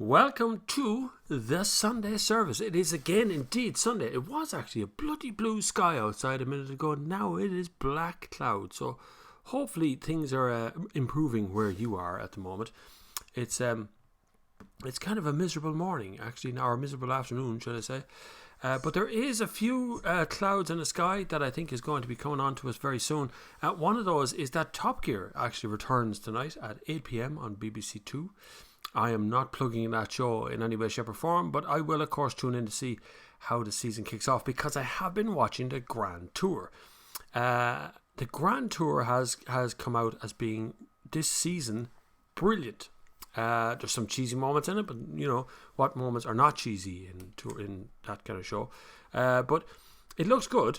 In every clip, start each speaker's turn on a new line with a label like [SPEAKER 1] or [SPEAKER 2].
[SPEAKER 1] Welcome to the Sunday service. It is again indeed Sunday. It was actually a bloody blue sky outside a minute ago. Now it is black cloud. So hopefully things are improving where you are at the moment. It's kind of a miserable morning, actually, or a miserable afternoon, should I say. But there is a few clouds in the sky that I think is going to be coming on to us very soon. One of those is that Top Gear actually returns tonight at 8 p.m. on BBC Two. I am not plugging that show in any way, shape or form, but I will of course tune in to see how the season kicks off because I have been watching the Grand Tour. The Grand Tour has come out as being this season brilliant. There's some cheesy moments in it, but you know what moments are not cheesy in that kind of show. But it looks good,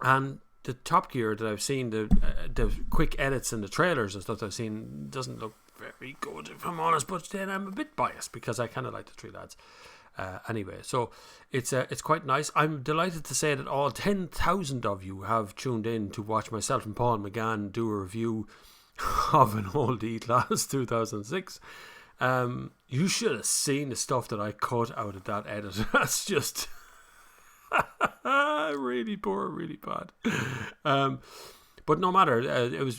[SPEAKER 1] and the Top Gear that I've seen, the quick edits and the trailers and stuff that I've seen doesn't look very good, if I'm honest, but then I'm a bit biased because I kind of like the three lads anyway. So it's quite nice. I'm delighted to say that all 10,000 of you have tuned in to watch myself and Paul McGann do a review of an old E-Class 2006. You should have seen the stuff that I cut out of that edit. That's just really poor, really bad. But no matter,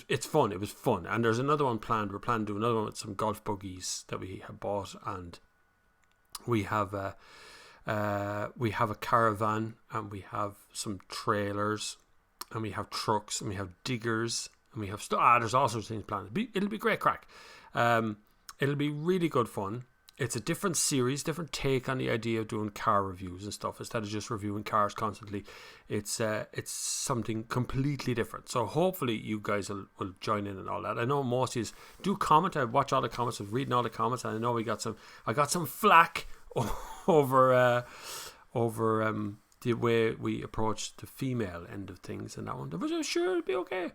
[SPEAKER 1] it's fun. It was fun, and there's another one planned. We're planning to do another one with some golf buggies that we have bought, and we have a caravan, and we have some trailers, and we have trucks, and we have diggers, and we have there's all sorts of things planned. It'll be great crack. It'll be really good fun. It's a different series, different take on the idea of doing car reviews and stuff instead of just reviewing cars constantly. It's something completely different. So hopefully you guys will join in and all that. I know most of you do comment. I watch all the comments. I'm reading all the comments, and I know I got some flack over the way we approach the female end of things and that one. But I'm sure it'll be okay.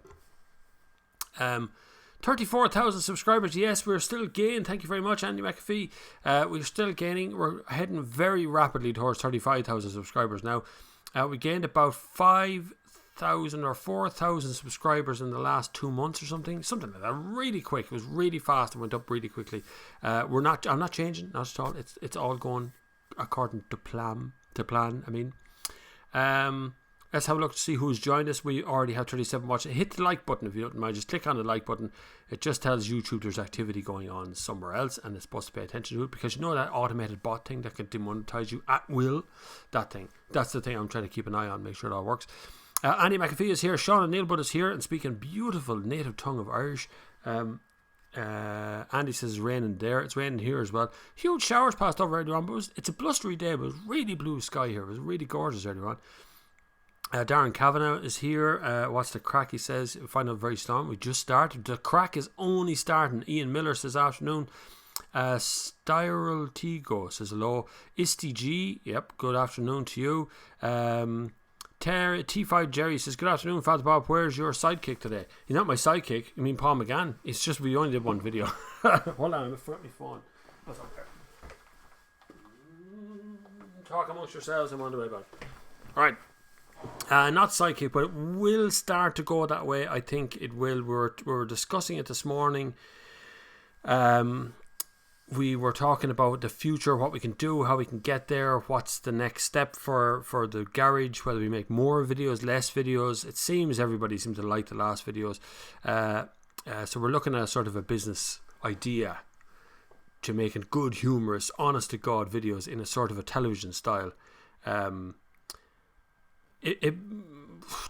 [SPEAKER 1] 34,000 subscribers. Yes, we're still gaining. Thank you very much, Andy McAfee. We're still gaining. We're heading very rapidly towards 35,000 subscribers now. We gained about 5,000 or 4,000 subscribers in the last 2 months or something like that. Really quick. It was really fast and went up really quickly. I'm not changing, not at all. It's all going according to plan. Let's have a look to see who's joined us. We already have 37 watching. Hit the like button if you don't mind. Just click on the like button. It just tells YouTube there's activity going on somewhere else, and it's supposed to pay attention to it, because you know that automated bot thing that can demonetize you at will? That thing. That's the thing I'm trying to keep an eye on, make sure it all works. Andy McAfee is here. Sean O'Neillbud is here and speaking beautiful native tongue of Irish. Andy says it's raining there. It's raining here as well. Huge showers passed over earlier on, but it's a blustery day, but it was really blue sky here. It was really gorgeous earlier on. Darren Kavanagh is here. What's the crack? He says, find out very strong. We just started. The crack is only starting. Ian Miller says afternoon. Styral Tigo says hello. Isti G, yep, good afternoon to you. T5 Jerry says, good afternoon, Father Bob. Where's your sidekick today? He's not my sidekick. I mean Paul McGann. It's just we only did one video. Hold on, I'm forgot my phone. What's up there? Talk amongst yourselves. I'm on the way back. Alright. Not sidekick, but it will start to go that way. I think it will. We're discussing it this morning. We were talking about the future, what we can do, how we can get there, what's the next step for the garage, whether we make more videos, less videos. It seems everybody seems to like the last videos. So we're looking at sort of a business idea to making good, humorous, honest to God videos in a sort of a television style.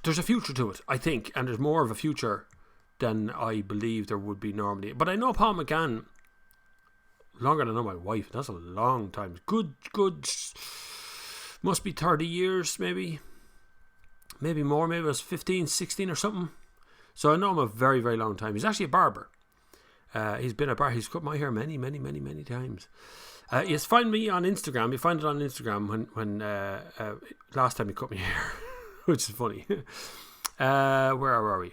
[SPEAKER 1] There's a future to it, I think, and there's more of a future than I believe there would be normally. But I know Paul McGann longer than I know my wife. That's a long time. Good, must be 30 years, maybe more. Maybe it was 15, 16 or something. So I know him a very, very long time. He's actually a barber. He's been a barber. He's cut my hair many, many, many, many times. You find me on Instagram. You find it on Instagram when last time he cut my hair, which is funny. Where are we?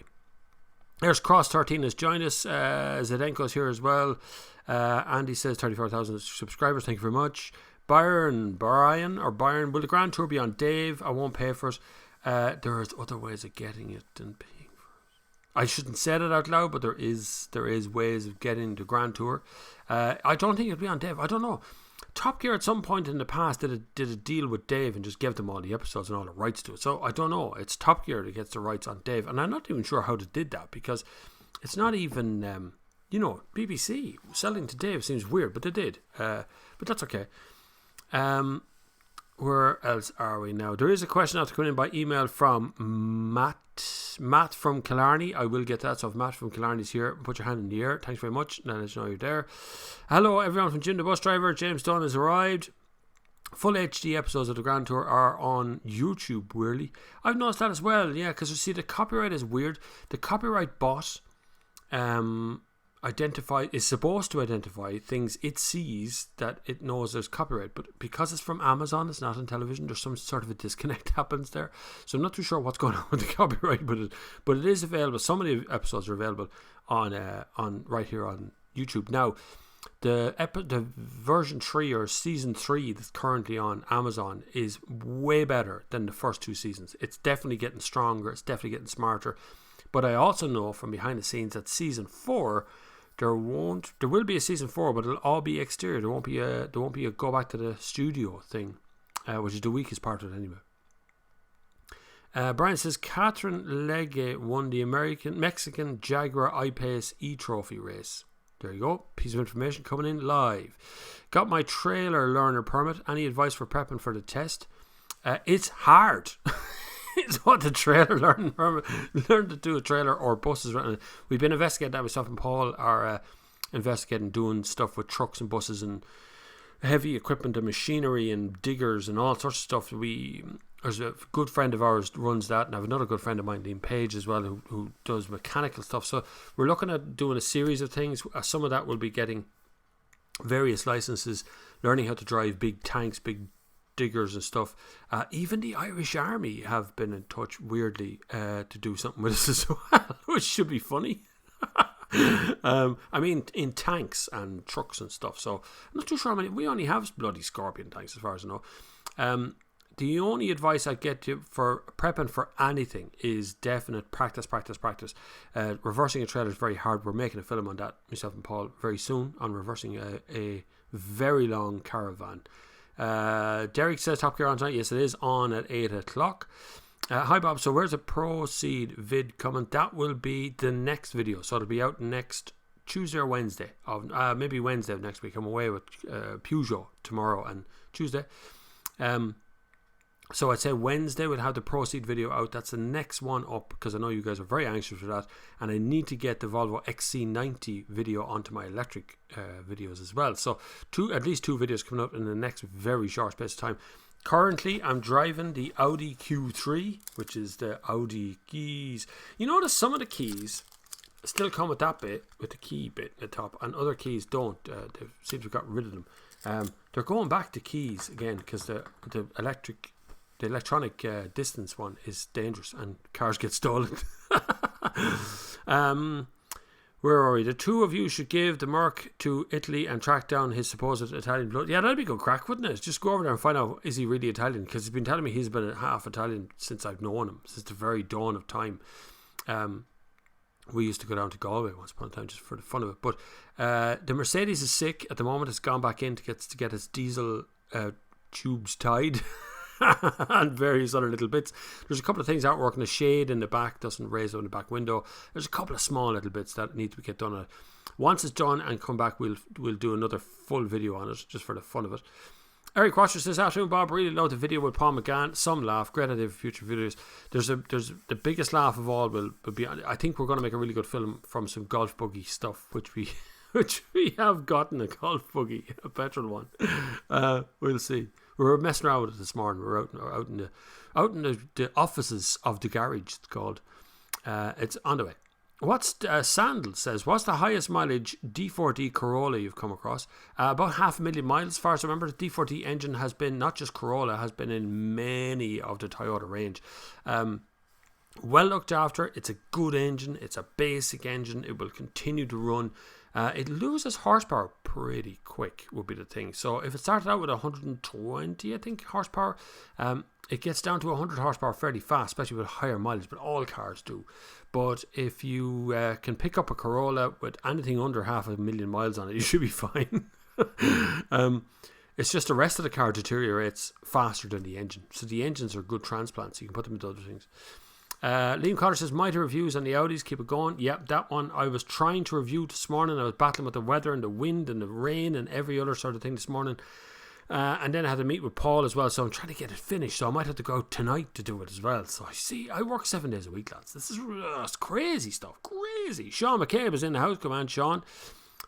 [SPEAKER 1] There's Cross13 has joined us. Zdenko's here as well. Andy says 34,000 subscribers. Thank you very much. Byron, will the Grand Tour be on Dave? I won't pay for it. There's other ways of getting it than paying for it. I shouldn't say that out loud, but there is ways of getting the Grand Tour. I don't think it'll be on Dave. I don't know. Top Gear at some point in the past did a deal with Dave and just gave them all the episodes and all the rights to it. So I don't know. It's Top Gear that gets the rights on Dave, and I'm not even sure how they did that, because it's not even BBC selling to Dave seems weird, but they did. But that's okay. Where else are we now? There is a question out to come in by email from Matt from Killarney. I will get that. So if Matt from Killarney is here, put your hand in the air. Thanks very much. Now let you know you're there. Hello everyone from Jim the Bus Driver. James Dunn has arrived. Full HD episodes of the Grand Tour are on YouTube, weirdly. I've noticed that as well, yeah, because you see the copyright is weird. The copyright bot is supposed to identify things it sees that it knows there's copyright, but because it's from Amazon, it's not on television, there's some sort of a disconnect happens there. So I'm not too sure what's going on with the copyright, but it is available. Some of the episodes are available on right here on YouTube. Now the version 3 or season 3 that's currently on Amazon is way better than the first 2 seasons. It's definitely getting stronger, it's definitely getting smarter. But I also know from behind the scenes that season 4, there will be a season 4, but it'll all be exterior. There won't be a go back to the studio thing, which is the weakest part of it anyway. Brian says Catherine Legge won the Mexican Jaguar I-Pace E-Trophy race. There you go. Piece of information coming in live. Got my trailer learner permit. Any advice for prepping for the test? It's hard. It's what the trailer learning permit. Learn to do a trailer or buses. We've been investigating that. Myself and Paul are investigating doing stuff with trucks and buses and heavy equipment and machinery and diggers and all sorts of stuff. There's a good friend of ours runs that, and I have another good friend of mine, Liam Page, as well, who does mechanical stuff. So we're looking at doing a series of things. Some of that will be getting various licenses, learning how to drive big tanks, big diggers and stuff. Even the Irish Army have been in touch weirdly to do something with us as well, which should be funny. I mean, in tanks and trucks and stuff. So I'm not too sure how many. We only have bloody Scorpion tanks as far as I know. The only advice I get you for prepping for anything is definite practice. Reversing a trailer is very hard. We're making a film on that, myself and Paul, very soon, on reversing a very long caravan. Derek says Top Gear on tonight. Yes, it is on at 8 o'clock. Hi Bob, so where's the Proceed vid coming? That will be the next video, so it'll be out next Tuesday or Wednesday of maybe Wednesday of next week. I'm away with Peugeot tomorrow and Tuesday. So I'd say Wednesday we'll have the Proceed video out. That's the next one up, because I know you guys are very anxious for that, and I need to get the Volvo XC90 video onto my electric videos as well. So at least two videos coming up in the next very short space of time. Currently I'm driving the Audi Q3, which is the Audi keys. You notice some of the keys still come with that bit, with the key bit at the top, and other keys don't. They seem to have got rid of them. They're going back to keys again, because the electronic distance one is dangerous and cars get stolen. Where are we? The two of you should give the Merc to Italy and track down his supposed Italian blood. Yeah, that'd be good crack, wouldn't it? Just go over there and find out, is he really Italian? Because he's been telling me he's been half Italian since I've known him, since the very dawn of time. We used to go down to Galway once upon a time just for the fun of it. But the Mercedes is sick at the moment. It's gone back in to get its diesel tubes tied. And various other little bits. There's a couple of things aren't working. The shade in the back doesn't raise on the back window. There's a couple of small little bits that need to get done. Once it's done and come back, we'll do another full video on it, just for the fun of it. Eric Watcher says, afternoon Bob, really loved the video with Paul McGann. Some laugh, great idea for future videos. There's the biggest laugh of all will be, I think we're going to make a really good film from some golf buggy stuff, which we have gotten a golf buggy, a petrol one. We'll see. We were messing around with it this morning. We were out in the offices of the garage, it's called. It's on the way. What's Sandal says, what's the highest mileage D4D Corolla you've come across? About 500,000 miles, as far as I remember. The D4D engine has been, not just Corolla, has been in many of the Toyota range. well looked after. It's a good engine. It's a basic engine. It will continue to run. It loses horsepower pretty quick would be the thing. So if it started out with 120, I think, horsepower, it gets down to 100 horsepower fairly fast, especially with higher mileage, but all cars do. But if you can pick up a Corolla with anything under 500,000 miles on it, you should be fine. It's just the rest of the car deteriorates faster than the engine. So the engines are good transplants. You can put them into other things. Liam Cotter says, Mitre reviews on the Audis, keep it going. Yep, that one I was trying to review this morning. I was battling with the weather and the wind and the rain and every other sort of thing this morning. And then I had to meet with Paul as well, so I'm trying to get it finished. So I might have to go out tonight to do it as well. So I work 7 days a week, lads. This is crazy stuff. Crazy. Sean McCabe is in the house. Come on, Sean.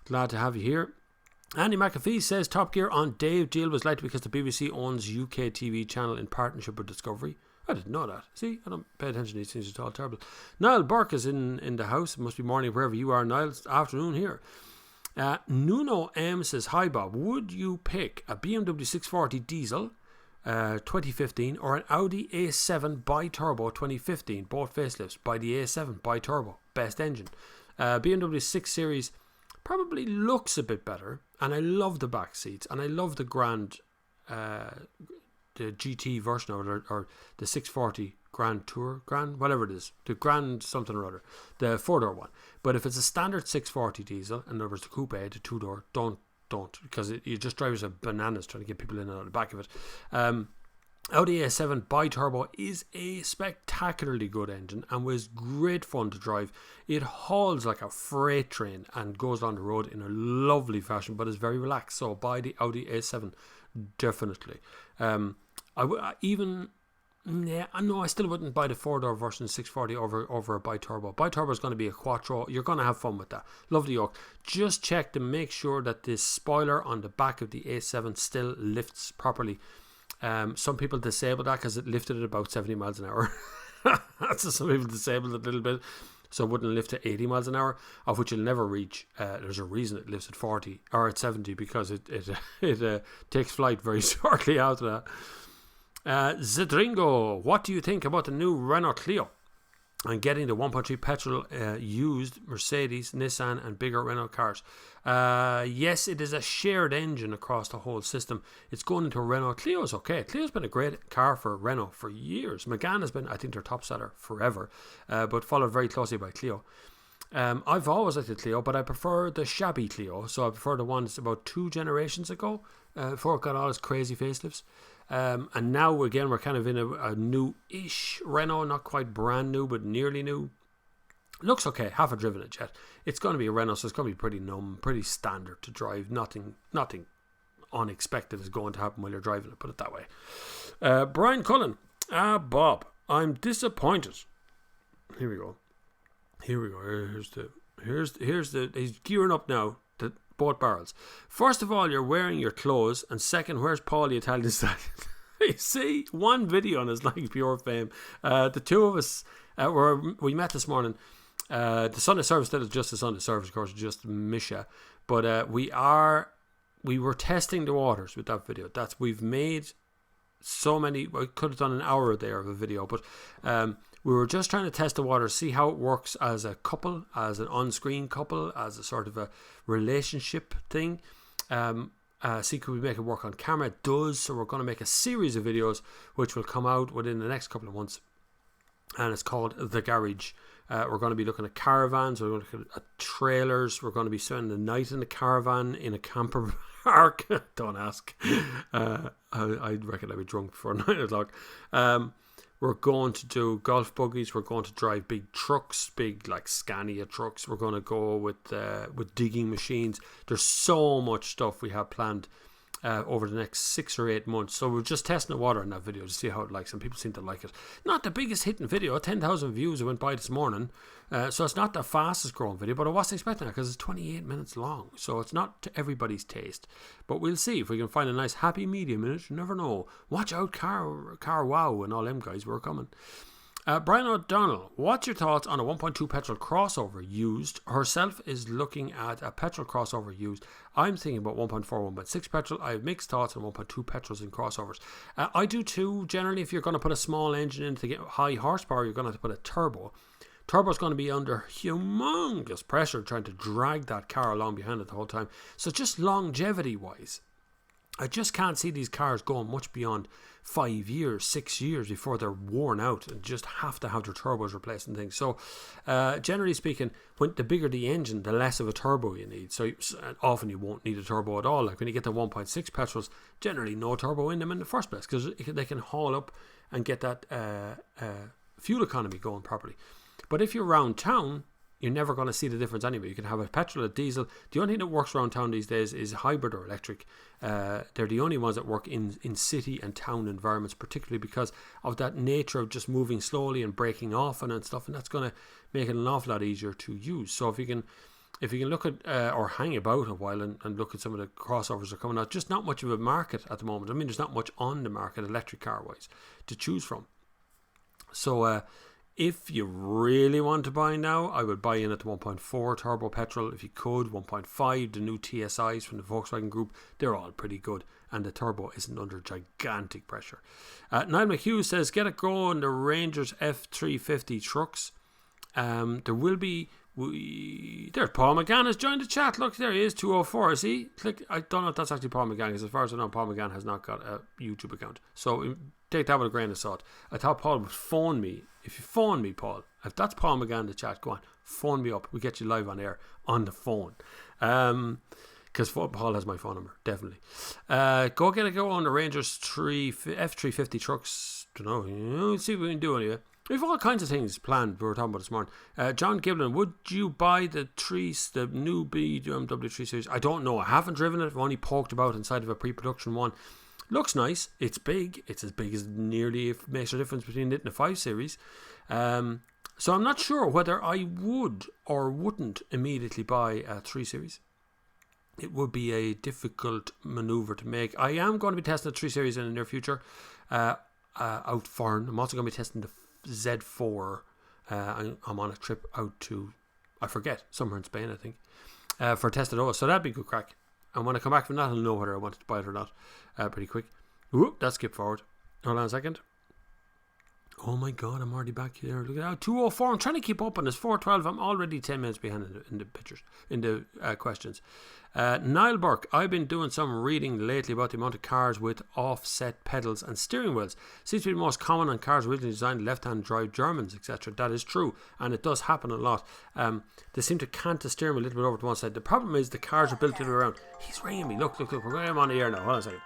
[SPEAKER 1] Glad to have you here. Andy McAfee says, Top Gear on Dave deal was likely because the BBC owns UK TV channel in partnership with Discovery. I didn't know that. See, I don't pay attention to these things. It's all terrible. Niall Burke is in the house. It must be morning wherever you are, Niall. It's afternoon here. Nuno M says, Hi Bob, would you pick a BMW 640 diesel 2015 or an Audi A7 bi-turbo 2015? Both facelifts. Buy the A7 bi-turbo. Best engine. BMW 6 Series probably looks a bit better, and I love the back seats, and I love the Grand the GT version of it, or the 640 Grand Tour, whatever it is, the Grand something or other, the 4-door one. But if it's a standard 640 diesel, in other words the coupe, the 2-door, don't, because you just drive yourself bananas trying to get people in and out of the back of it. Audi A7 bi-turbo is a spectacularly good engine and was great fun to drive. It hauls like a freight train and goes on the road in a lovely fashion, but is very relaxed. So buy the Audi A7, definitely. I still wouldn't buy the 4-door version 640 over a bi-turbo. Bi-turbo is going to be a quattro. You're going to have fun with that. Lovely yoke. Just check to make sure that the spoiler on the back of the A7 still lifts properly. Some people disable that because it lifted at about 70 miles an hour. So some people disabled it a little bit, so it wouldn't lift to 80 miles an hour, of which you'll never reach. There's a reason it lifts at 40 or at 70, because it takes flight very shortly after that. Zedringo, what do you think about the new Renault Clio and getting the 1.3 petrol used Mercedes, Nissan and bigger Renault cars? Yes, it is a shared engine across the whole system. It's going into a Renault. Clio's okay. Clio's been a great car for Renault for years. Megane has been, I think, their top seller forever, but followed very closely by Clio. I've always liked the Clio, but I prefer the shabby Clio. So I prefer the one that's about 2 generations ago, before it got all its crazy facelifts. And now again we're kind of in a new-ish Renault, not quite brand new but nearly new. Looks okay, haven't driven it yet. It's going to be a Renault, so it's going to be pretty numb, pretty standard to drive. Nothing unexpected is going to happen while you're driving it, put it that way. Brian Cullen, Bob, I'm disappointed. Here we go. Here's the he's gearing up now. Both barrels. First of all, you're wearing your clothes, and second, where's Paul the Italian Stallion? You see, one video on his like pure fame. The two of us we met this morning. The Sunday service, that is just the Sunday service, of course, just Misha. But we were testing the waters with that video. We've made so many. I could have done an hour there of a video, but we were just trying to test the water, see how it works as a couple, as an on-screen couple, as a sort of a relationship thing. See could we make it work on camera. It does, so we're going to make a series of videos which will come out within the next couple of months, and it's called The Garage. We're going to be looking at caravans, we're going to look at trailers, we're going to be spending the night in a caravan in a camper park. Don't ask. I reckon I'd be drunk before 9 o'clock. We're going to do golf buggies. We're going to drive big trucks, big like Scania trucks. We're going to go with digging machines. There's so much stuff we have planned over the next 6 or 8 months. So we're just testing the water in that video to see how it likes, and people seem to like it. Not the biggest hitting video. 10,000 views it went by this morning. So it's not the fastest growing video, but I wasn't expecting that because it's 28 minutes long. So it's not to everybody's taste. But we'll see if we can find a nice happy medium in it. You never know. Watch out, Car Wow and all them guys. We're coming. Brian O'Donnell, what's your thoughts on a 1.2 petrol crossover used? Herself is looking at a petrol crossover used. I'm thinking about 1.4, 1.6 petrol. I have mixed thoughts on 1.2 petrols and crossovers. I do too. Generally, if you're going to put a small engine in to get high horsepower, you're going to have to put a turbo. Turbo's going to be under humongous pressure trying to drag that car along behind it the whole time. So just longevity-wise, I just can't see these cars going much beyond 5 years, 6 years before they're worn out and just have to have their turbos replaced and things. So, generally speaking, when the bigger the engine, the less of a turbo you need. So, often you won't need a turbo at all. Like when you get the 1.6 petrols, generally no turbo in them in the first place because they can haul up and get that fuel economy going properly. But if you're around town, you're never going to see the difference anyway. You can have a petrol, a diesel. The only thing that works around town these days is hybrid or electric. They're the only ones that work in city and town environments, particularly because of that nature of just moving slowly and breaking off and stuff. And that's going to make it an awful lot easier to use. So if you can look at or hang about a while and look at some of the crossovers that are coming out, just not much of a market at the moment. I mean, there's not much on the market electric car wise to choose from. So if you really want to buy now, I would buy in at the 1.4 turbo petrol if you could. 1.5, the new TSIs from the Volkswagen Group, they're all pretty good, and the turbo isn't under gigantic pressure. Niall McHugh says, get it going, the Rangers F350 trucks. There will be... there's Paul McGann has joined the chat. Look, there he is, 204. See? Click. I don't know if that's actually Paul McGann, because as far as I know, Paul McGann has not got a YouTube account. So take that with a grain of salt. I thought Paul would phone me. If you phone me, Paul, if that's Paul McGann in the chat, go on, phone me up. We'll get you live on air on the phone. Because Paul has my phone number, definitely. Go get a go on the Rangers F350 trucks. Don't know. See what we can do anyway. We have all kinds of things planned we were talking about this morning. John Giblin, would you buy the new BMW 3 Series? I don't know. I haven't driven it. I've only poked about inside of a pre-production one. Looks nice. It's big. It's as big as nearly it makes a difference between it and the 5 Series. So I'm not sure whether I would or wouldn't immediately buy a 3 Series. It would be a difficult manoeuvre to make. I am going to be testing the 3 Series in the near future out foreign. I'm also going to be testing the Z4. I'm on a trip out to, I forget, somewhere in Spain, I think, for a test of those. So that'd be good crack. And when I come back from that, I'll know whether I wanted to buy it or not pretty quick. Whoop, that skipped forward. Hold on a second. Oh my god, I'm already back here. Look at that, 204. I'm trying to keep up on this. 412. I'm already 10 minutes behind in the pictures, in the questions. Niall Burke, I've been doing some reading lately about the amount of cars with offset pedals and steering wheels. Seems to be the most common on cars originally designed left-hand drive Germans, etc. That is true, and it does happen a lot. They seem to cant the steering wheel a little bit over to one side. The problem is the cars are built to around. He's ringing me. Look. We're going to have him on the air now. Hold on a second.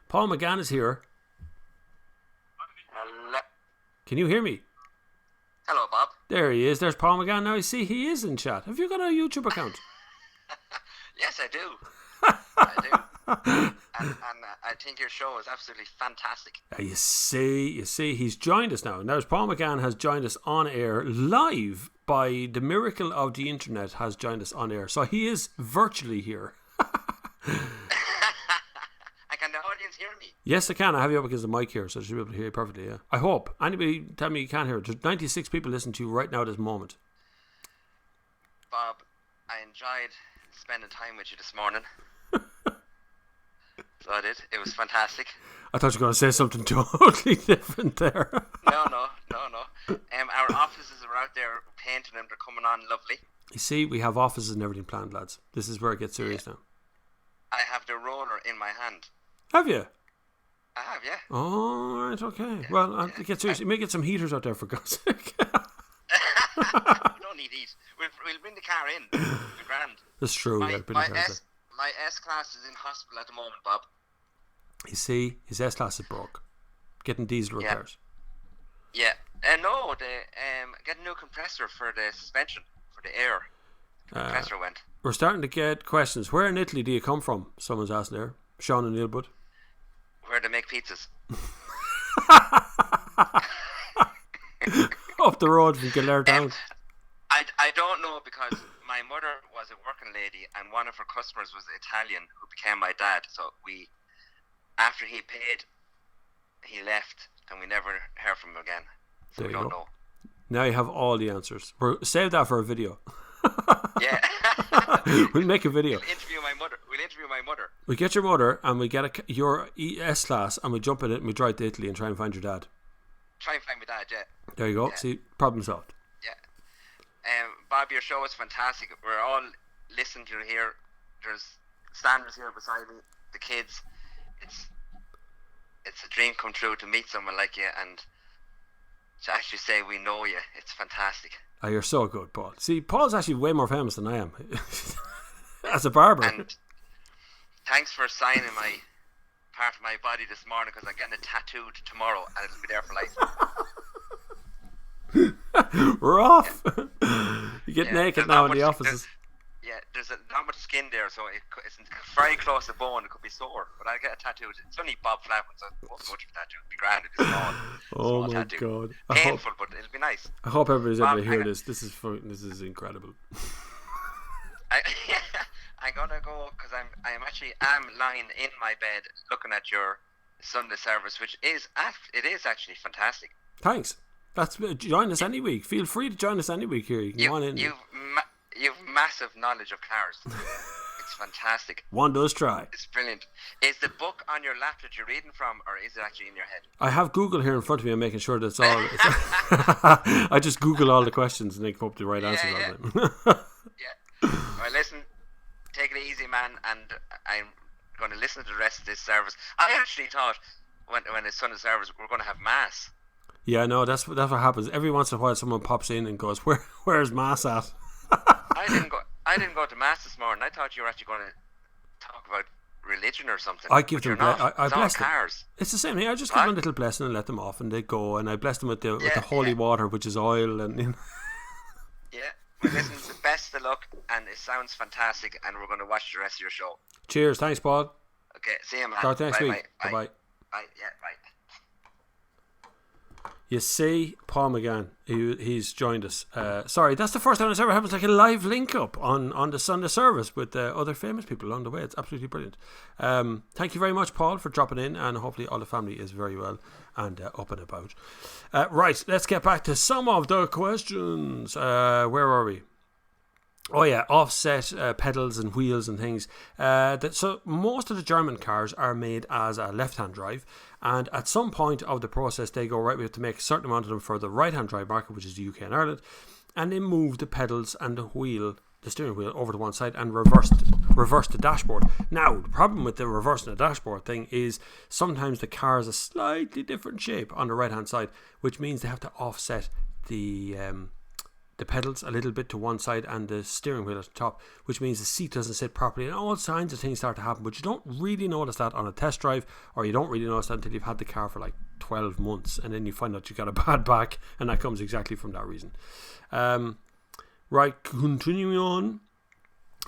[SPEAKER 1] Paul McGann is here.
[SPEAKER 2] Hello.
[SPEAKER 1] Can you hear me?
[SPEAKER 2] Hello, Bob.
[SPEAKER 1] There he is. There's Paul McGann. Now I see he is in chat. Have you got a YouTube account?
[SPEAKER 2] Yes, I do. I do. And I think your show is absolutely fantastic.
[SPEAKER 1] You see, he's joined us now. Now, Paul McGann has joined us on air live by the miracle of the internet. Has joined us on air, so he is virtually here.
[SPEAKER 2] Can the audience hear me?
[SPEAKER 1] Yes, I can. I have you up against the mic here, so I should be able to hear you perfectly. Yeah, I hope. Anybody tell me you can't hear it? There's 96 people listening to you right now at this moment.
[SPEAKER 2] Bob, I enjoyed spending time with you this morning. So I did. It was fantastic.
[SPEAKER 1] I thought you were going to say something totally different there.
[SPEAKER 2] No. Our offices are out there painting them. They're coming on lovely.
[SPEAKER 1] You see, we have offices and everything planned, lads. This is where it gets serious now.
[SPEAKER 2] I have the roller in my hand.
[SPEAKER 1] Have you?
[SPEAKER 2] I have, yeah.
[SPEAKER 1] Oh, right, okay. Yeah, well, I'll get serious. You may get some heaters out there, for God's sake.
[SPEAKER 2] We don't need heat. We'll bring the car in. The grand.
[SPEAKER 1] That's true.
[SPEAKER 2] My S-Class is in hospital at the moment, Bob.
[SPEAKER 1] You see, his S-Class is broke. Getting diesel repairs.
[SPEAKER 2] Yeah. No, get a new compressor for the suspension, for the air. The compressor went.
[SPEAKER 1] We're starting to get questions. Where in Italy do you come from? Someone's asked there. Sean and Neilbud.
[SPEAKER 2] Where they make pizzas.
[SPEAKER 1] Up the road from Kildare Town.
[SPEAKER 2] I don't know, because my mother was a working lady and one of her customers was Italian who became my dad. So after he paid, he left and we never heard from him again. So
[SPEAKER 1] There
[SPEAKER 2] we
[SPEAKER 1] you
[SPEAKER 2] don't
[SPEAKER 1] go.
[SPEAKER 2] know.
[SPEAKER 1] Now you have all the answers. Save that for a video.
[SPEAKER 2] Yeah.
[SPEAKER 1] We'll make a video.
[SPEAKER 2] We'll interview my mother.
[SPEAKER 1] We get your mother and we get your S-Class and we jump in it and we drive to Italy and try and find your dad.
[SPEAKER 2] Try and find my dad, yeah.
[SPEAKER 1] There you go.
[SPEAKER 2] Yeah.
[SPEAKER 1] See, problem solved.
[SPEAKER 2] Yeah. Bob, your show is fantastic. We're all listening to you here. There's standards here beside me, the kids. It's a dream come true to meet someone like you and to actually say we know you. It's fantastic.
[SPEAKER 1] Oh, you're so good, Paul. See, Paul's actually way more famous than I am as a barber.
[SPEAKER 2] And thanks for signing my part of my body this morning, because I'm getting it tattooed tomorrow and it'll be there for life.
[SPEAKER 1] We're off. You get naked
[SPEAKER 2] there's
[SPEAKER 1] now
[SPEAKER 2] not
[SPEAKER 1] in the
[SPEAKER 2] much-
[SPEAKER 1] offices.
[SPEAKER 2] There's not much skin there, so it's very close to bone. It could be sore, but I'll get a tattoo. It's only Bob Flavin, so it won't be much of a tattoo. It'll be grand. It'll be small.
[SPEAKER 1] Oh
[SPEAKER 2] small
[SPEAKER 1] my
[SPEAKER 2] tattoo.
[SPEAKER 1] God.
[SPEAKER 2] Painful, but it'll be nice.
[SPEAKER 1] I hope everybody's able
[SPEAKER 2] Bob,
[SPEAKER 1] to hear
[SPEAKER 2] hang on.
[SPEAKER 1] this. This is incredible.
[SPEAKER 2] I'm gonna go because I'm actually lying in my bed looking at your Sunday service, which is actually fantastic.
[SPEAKER 1] Thanks. Join us any week. Feel free to join us any week here. You can go on in.
[SPEAKER 2] You've massive knowledge of cars. It's fantastic.
[SPEAKER 1] One does try.
[SPEAKER 2] It's brilliant. Is the book on your lap that you're reading from, or is it actually in your head?
[SPEAKER 1] I have Google here in front of me. I'm making sure that's all. I just Google all the questions and they come up with the right answers all the time.
[SPEAKER 2] Yeah. Well, listen, take it easy, man, and I'm going to listen to the rest of this service. I actually thought when it's Sunday service, we're going to have mass.
[SPEAKER 1] Yeah, no, that's what happens. Every once in a while, someone pops in and goes, "Where's Mass at?"
[SPEAKER 2] I didn't go to mass this morning. I thought you were actually going to talk about religion or something.
[SPEAKER 1] I give
[SPEAKER 2] but
[SPEAKER 1] them.
[SPEAKER 2] you're not.
[SPEAKER 1] I
[SPEAKER 2] It's all
[SPEAKER 1] bless them.
[SPEAKER 2] cars.
[SPEAKER 1] It's the same thing. I just give them a little blessing and let them off, and they go. And I bless them with the holy water, which is oil, and you know.
[SPEAKER 2] Yeah. Well, listen, the best of luck, and it sounds fantastic. And we're going to watch the rest of your show.
[SPEAKER 1] Cheers. Thanks, Paul.
[SPEAKER 2] Okay. See you, man.
[SPEAKER 1] Talk to you next
[SPEAKER 2] Bye,
[SPEAKER 1] week.
[SPEAKER 2] Bye.
[SPEAKER 1] Bye.
[SPEAKER 2] Bye. Yeah. Bye.
[SPEAKER 1] You see, Paul McGann, he's joined us. Sorry, that's the first time it's ever happened, like a live link up on the Sunday service with other famous people along the way. It's absolutely brilliant. Thank you very much, Paul, for dropping in, and hopefully all the family is very well and up and about. Right, let's get back to some of the questions. Where are we? Oh yeah, offset pedals and wheels and things. So most of the German cars are made as a left-hand drive, and at some point of the process they go, right, we have to make a certain amount of them for the right-hand drive market, which is the UK and Ireland, and they move the pedals and the steering wheel over to one side and reverse the dashboard. Now, the problem with the reversing the dashboard thing is sometimes the car is a slightly different shape on the right-hand side, which means they have to offset the pedals a little bit to one side and the steering wheel at the top, which means the seat doesn't sit properly, and all kinds of things start to happen, but you don't really notice that on a test drive, or you don't really notice that until you've had the car for like 12 months, and then you find out you've got a bad back, and that comes exactly from that reason. Right, continuing on.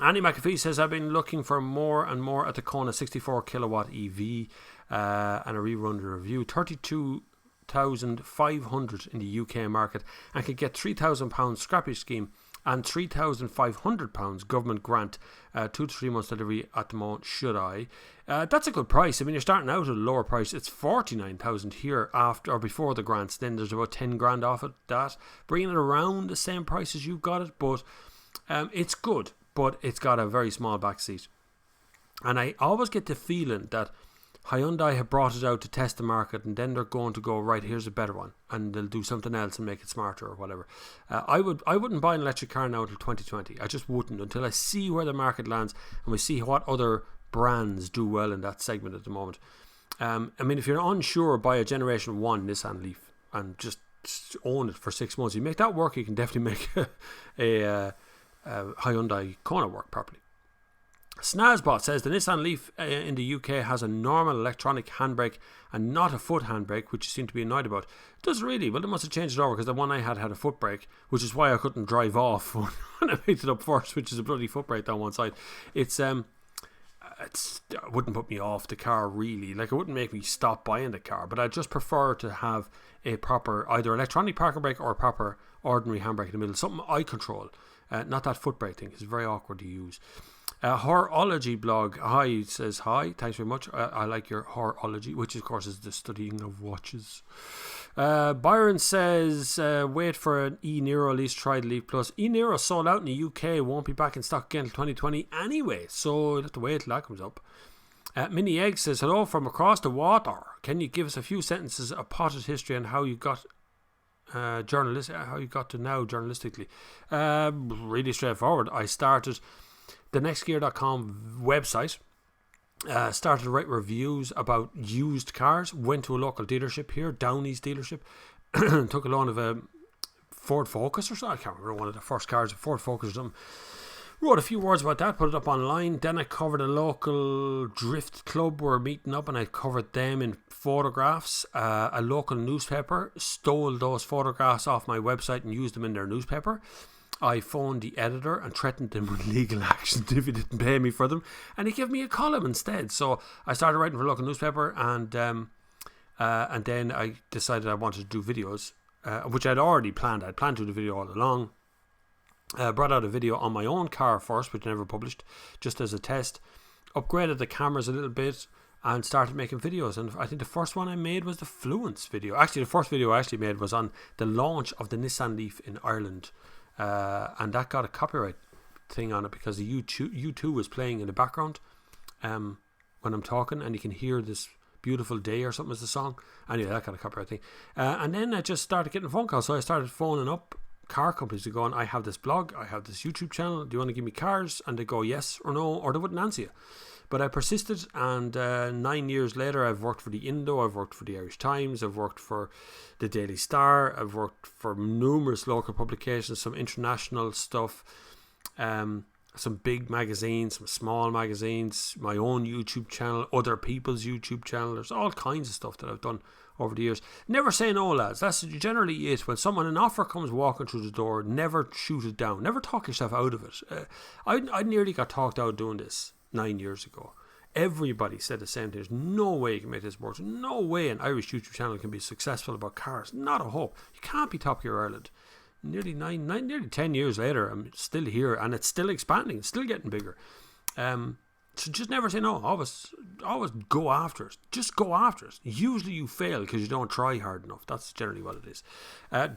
[SPEAKER 1] Andy McAfee says, I've been looking for more and more at the Kona 64 kilowatt EV, and a rerun the review. 32,500 in the UK market, and could get £3,000 scrappage scheme and £3,500 government grant, 2 to 3 months delivery at the moment. Should I? That's a good price. I mean, you're starting out at a lower price. It's 49,000 here after or before the grants. Then there's about 10 grand off it. That bringing it around the same price as you've got it, but it's good. But it's got a very small back seat, and I always get the feeling that Hyundai have brought it out to test the market, and then they're going to go, right, here's a better one, and they'll do something else and make it smarter or whatever. I wouldn't buy an electric car now until 2020. I just wouldn't, until I see where the market lands and we see what other brands do well in that segment at the moment. I mean, if you're unsure, buy a Generation 1 Nissan Leaf and just own it for 6 months. You make that work, you can definitely make a Hyundai Kona work properly. Snazbot says the Nissan Leaf in the UK has a normal electronic handbrake and not a foot handbrake, which you seem to be annoyed about. Does it really? Well, they must have changed it over, because the one I had a foot brake, which is why I couldn't drive off when I picked it up first, which is a bloody foot brake down one side. It wouldn't put me off the car really. Like, it wouldn't make me stop buying the car, but I just prefer to have a proper either electronic parking brake or a proper ordinary handbrake in the middle, something I control. Not that foot brake thing. It's very awkward to use. Horology blog, hi, says hi, thanks very much. I like your horology, which of course is the studying of watches. Byron says, wait for an E-Nero, at least try the Leaf Plus. E-Nero sold out in the UK, won't be back in stock again until 2020 anyway, so you'll have to wait till that comes up. Mini Egg says, hello from across the water. Can you give us a few sentences of potted history and how you got how you got to now journalistically? Really straightforward. I started the nextgear.com website. Started to write reviews about used cars. Went to a local dealership here, Downey's dealership. Took a loan of a Ford Focus or something. I can't remember, one of the first cars, a Ford Focus or something. Wrote a few words about that, put it up online. Then I covered a local drift club we were meeting up, and I covered them in photographs. A local newspaper stole those photographs off my website and used them in their newspaper. I phoned the editor and threatened him with legal action if he didn't pay me for them, and he gave me a column instead. So I started writing for a local newspaper, and then I decided I wanted to do videos, which I'd already planned. I'd planned to do the video all along. Brought out a video on my own car first, which I never published, just as a test. Upgraded the cameras a little bit and started making videos. And I think the first one I made was the Fluence video. Actually, the first video I actually made was on the launch of the Nissan Leaf in Ireland. And that got a copyright thing on it because the U2 was playing in the background when I'm talking, and you can hear this beautiful day or something as the song. Anyway, that got a copyright thing. And then I just started getting phone calls. So I started phoning up car companies to go on, I have this blog, I have this YouTube channel, do you want to give me cars? And they go yes or no, or they wouldn't answer you. But I persisted, and 9 years later I've worked for the Indo, I've worked for the Irish Times, I've worked for the Daily Star, I've worked for numerous local publications, some international stuff, some big magazines, some small magazines, my own YouTube channel, other people's YouTube channel. There's all kinds of stuff that I've done over the years. Never say no, lads. That's generally it. When an offer comes walking through the door, never shoot it down. Never talk yourself out of it. I nearly got talked out doing this 9 years ago. Everybody said the same thing. There's no way you can make this work. There's no way an Irish YouTube channel can be successful about cars. Not a hope. You can't be Top Gear Ireland. Nearly 10 years later, I'm still here, and it's still expanding. It's still getting bigger. So just never say no. Always go after it. Just go after it. Usually you fail because you don't try hard enough. That's generally what it is.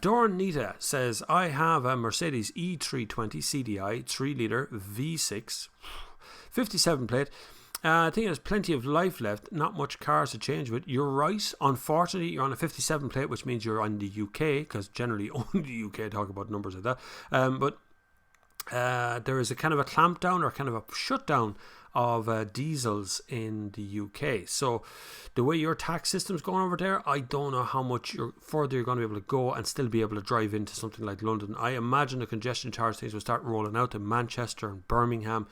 [SPEAKER 1] Doran Nita says, I have a Mercedes E320 CDI 3-litre V6, 57 plate. I think there's plenty of life left. Not much cars to change with. You're right. Unfortunately, you're on a 57 plate, which means you're on the UK, because generally only the UK talk about numbers like that. But there is a kind of a clamp down or kind of a shutdown of diesels in the UK. So the way your tax system's going over there, I don't know how much further you're going to be able to go and still be able to drive into something like London. I imagine the congestion charge things will start rolling out to Manchester and Birmingham,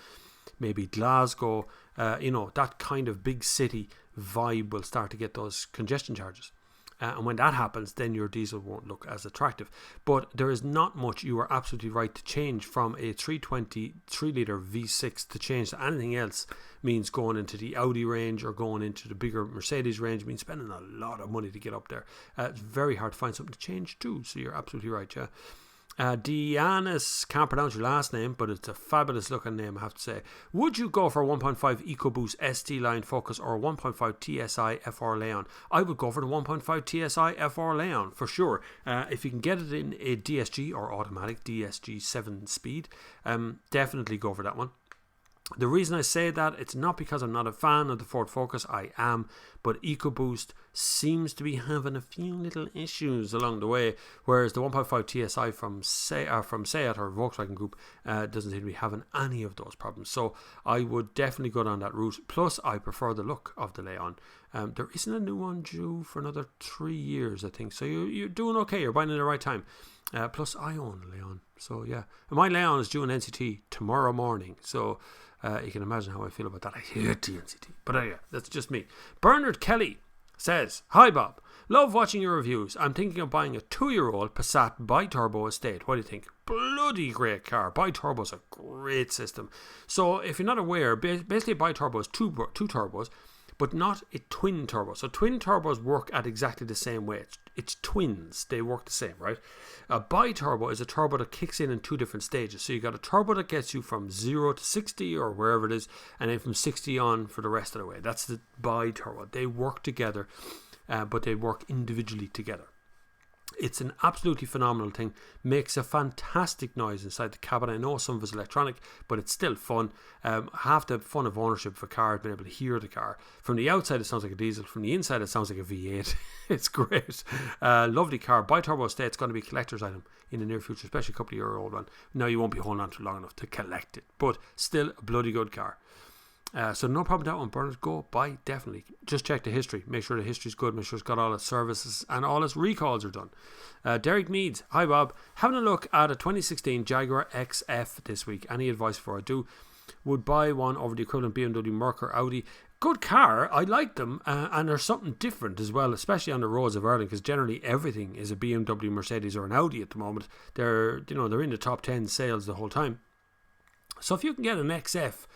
[SPEAKER 1] maybe Glasgow. That kind of big city vibe will start to get those congestion charges. And when that happens, then your diesel won't look as attractive. But there is not much, you are absolutely right, to change from a 320 3-litre V6 to change to anything else means going into the Audi range or going into the bigger Mercedes range, means spending a lot of money to get up there. It's very hard to find something to change to, so you're absolutely right, yeah. Dianis, can't pronounce your last name, but it's a fabulous looking name, I have to say. Would you go for a 1.5 EcoBoost ST line Focus or a 1.5 TSI FR Leon? I would go for the 1.5 TSI FR Leon for sure. If you can get it in a DSG or automatic DSG 7 speed, definitely go for that one. The reason I say that, it's not because I'm not a fan of the Ford Focus, I am, but EcoBoost seems to be having a few little issues along the way, whereas the 1.5 TSI from Seat or Volkswagen Group doesn't seem to be having any of those problems. So I would definitely go down that route. Plus, I prefer the look of the Leon. There isn't a new one due for another 3 years, I think. So you're doing okay. You're buying it at the right time. Plus, I own a Leon. So yeah, and my Leon is due an NCT tomorrow morning. So you can imagine how I feel about that. I hate the NCT. But yeah, that's just me. Bernard Kelly says, hi Bob, love watching your reviews. I'm thinking of buying a 2-year-old Passat bi-turbo estate. What do you think? Bloody great car. Bi-turbo is a great system. So if you're not aware, basically a bi-turbo is two turbos, but not a twin turbo. So twin turbos work at exactly the same way. it's twins. They work the same, right? A bi-turbo is a turbo that kicks in 2 different stages. So you got a turbo that gets you from 0 to 60 or wherever it is, and then from 60 on for the rest of the way. That's the bi-turbo. They work together, but they work individually together. It's an absolutely phenomenal thing. Makes a fantastic noise inside the cabin. I know some of it's electronic, but it's still fun. Half the fun of ownership of a car is being able to hear the car. From the outside, it sounds like a diesel. From the inside, it sounds like a V8. It's great. Lovely car. Bi-turbo state, it's going to be a collector's item in the near future, especially a couple of year old one. Now, you won't be holding on to it long enough to collect it, but still a bloody good car. So no problem with that one. Bernard, go buy, definitely. Just check the history. Make sure the history's good. Make sure it's got all its services and all its recalls are done. Derek Meads, hi Bob. Having a look at a 2016 Jaguar XF this week. Any advice for it? Would buy one over the equivalent BMW, Merc or Audi. Good car. I like them, and there's something different as well, especially on the roads of Ireland, because generally everything is a BMW, Mercedes, or an Audi at the moment. They're in the top 10 sales the whole time. So if you can get an XF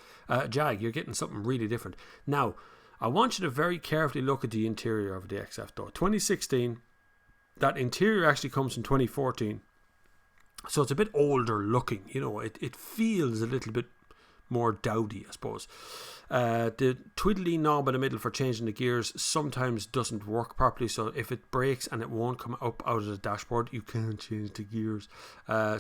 [SPEAKER 1] Jag, you're getting something really different. Now, I want you to very carefully look at the interior of the XF though. 2016, that interior actually comes from 2014. So it's a bit older looking, it feels a little bit more dowdy, I suppose. The twiddly knob in the middle for changing the gears sometimes doesn't work properly, so if it breaks and it won't come up out of the dashboard, you can't change the gears.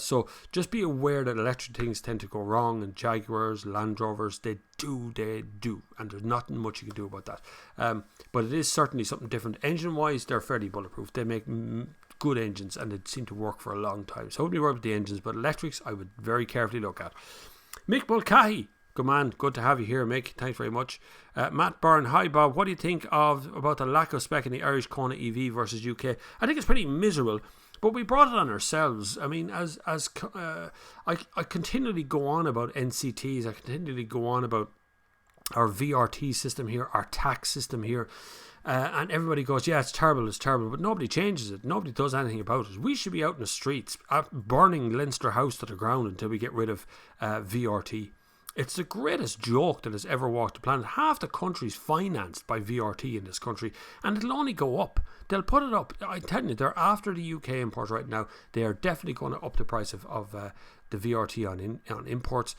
[SPEAKER 1] So just be aware that electric things tend to go wrong, and Jaguars, Land Rovers, they do, and there's nothing much you can do about that. But it is certainly something different. Engine wise, they're fairly bulletproof. They make good engines and they seem to work for a long time, so I wouldn't worry about the engines, but electrics I would very carefully look at. Mick Mulcahy, good man, good to have you here, Mick. Thanks very much. Matt Byrne, hi Bob. What do you think about the lack of spec in the Irish Kona EV versus UK? I think it's pretty miserable, but we brought it on ourselves. I mean, I continually go on about NCTs. I continually go on about our VRT system here, our tax system here. And everybody goes, yeah, it's terrible, but nobody changes it. Nobody does anything about it. We should be out in the streets burning Leinster House to the ground until we get rid of VRT. It's the greatest joke that has ever walked the planet. Half the country's financed by VRT in this country, and it'll only go up. They'll put it up. I'm telling you, they're after the UK imports right now. They are definitely going to up the price of the VRT on imports.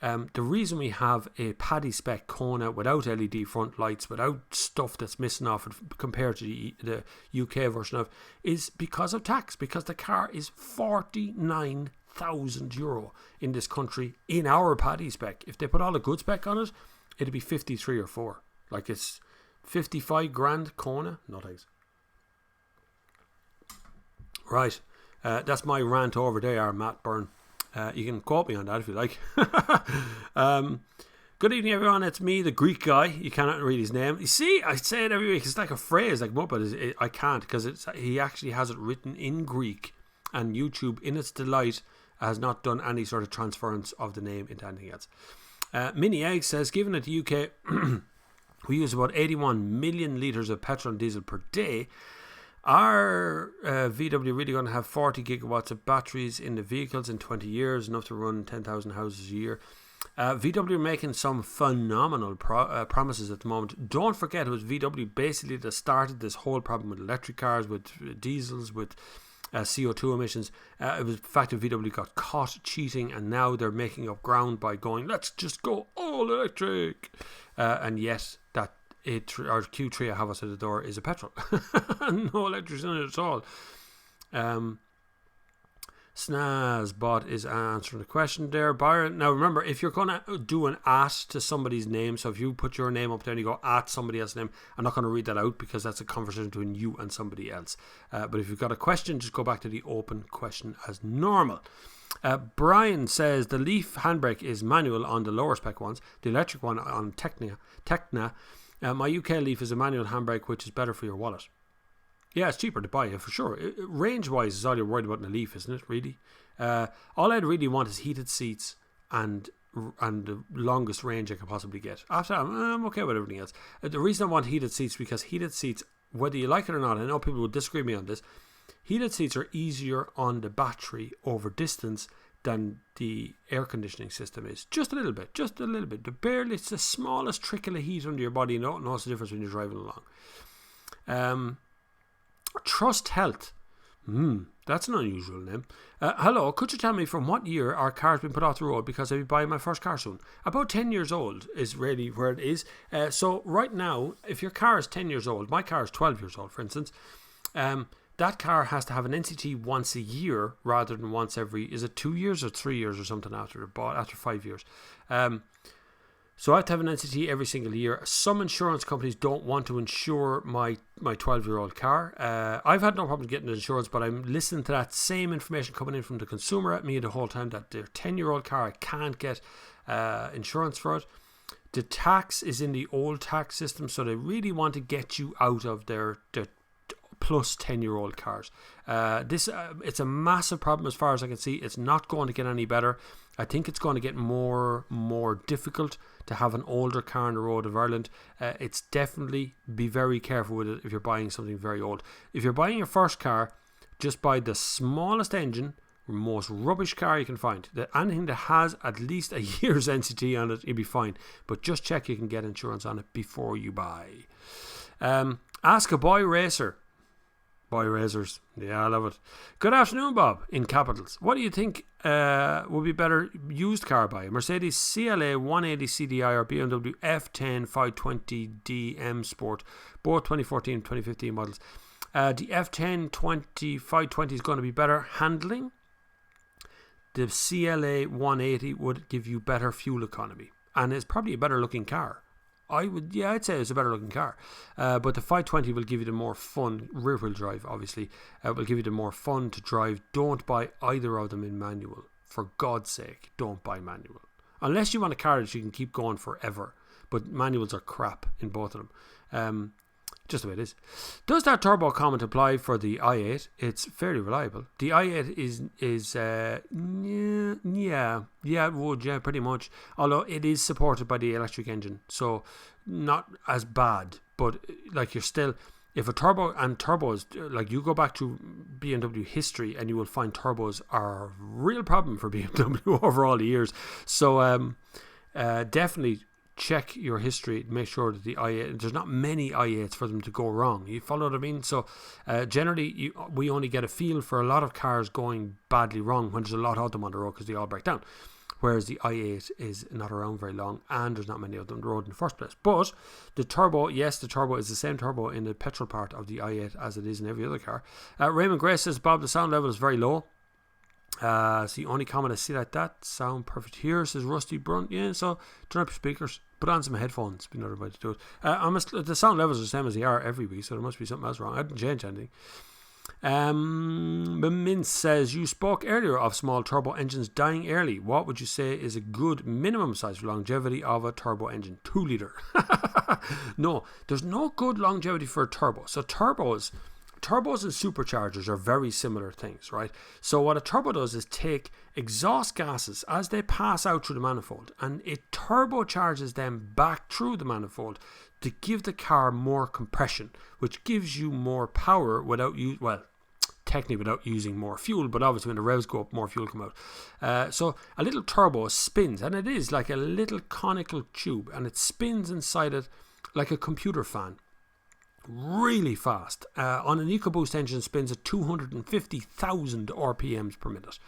[SPEAKER 1] The reason we have a paddy spec Kona without LED front lights, without stuff that's missing off it compared to the UK version of, is because of tax. Because the car is €49,000 in this country in our paddy spec. If they put all the good spec on it, it'd be 53 or 4. Like it's 55 grand Kona. No thanks. Right, that's my rant over there, Matt Byrne. You can quote me on that if you like. Good evening, everyone. It's me, the Greek guy. You cannot read his name. You see, I say it every week. It's like a phrase, like Muppet. I can't, because he actually has it written in Greek, and YouTube, in its delight, has not done any sort of transference of the name into anything else. Mini Egg says, given that the UK we use about 81 million litres of petrol and diesel per day, are VW really going to have 40 gigawatts of batteries in the vehicles in 20 years, enough to run 10,000 houses a year? VW are making some phenomenal promises at the moment. Don't forget, it was VW basically that started this whole problem with electric cars, with diesels, with CO2 emissions. It was the fact that VW got caught cheating, and now they're making up ground by going, let's just go all electric. And yet that our Q3 I have us at the door is a petrol. No electricity in it at all. Snazzbot is answering the question there. Byron, now remember, if you're going to do an at to somebody's name, so if you put your name up there and you go at somebody else's name, I'm not going to read that out because that's a conversation between you and somebody else. But if you've got a question, just go back to the open question as normal. Brian says the Leaf handbrake is manual on the lower spec ones, the electric one on Tecna. My UK Leaf is a manual handbrake, which is better for your wallet. Yeah, it's cheaper to buy it for sure. Range-wise is all you're worried about in a Leaf, isn't it, really? All I'd really want is heated seats and the longest range I can possibly get. After that, I'm okay with everything else. The reason I want heated seats, because heated seats, whether you like it or not, I know people will disagree with me on this, heated seats are easier on the battery over distance than the air conditioning system is. Just a little bit. Barely, it's the smallest trickle of heat under your body. You don't notice the difference when you're driving along. Trust Health. That's an unusual name. Hello, could you tell me from what year our car's been put off the road because I'll be buying my first car soon? About 10 years old is really where it is. So right now, if your car is 10 years old, my car is 12 years old, for instance, that car has to have an NCT once a year rather than once every, is it 2 years or 3 years or something after 5 years? So I have to have an NCT every single year. Some insurance companies don't want to insure my 12-year-old car. I've had no problem getting insurance, but I'm listening to that same information coming in from the consumer at me the whole time that their 10-year-old car, I can't get insurance for it. The tax is in the old tax system, so they really want to get you out of their plus 10-year-old cars. It's a massive problem as far as I can see. It's not going to get any better. I think it's going to get more difficult to have an older car on the road of Ireland. It's definitely, be very careful with it if you're buying something very old. If you're buying your first car, just buy the smallest engine, most rubbish car you can find. Anything that has at least a year's NCT on it, you'll be fine. But just check you can get insurance on it before you buy. Ask a boy racer. Boy racers. Yeah, I love it. Good afternoon, Bob, in capitals. What do you think would be better used car buy? Mercedes CLA 180 CDI or BMW F10 520D M Sport, both 2014 and 2015 models. The F10 520 is going to be better handling. The CLA 180 would give you better fuel economy and it's probably a better looking car. I'd say it's a better looking car. But the 520 will give you the more fun, rear wheel drive obviously, will give you the more fun to drive. Don't buy either of them in manual. For God's sake, don't buy manual. Unless you want a car that you can keep going forever. But manuals are crap in both of them. Just the way it is. Does that turbo comment apply for the i8? It's fairly reliable. The i8 is it would, pretty much. Although it is supported by the electric engine, so not as bad. But like you're still, if a turbo and turbos, like you go back to BMW history and you will find turbos are a real problem for BMW over all the years. So definitely check your history, make sure that the i8, there's not many i8s for them to go wrong. You follow what I mean? So generally we only get a feel for a lot of cars going badly wrong when there's a lot of them on the road because they all break down, whereas the i8 is not around very long and there's not many of them on the road in the first place. But the turbo, yes, the turbo is the same turbo in the petrol part of the i8 as it is in every other car. Raymond Gray says, Bob, the sound level is very low. It's the only comment I see like that. Sound perfect here, says Rusty Brunt. Yeah, so turn up your speakers, put on some headphones, be another way to do it. The sound levels are the same as they are every week, so there must be something else wrong. I didn't change anything. Min says, you spoke earlier of small turbo engines dying early. What would you say is a good minimum size for longevity of a turbo engine? 2 litre. No, there's no good longevity for a turbo. So turbos and superchargers are very similar things, right? So what a turbo does is take exhaust gases as they pass out through the manifold and it turbocharges them back through the manifold to give the car more compression, which gives you more power without using more fuel, but obviously when the revs go up, more fuel come out. So a little turbo spins, and it is like a little conical tube, and it spins inside it like a computer fan. Really fast. On an EcoBoost engine, spins at 250,000 RPMs per minute.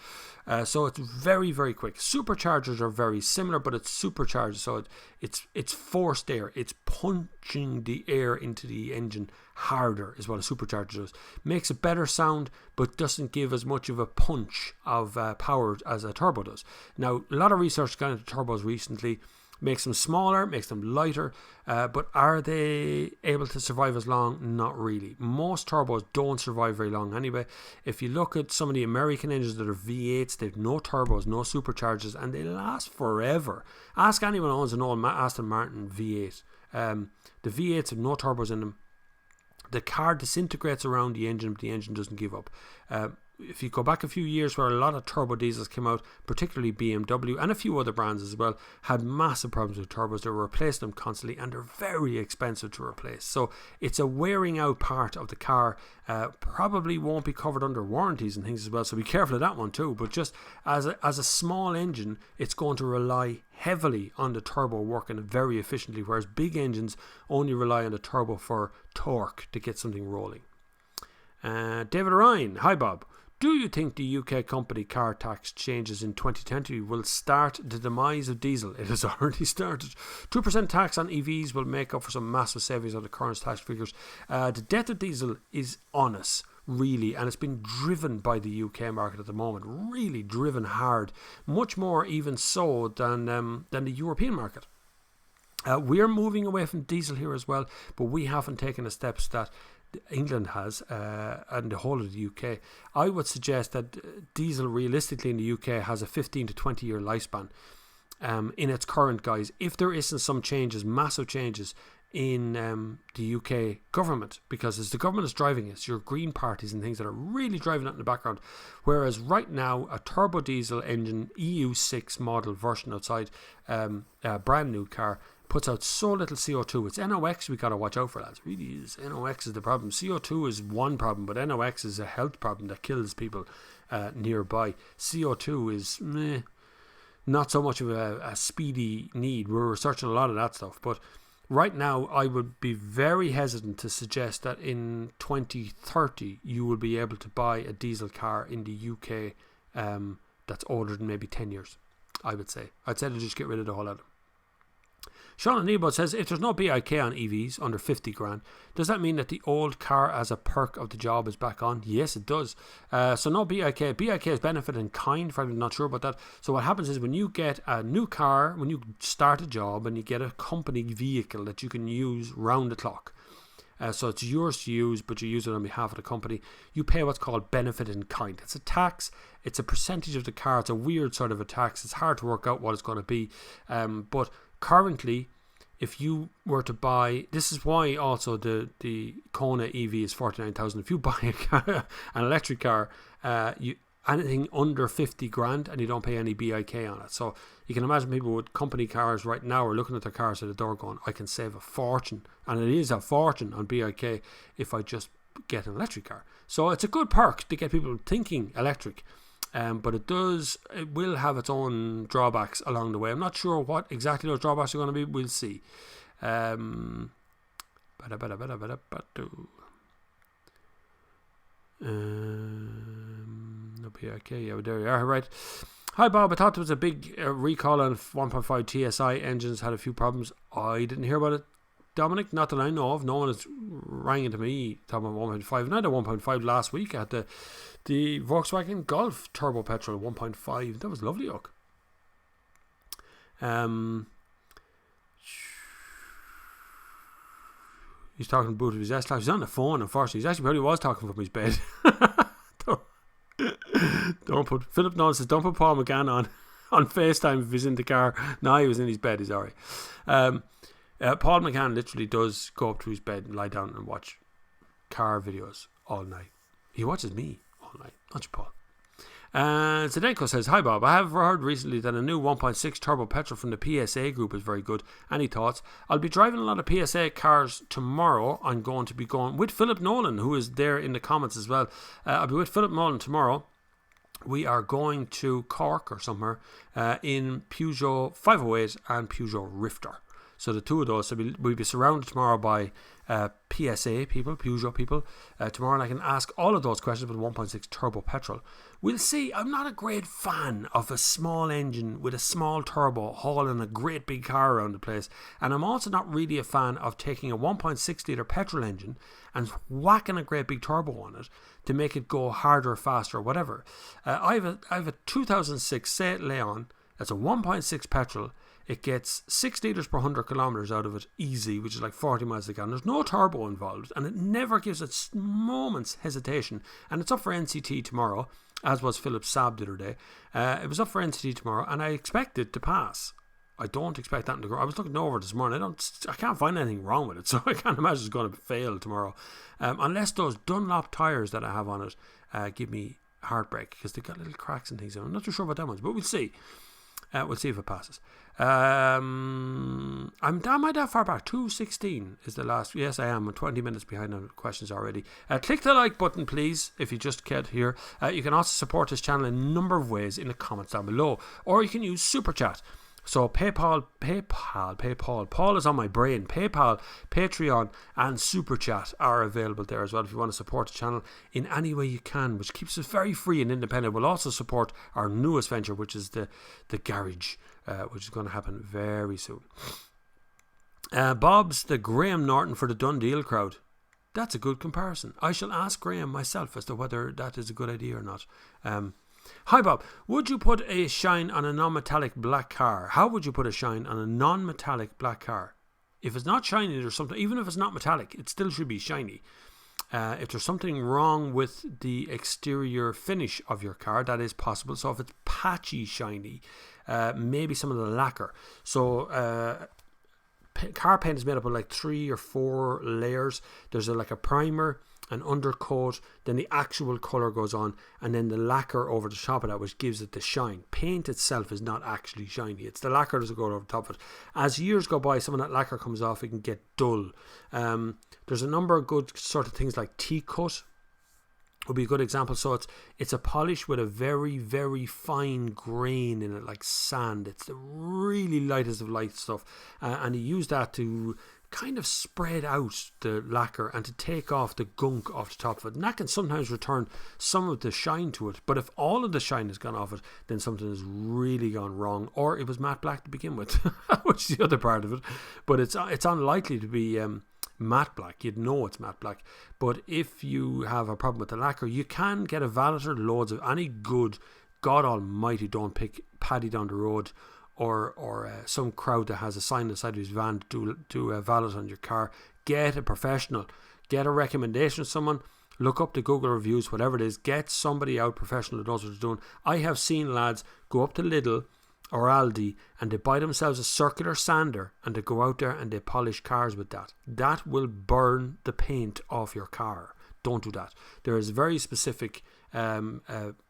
[SPEAKER 1] So it's very, very quick. Superchargers are very similar, but it's supercharged, so it's forced air. It's punching the air into the engine harder is what a supercharger does. Makes a better sound, but doesn't give as much of a punch of power as a turbo does. Now, a lot of research has gone into turbos recently. Makes them smaller, makes them lighter, but are they able to survive as long? Not really. Most turbos don't survive very long anyway. If you look at some of the American engines that are V8s, they've no turbos, no superchargers, and they last forever. Ask anyone who owns an old Aston Martin V8. The V8s have no turbos in them. The car disintegrates around the engine, but the engine doesn't give up. If you go back a few years where a lot of turbo diesels came out, particularly BMW and a few other brands as well, had massive problems with turbos. They were replacing them constantly and they're very expensive to replace. So it's a wearing out part of the car. Probably won't be covered under warranties and things as well, so be careful of that one too. But just as a small engine, it's going to rely heavily on the turbo working very efficiently, whereas big engines only rely on the turbo for torque to get something rolling. David Ryan, hi Bob. Do you think the UK company car tax changes in 2020 will start the demise of diesel? It has already started. 2% tax on EVs will make up for some massive savings on the current tax figures. The death of diesel is on us, really, and it's been driven by the UK market at the moment. Really driven hard. Much more even so than the European market. We're moving away from diesel here as well, but we haven't taken the steps that England has and the whole of the UK. I would suggest that diesel realistically in the UK has a 15 to 20 year lifespan in its current guise, if there isn't some changes, massive changes in the UK government, because as the government is driving it, your green parties and things that are really driving it in the background, whereas right now a turbo diesel engine EU6 model version outside a brand new car puts out so little CO2. It's NOx we got to watch out for, lads. It really is. NOx is the problem. CO2 is one problem, but NOx is a health problem that kills people nearby. CO2 is not so much of a speedy need. We're researching a lot of that stuff, but right now I would be very hesitant to suggest that in 2030 you will be able to buy a diesel car in the UK that's older than maybe 10 years. I'd say to just get rid of the whole lot of them. Sean Nebo says, if there's no BIK on EVs under 50 grand, does that mean that the old car as a perk of the job is back on? Yes, it does. So no BIK. BIK is benefit in kind, for anyone not sure about that. So what happens is when you get a new car, when you start a job and you get a company vehicle that you can use round the clock, so it's yours to use, but you use it on behalf of the company, you pay what's called benefit in kind. It's a tax, it's a percentage of the car, it's a weird sort of a tax. It's hard to work out what it's going to be, but currently, if you were to buy, this is why also the Kona EV is 49,000. If you buy a car, an electric car, anything under 50 grand and you don't pay any BIK on it. So you can imagine people with company cars right now are looking at their cars at the door going, I can save a fortune, and it is a fortune on BIK if I just get an electric car. So it's a good perk to get people thinking electric. But it will have its own drawbacks along the way. I'm not sure what exactly those drawbacks are going to be. We'll see. No PRK. Yeah, there you are. Right. Hi Bob, I thought there was a big recall on 1.5 TSI engines had a few problems. I didn't hear about it, Dominic, not that I know of. No one has rang into me talking about 1.5. And I had a 1.5 last week at the Volkswagen Golf turbo petrol 1.5. That was lovely, look. He's talking about his S-Class. He's on the phone, unfortunately. He actually probably was talking from his bed. Don't put Philip Nolan says don't put Paul McGann on FaceTime if he's in the car. No, he was in his bed. He's alright. Paul McGann literally does go up to his bed and lie down and watch car videos all night. He watches me all night, not you, Paul. Zedenko says, hi Bob, I have heard recently that a new 1.6 turbo petrol from the PSA group is very good. Any thoughts? I'll be driving a lot of PSA cars tomorrow. I'm going to be going with Philip Nolan, who is there in the comments as well. I'll be with Philip Nolan tomorrow. We are going to Cork or somewhere in Peugeot 508 and Peugeot Rifter. So the two of those, so we'll be surrounded tomorrow by PSA people, Peugeot people. Tomorrow, and I can ask all of those questions with 1.6 turbo petrol. We'll see. I'm not a great fan of a small engine with a small turbo hauling a great big car around the place. And I'm also not really a fan of taking a 1.6 litre petrol engine and whacking a great big turbo on it to make it go harder, faster, whatever. I have a 2006 Seat Leon. That's a 1.6 petrol. It gets 6 litres per 100 kilometres out of it easy, which is like 40 miles a gallon. There's no turbo involved, and it never gives it moment's hesitation. And it's up for NCT tomorrow, as was Philip Saab the other day. It was up for NCT tomorrow, and I expect it to pass. I don't expect that to go. I was looking over this morning. I can't find anything wrong with it, so I can't imagine it's going to fail tomorrow. Unless those Dunlop tyres that I have on it give me heartbreak, because they've got little cracks and things. I'm not too sure about that ones, but we'll see. We'll see if it passes. Am I that far back? 2:16 is the last. Yes, I am. I'm 20 minutes behind on questions already. Click the like button, please, if you just get here. You can also support this channel in a number of ways in the comments down below, or you can use Super Chat. So PayPal, Paul is on my brain. PayPal, Patreon, and Super Chat are available there as well if you want to support the channel in any way you can, which keeps us very free and independent. We'll also support our newest venture, which is the garage, which is going to happen very soon. Bob's the Graham Norton for the Done Deal crowd. That's a good comparison. I shall ask Graham myself as to whether that is a good idea or not. Hi Bob, would you put a shine on a non-metallic black car? How would you put a shine on a non-metallic black car? If it's not shiny or something, even if it's not metallic, it still should be shiny. If there's something wrong with the exterior finish of your car, that is possible. So if it's patchy shiny, maybe some of the lacquer. So car paint is made up of like 3 or 4 layers. There's like a primer, an undercoat, then the actual colour goes on, and then the lacquer over the top of that, which gives it the shine. Paint itself is not actually shiny, it's the lacquer that goes over the top of it. As years go by, some of that lacquer comes off, it can get dull. There's a number of good sort of things like T-cut would be a good example. So it's a polish with a very, very fine grain in it, like sand. It's the really lightest of light stuff, and you use that to kind of spread out the lacquer and to take off the gunk off the top of it, and that can sometimes return some of the shine to it. But if all of the shine has gone off it, then something has really gone wrong, or it was matte black to begin with, which is the other part of it. But it's unlikely to be matte black. You'd know it's matte black. But if you have a problem with the lacquer, you can get a validator, loads of any good, God almighty, don't pick Paddy down the road or some crowd that has a sign on the side of his van to do a valet on your car. Get a professional, get a recommendation of someone, look up the Google reviews, whatever it is, get somebody out professional that knows what they're doing. I have seen lads go up to Lidl or Aldi and they buy themselves a circular sander and they go out there and they polish cars with that. That will burn the paint off your car. Don't do that. There is very specific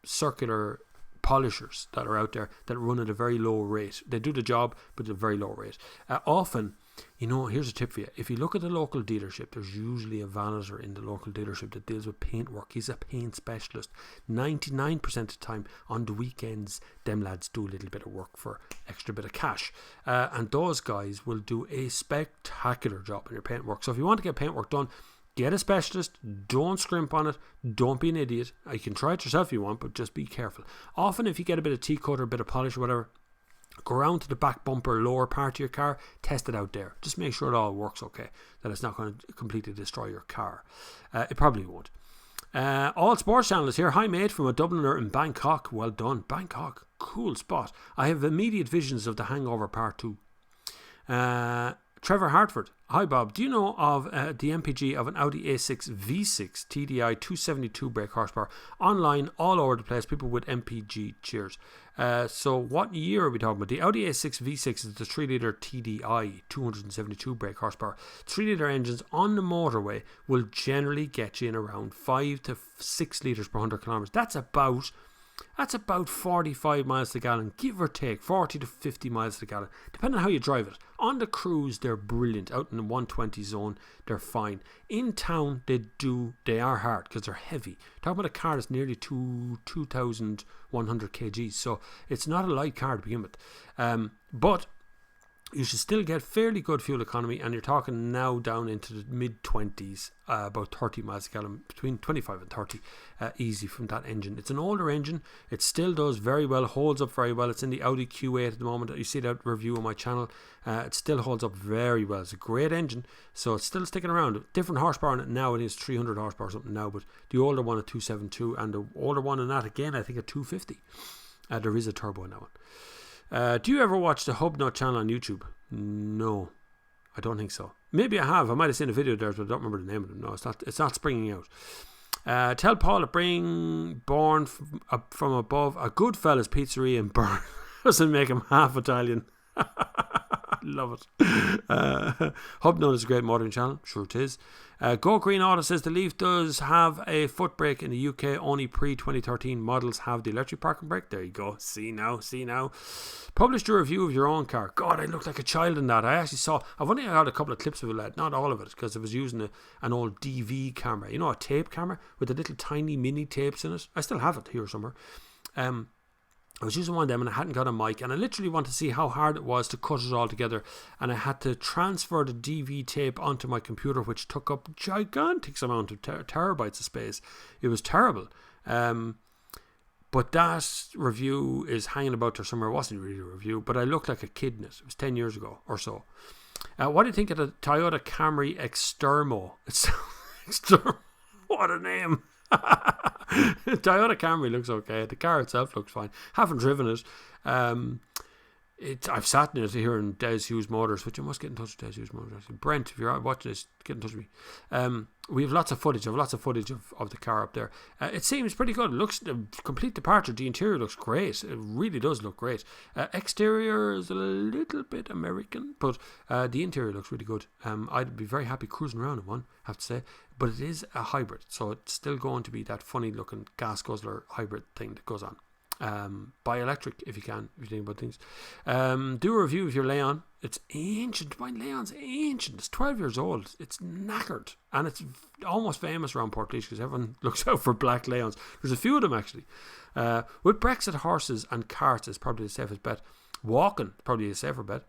[SPEAKER 1] circular polishers that are out there that run at a very low rate. They do the job, but at a very low rate. Often, here's a tip for you. If you look at the local dealership, there's usually a valeter in the local dealership that deals with paint work. He's a paint specialist. 99% of the time on the weekends, them lads do a little bit of work for extra bit of cash. And those guys will do a spectacular job in your paint work. So if you want to get paint work done, get a specialist. Don't scrimp on it. Don't be an idiot. You can try it yourself if you want, but just be careful. Often if you get a bit of T-cut or a bit of polish or whatever, go around to the back bumper, lower part of your car, test it out there. Just make sure it all works okay, that it's not going to completely destroy your car. It probably won't. All Sports Channel is here. Hi mate, from a Dubliner in Bangkok. Well done. Bangkok, cool spot. I have immediate visions of The Hangover Part 2. Trevor Hartford. Hi Bob, do you know of the MPG of an Audi A6 V6 TDI 272 brake horsepower? Online, all over the place, people with MPG cheers. So what year are we talking about? The Audi A6 V6 is the 3-litre TDI 272 brake horsepower. 3-litre engines on the motorway will generally get you in around 5 to 6 litres per 100 kilometres. That's about 45 miles to the gallon, give or take 40 to 50 miles to the gallon, depending on how you drive it. On the cruise, they're brilliant. Out in the 120 zone, they're fine. In town, they are hard because they're heavy. Talking about a car that's nearly 2,100 kgs, so it's not a light car to begin with. But you should still get fairly good fuel economy, and you're talking now down into the mid-20s, about 30 miles a gallon, between 25 and 30, easy from that engine. It's an older engine. It still does very well, holds up very well. It's in the Audi Q8 at the moment. You see that review on my channel. It still holds up very well. It's a great engine, so it's still sticking around. Different horsepower on it now. It is 300 horsepower or something now, but the older one at 272, and the older one in that again, I think at 250. There is a turbo in that one. Do you ever watch the Hubnut channel on YouTube? No, I don't think so. Maybe I have. I might have seen a video there, but I don't remember the name of it. No, it's not springing out. Tell Paul to bring Born from Above, a Goodfellas pizzeria in Bern. Doesn't make him half Italian. Love it. Hubnut is a great motoring channel. Sure it is. Go Green Auto says the Leaf does have a foot brake in the UK. Only pre-2013 models have the electric parking brake. There you go. See now. Published a review of your own car. God, I looked like a child in that. I've only had a couple of clips of it, not all of it, because I was using an old DV camera. You know, a tape camera with the little tiny mini tapes in it. I still have it here somewhere. I was using one of them and I hadn't got a mic, and I literally wanted to see how hard it was to cut it all together, and I had to transfer the DV tape onto my computer, which took up gigantic amount of terabytes of space. It was terrible. But that review is hanging about there somewhere. It wasn't really a review, but I looked like a kid in it. It was 10 years ago or so. What do you think of the Toyota Camry Extremo? What a name. Toyota Camry looks okay. The car itself looks fine. Haven't driven it. I've sat in it here in Des Hughes Motors, which I must get in touch with Des Hughes Motors. Actually. Brent, if you're watching this, get in touch with me. We have lots of footage. I have lots of footage of the car up there. It seems pretty good. It looks a complete departure. The interior looks great. It really does look great. Exterior is a little bit American, but the interior looks really good. I'd be very happy cruising around in one, I have to say. But it is a hybrid, so it's still going to be that funny looking gas guzzler hybrid thing that goes on. Buy electric if you can, if you think about things. Do a review of your Leon. It's ancient. My Leon's ancient. It's 12 years old. It's knackered, and it's almost famous around Portlaoise because everyone looks out for black Leons. There's a few of them actually. With Brexit, horses and carts is probably the safest bet. Walking probably a safer bet.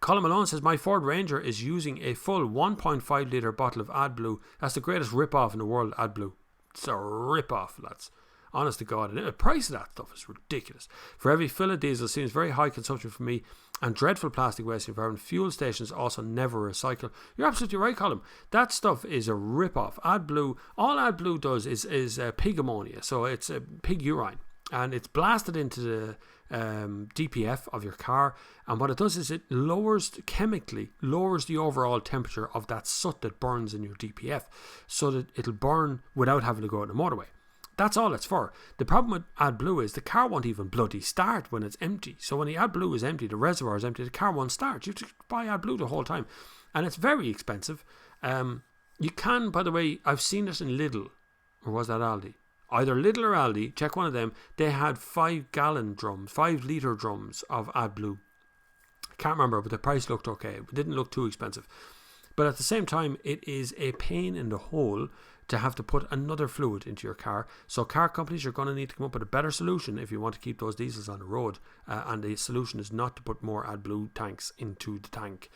[SPEAKER 1] Colin Malone says, my Ford Ranger is using a full 1.5 litre bottle of AdBlue. That's the greatest rip-off in the world, AdBlue. It's a rip-off, lads. Honest to God. And the price of that stuff is ridiculous. For every fill of diesel seems very high consumption for me, and dreadful plastic waste in the environment. Fuel stations also never recycle. You're absolutely right, Colin. That stuff is a rip-off. AdBlue, all AdBlue does is pig ammonia. So it's a pig urine. And it's blasted into the DPF of your car, and what it does is it chemically lowers the overall temperature of that soot that burns in your DPF, so that it'll burn without having to go out on the motorway. That's all it's for. The problem with AdBlue is the car won't even bloody start when it's empty. So when the AdBlue is empty, the reservoir is empty, the car won't start. You have to buy AdBlue the whole time, and it's very expensive. You can, by the way, I've seen it in Lidl, or was that Aldi? Either Lidl or Aldi, check one of them. They had 5-gallon drums, 5-litre drums of AdBlue. I can't remember, but the price looked okay. It didn't look too expensive. But at the same time, it is a pain in the hole to have to put another fluid into your car. So car companies are going to need to come up with a better solution if you want to keep those diesels on the road. And the solution is not to put more AdBlue tanks into the tank.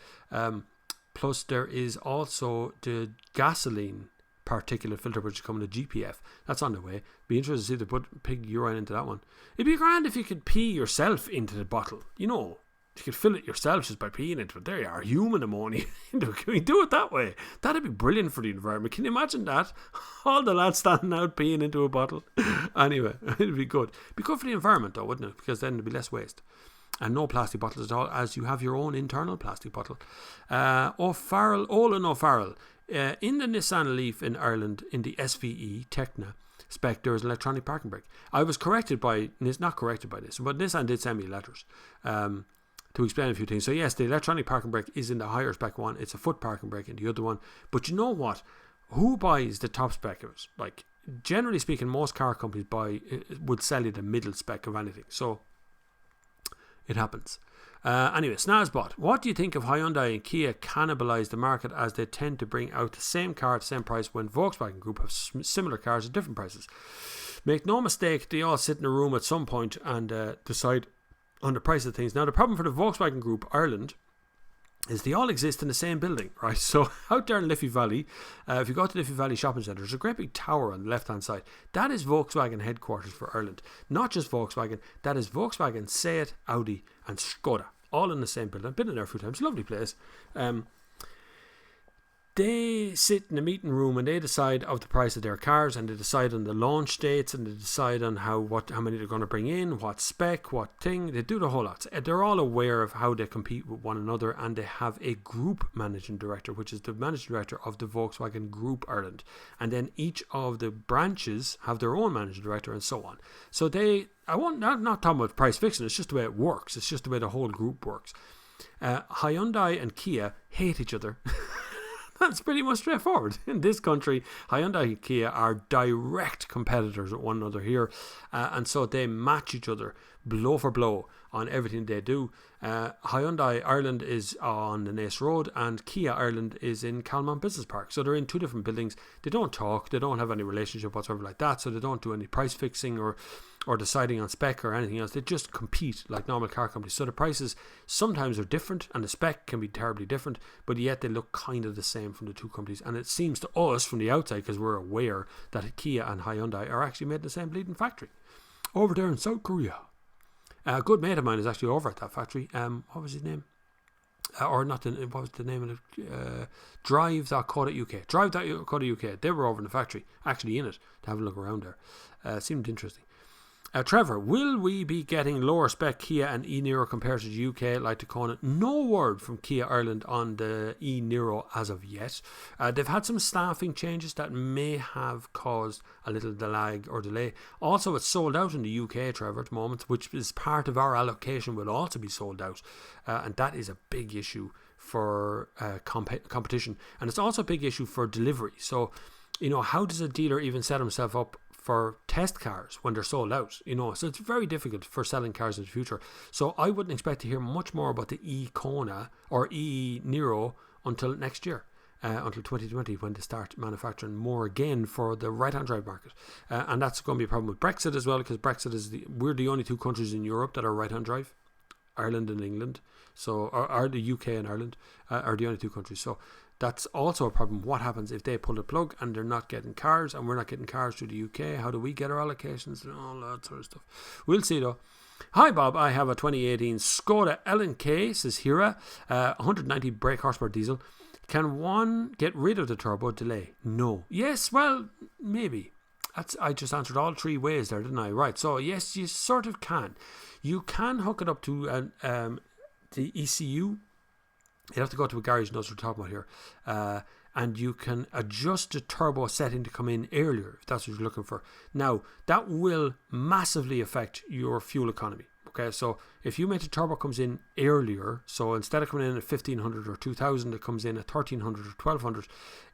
[SPEAKER 1] Plus, there is also the gasoline particulate filter which is coming to GPF. That's on the way. Be interested to see if they put pig urine into that one. It'd be grand if you could pee yourself into the bottle. You know, you could fill it yourself just by peeing into it. There you are, human ammonia. Can we do it that way? That'd be brilliant for the environment. Can you imagine that? All the lads standing out peeing into a bottle. Anyway, it'd be good. It'd be good for the environment though, wouldn't it? Because then there'd be less waste. And no plastic bottles at all, as you have your own internal plastic bottle. Olin O'Farrell. In the Nissan Leaf in Ireland, in the SVE Tecna spec, there is an electronic parking brake. I was corrected by, not corrected by this, but Nissan did send me letters to explain a few things. So yes, the electronic parking brake is in the higher spec one. It's a foot parking brake in the other one. But you know what? Who buys the top spec of it? Like, generally speaking, most car companies would sell you the middle spec of anything. So it happens. Anyway, Snazbot, what do you think of Hyundai and Kia cannibalize the market as they tend to bring out the same car at the same price when Volkswagen Group have similar cars at different prices? Make no mistake, they all sit in a room at some point and decide on the price of things. Now, the problem for the Volkswagen Group Ireland is they all exist in the same building, right? So out there in Liffey Valley, if you go to Liffey Valley Shopping Centre, there's a great big tower on the left-hand side. That is Volkswagen headquarters for Ireland. Not just Volkswagen, that is Volkswagen, Seat, Audi and Skoda, all in the same building. I've been in there a few times, lovely place. They sit in a meeting room and they decide of the price of their cars, and they decide on the launch dates, and they decide on how many they're going to bring in, what spec, what thing. They do the whole lot. They're all aware of how they compete with one another, and they have a group managing director, which is the managing director of the Volkswagen Group Ireland. And then each of the branches have their own managing director and so on. So I'm not talking about price fixing, it's just the way it works. It's just the way the whole group works. Hyundai and Kia hate each other. That's pretty much straightforward. In this country, Hyundai and Kia are direct competitors with one another here, and so they match each other blow for blow on everything they do. Hyundai Ireland is on the Naas Road, and Kia Ireland is in Calmont Business Park. So they're in two different buildings. They don't talk, they don't have any relationship whatsoever like that, so they don't do any price fixing or or deciding on spec or anything else. They just compete like normal car companies. So the prices sometimes are different and the spec can be terribly different, but yet they look kind of the same from the two companies. And it seems to us from the outside, because we're aware that Kia and Hyundai are actually made in the same bleeding factory over there in South Korea. A good mate of mine is actually over at that factory. What was his name? What was the name of it? Drive.co.uk. Drive.co.uk. They were over in the factory, actually in it, to have a look around there. Seemed interesting. Trevor, will we be getting lower spec Kia and e-Niro compared to the UK like Tacona? No word from Kia Ireland on the e-Niro as of yet. They've had some staffing changes that may have caused a little delay. Also, it's sold out in the UK, Trevor, at the moment, which is part of our allocation, will also be sold out. And that is a big issue for competition. And it's also a big issue for delivery. So, how does a dealer even set himself up for test cars when they're sold out, so it's very difficult for selling cars in the future. So I wouldn't expect to hear much more about the e-Kona or e-Niro until next year, until 2020, when they start manufacturing more again for the right-hand drive market. And that's going to be a problem with Brexit as well, because Brexit we're the only two countries in Europe that are right-hand drive. Ireland and England, so are the UK and Ireland are the only two countries. So that's also a problem. What happens if they pull the plug and they're not getting cars, and we're not getting cars through the UK? How do we get our allocations and all that sort of stuff? We'll see though. Hi Bob, I have a 2018 Skoda LNK, says Hira, 190 brake horsepower diesel. Can one get rid of the turbo delay? No. Yes, well, maybe. I just answered all three ways there, didn't I? Right, so yes, you sort of can. You can hook it up to the ECU. You have to go to a garage, knows what we're talking about here. And you can adjust the turbo setting to come in earlier, if that's what you're looking for. Now, that will massively affect your fuel economy. Okay, so if you make the turbo comes in earlier, so instead of coming in at 1500 or 2000, it comes in at 1300 or 1200,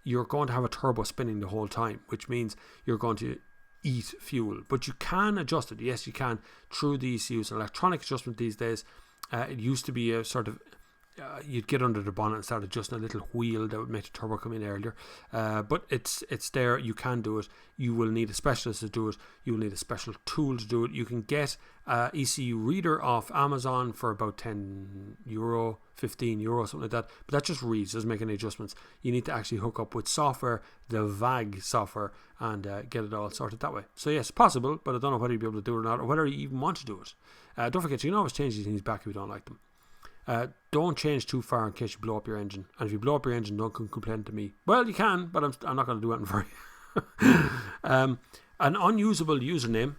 [SPEAKER 1] you're going to have a turbo spinning the whole time, which means you're going to eat fuel. But you can adjust it. Yes, you can, through the ECU. It's an electronic adjustment these days. It used to be a sort of you'd get under the bonnet and start adjusting a little wheel that would make the turbo come in earlier, but it's there. You can do it. You will need a specialist to do it. You will need a special tool to do it. You can get a ECU reader off Amazon for about €10, €15, something like that, but that just reads, doesn't make any adjustments. You need to actually hook up with software, the VAG software, and get it all sorted that way. So yes, possible, but I don't know whether you'll be able to do it or not, or whether you even want to do it. Don't forget, you can always change these things back if you don't like them. Don't change too far in case you blow up your engine. And if you blow up your engine, don't complain to me. Well, you can, but I'm not going to do anything for you. An unusable username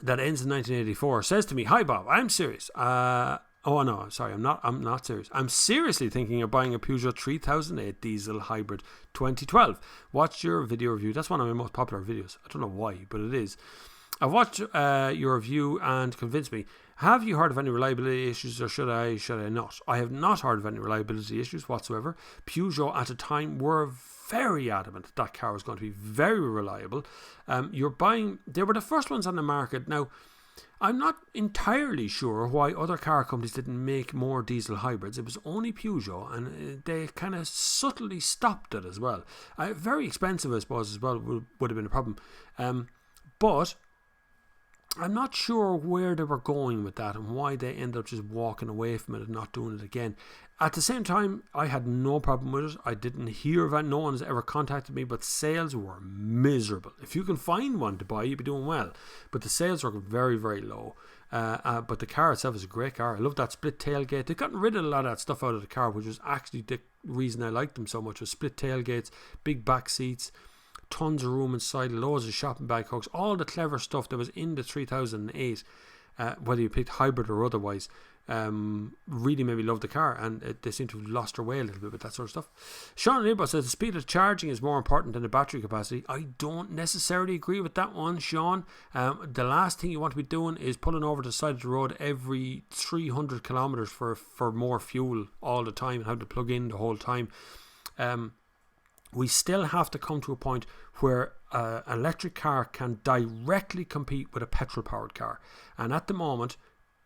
[SPEAKER 1] that ends in 1984 says to me, "Hi Bob, I'm serious. Oh no, sorry, I'm not serious. I'm seriously thinking of buying a Peugeot 3008 diesel hybrid 2012. Watch your video review." That's one of my most popular videos. I don't know why, but it is. I watched your review and convinced me. Have you heard of any reliability issues, or should I not? I have not heard of any reliability issues whatsoever. Peugeot at the time were very adamant that car was going to be very reliable. They were the first ones on the market. Now, I'm not entirely sure why other car companies didn't make more diesel hybrids. It was only Peugeot, and they kind of subtly stopped it as well. Very expensive, I suppose, as well, would have been a problem. But I'm not sure where they were going with that and why they ended up just walking away from it and not doing it again. At the same time, I had no problem with it. I didn't hear of it. No one has ever contacted me, but sales were miserable. If you can find one to buy, you'd be doing well. But the sales were very, very low. But the car itself is a great car. I love that split tailgate. They've gotten rid of a lot of that stuff out of the car, which was actually the reason I liked them so much, was split tailgates, big back seats, tons of room inside, loads of shopping bag hooks, all the clever stuff that was in the 3008, whether you picked hybrid or otherwise, really made me love the car, and they seem to have lost their way a little bit with that sort of stuff. Sean Libba says the speed of charging is more important than the battery capacity. I don't necessarily agree with that one, Sean. The last thing you want to be doing is pulling over to the side of the road every 300 kilometers for more fuel all the time and have to plug in the whole time. We still have to come to a point where an electric car can directly compete with a petrol-powered car. And at the moment,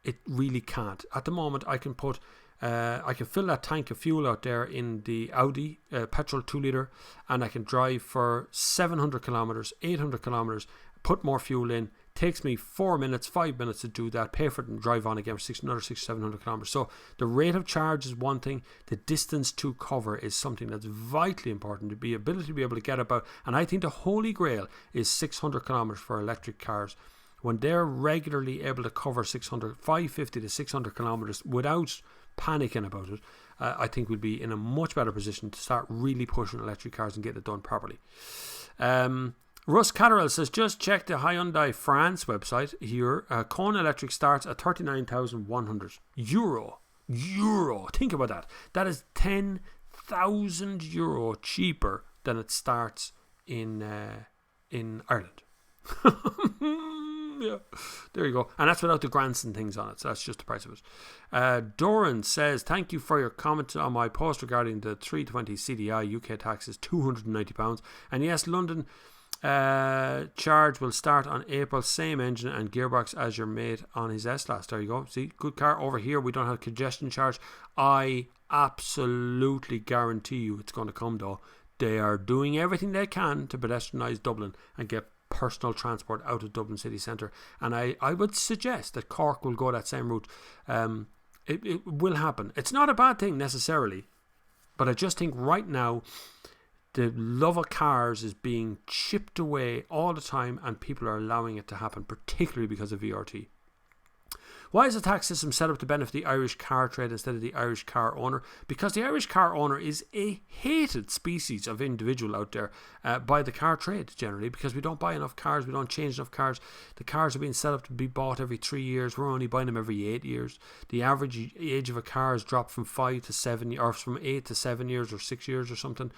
[SPEAKER 1] it really can't. At the moment, I can fill that tank of fuel out there in the Audi petrol 2-litre, and I can drive for 700 kilometres, 800 kilometres, put more fuel in, Takes me 4 minutes, 5 minutes to do that, pay for it and drive on again for another 600-700 kilometers. So the rate of charge is one thing. The distance to cover is something that's vitally important. The ability to be able to get about, and I think the holy grail is 600 kilometers for electric cars. When they're regularly able to cover 550 to 600 kilometers without panicking about it, I think we'll be in a much better position to start really pushing electric cars and getting it done properly. Russ Catterall says, just check the Hyundai France website here. Kona Electric starts at 39,100 euro. Think about that. That is 10,000 euro cheaper than it starts in Ireland. Yeah, there you go. And that's without the grants and things on it. So that's just the price of it. Doran says, thank you for your comment on my post regarding the 320 CDI. UK tax is £290. And yes, London charge will start on April. Same engine and gearbox as your mate on his S-Class. There you go. See, good car. Over here, we don't have congestion charge. I absolutely guarantee you it's going to come, though. They are doing everything they can to pedestrianise Dublin and get personal transport out of Dublin city centre, and I would suggest that Cork will go that same route. It will happen. It's not a bad thing necessarily, but I just think right now the love of cars is being chipped away all the time, and people are allowing it to happen, particularly because of VRT. Why is the tax system set up to benefit the Irish car trade instead of the Irish car owner? Because the Irish car owner is a hated species of individual out there by the car trade generally, because we don't buy enough cars, we don't change enough cars. The cars are being set up to be bought every 3 years. We're only buying them every 8 years. The average age of a car has dropped from 5 to 7, or from 8 to 7 years or 6 years or something.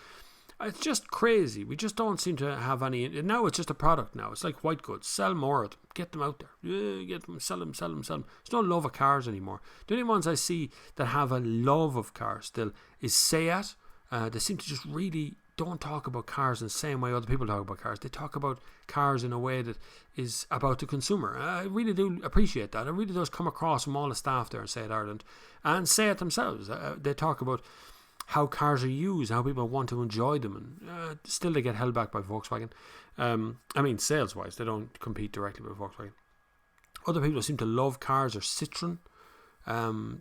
[SPEAKER 1] It's just crazy. We just don't seem to have any. Now it's just a product now. It's like white goods. Sell more of them. Get them out there. Get them. Sell them. There's no love of cars anymore. The only ones I see that have a love of cars still is Seat. They seem to just really don't talk about cars in the same way other people talk about cars. They talk about cars in a way that is about the consumer. I really do appreciate that. It really does come across from all the staff there in Seat Ireland. And Seat themselves. They talk about how cars are used, how people want to enjoy them, and still they get held back by Volkswagen. I mean, sales-wise, they don't compete directly with Volkswagen. Other people who seem to love cars are Citroen.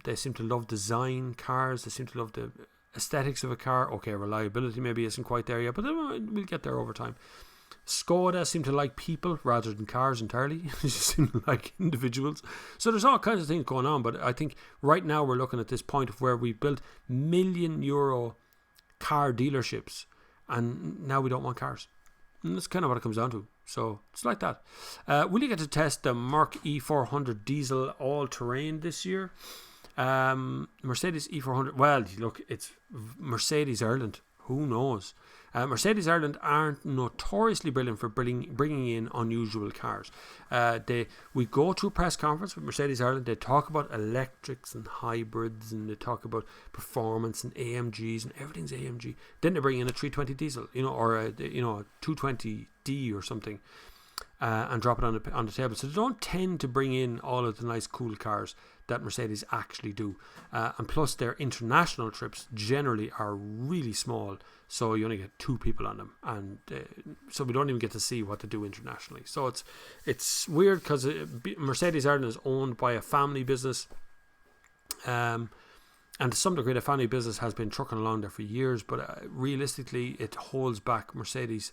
[SPEAKER 1] They seem to love design cars. They seem to love the aesthetics of a car. Okay, reliability maybe isn't quite there yet, but we'll get there over time. Skoda seem to like people rather than cars entirely. They just seem to like individuals. So there's all kinds of things going on, but I think right now we're looking at this point of where we built €1 million car dealerships, and now we don't want cars. And that's kind of what it comes down to. So it's like that. Will you get to test the Merc E400 diesel all-terrain this year? Mercedes E400. Well, look, it's Mercedes Ireland. Who knows? Mercedes Ireland aren't notoriously brilliant for bringing in unusual cars. We go to a press conference with Mercedes Ireland. They talk about electrics and hybrids, and they talk about performance and AMGs, and everything's AMG. Then they bring in a 320 diesel, or a 220D or something, and drop it on the table. So they don't tend to bring in all of the nice cool cars that Mercedes actually do, and plus their international trips generally are really small, so you only get 2 people on them, and so we don't even get to see what they do internationally. So it's weird because Mercedes Ireland is owned by a family business, and to some degree the family business has been trucking along there for years, but realistically it holds back Mercedes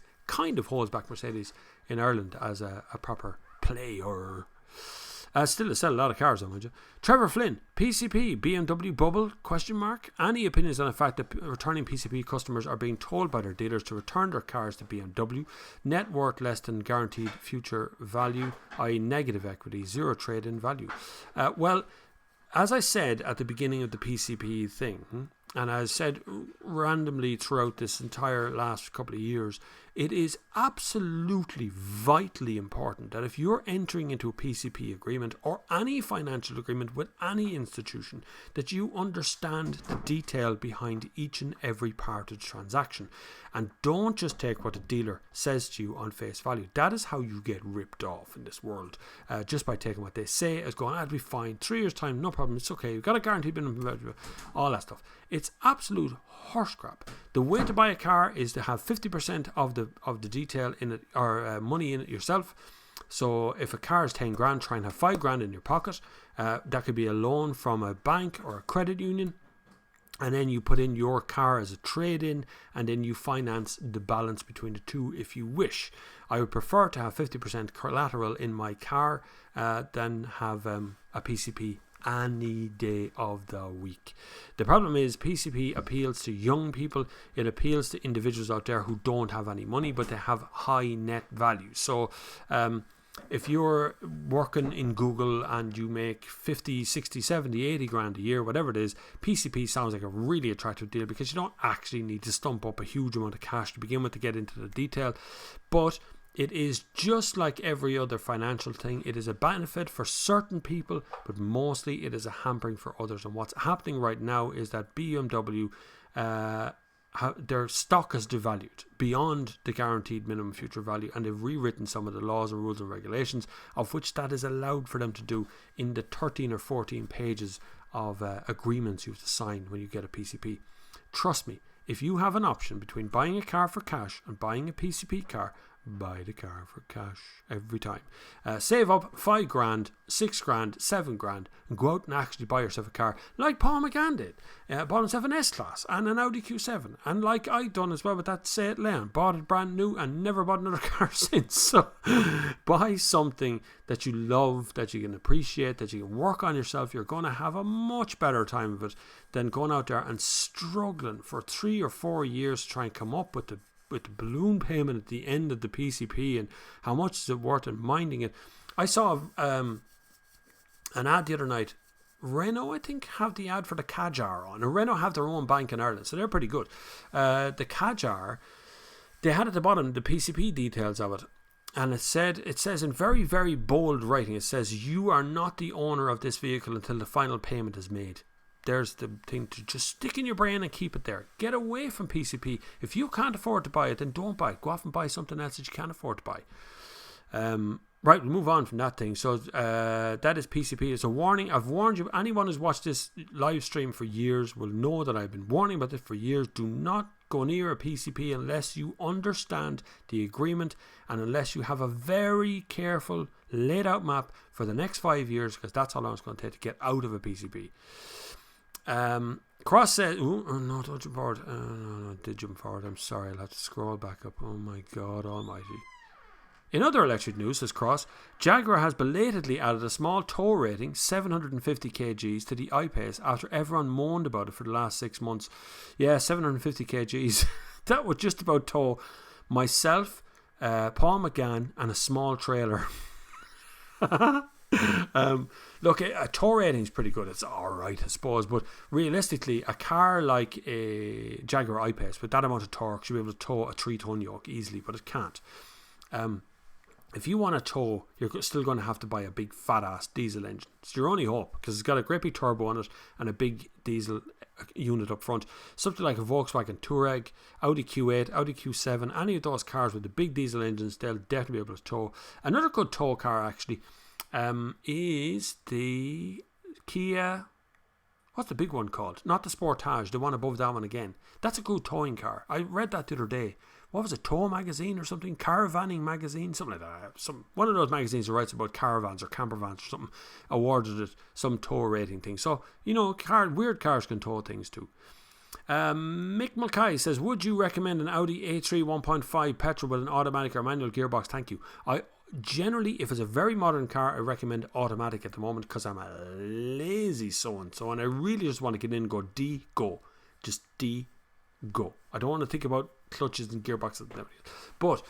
[SPEAKER 1] in Ireland as a proper player. Still to sell a lot of cars, mind you. Trevor Flynn, PCP, BMW bubble, ? Any opinions on the fact that returning PCP customers are being told by their dealers to return their cars to BMW, net worth less than guaranteed future value, i.e. negative equity, zero trade-in value? Well, as I said at the beginning of the PCP thing, and I said randomly throughout this entire last couple of years, it is absolutely vitally important that if you're entering into a PCP agreement or any financial agreement with any institution, that you understand the detail behind each and every part of the transaction, and don't just take what the dealer says to you on face value. That is how you get ripped off in this world, just by taking what they say as going, it'll be fine, 3 years time, no problem, it's okay, you've got a guaranteed minimum, all that stuff. It's absolute horse crap. The way to buy a car is to have 50% of the detail in it, or money in it yourself. So if a car is 10 grand, try and have 5 grand in your pocket. That could be a loan from a bank or a credit union. And then you put in your car as a trade-in, and then you finance the balance between the two if you wish. I would prefer to have 50% collateral in my car than have a PCP any day of the week. The problem is PCP appeals to young people. It appeals to individuals out there who don't have any money, but they have high net value. So if you're working in Google and you make 50, 60, 70, 80 grand a year, whatever it is, PCP sounds like a really attractive deal because you don't actually need to stump up a huge amount of cash to begin with to get into the detail. But it is just like every other financial thing. It is a benefit for certain people, but mostly it is a hampering for others. And what's happening right now is that BMW, their stock has devalued beyond the guaranteed minimum future value, and they've rewritten some of the laws and rules and regulations of which that is allowed for them to do in the 13 or 14 pages of agreements you have to sign when you get a PCP. Trust me, if you have an option between buying a car for cash and buying a PCP car, buy the car for cash every time. Save up 5 grand, 6 grand, 7 grand, and go out and actually buy yourself a car like Paul McGann did. Bought himself an S-Class and an Audi Q7, and like I done as well with that Seat Leon, bought it brand new and never bought another car since. So buy something that you love, that you can appreciate, that you can work on yourself. You're going to have a much better time of it than going out there and struggling for 3 or 4 years to try and come up with the balloon payment at the end of the PCP and how much is it worth and minding it. I saw an ad the other night. Renault, I think, have the ad for the Kadjar on. And Renault have their own bank in Ireland, so they're pretty good. The Kadjar, they had at the bottom the PCP details of it. And it says in very, very bold writing, it says, you are not the owner of this vehicle until the final payment is made. There's the thing to just stick in your brain and keep it there. Get away from PCP. If you can't afford to buy it, then don't buy it. Go off and buy something else that you can't afford to buy. Right, we'll move on from that thing. So that is PCP. It's a warning. I've warned you. Anyone who's watched this live stream for years will know that I've been warning about this for years. Do not go near a PCP unless you understand the agreement and unless you have a very careful laid out map for the next 5 years, because that's how long it's going to take to get out of a PCP. Cross says, no, don't jump forward. No, I did jump forward. I'm sorry. I'll have to scroll back up. Oh my God almighty. In other electric news, says Cross, Jaguar has belatedly added a small tow rating, 750 kgs, to the I-Pace after everyone moaned about it for the last 6 months. Yeah, 750 kgs. That would just about tow myself, Paul McGann, and a small trailer. Look, a tow rating is pretty good. It's alright, I suppose, but realistically a car like a Jaguar I-Pace with that amount of torque should be able to tow a 3-ton yoke easily, but it can't. If you want to tow, you're still going to have to buy a big fat ass diesel engine. It's your only hope, because it's got a great big turbo on it and a big diesel unit up front. Something like a Volkswagen Touareg, Audi Q8, Audi Q7, any of those cars with the big diesel engines, they'll definitely be able to tow. Another good tow car actually is the Kia. What's the big one called? Not the Sportage, the one above that one again. That's a good towing car. I read that the other day. What was it? Tow magazine or something? Caravanning magazine? Something like that. One of those magazines that writes about caravans or camper vans or something awarded it some tow rating thing. So, you know, weird cars can tow things too. Mick Mulcahy says, would you recommend an Audi A3 1.5 petrol with an automatic or manual gearbox? Thank you. I generally, if it's a very modern car, I recommend automatic at the moment because I'm a lazy so-and-so and I really just want to get in and go go. Just go. I don't want to think about clutches and gearboxes. But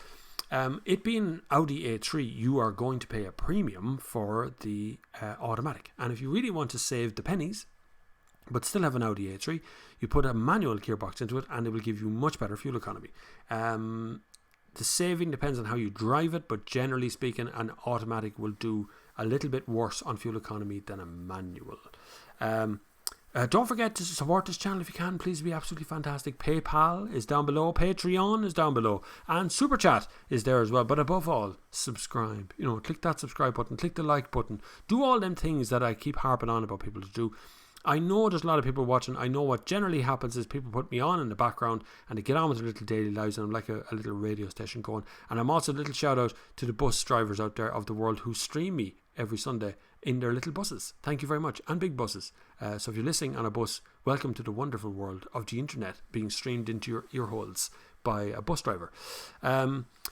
[SPEAKER 1] it being Audi A3, you are going to pay a premium for the automatic. And if you really want to save the pennies but still have an Audi A3, you put a manual gearbox into it and it will give you much better fuel economy. The saving depends on how you drive it, but generally speaking, an automatic will do a little bit worse on fuel economy than a manual. Don't forget to support this channel if you can. Please, be absolutely fantastic. PayPal is down below. Patreon is down below. And Super Chat is there as well. But above all, subscribe. You know, click that subscribe button. Click the like button. Do all them things that I keep harping on about people to do. I know there's a lot of people watching. I know what generally happens is people put me on in the background and they get on with their little daily lives, and I'm like a little radio station going. And I'm also a little shout out to the bus drivers out there of the world who stream me every Sunday in their little buses. Thank you very much. And big buses. So if you're listening on a bus, welcome to the wonderful world of the internet being streamed into your ear holes by a bus driver.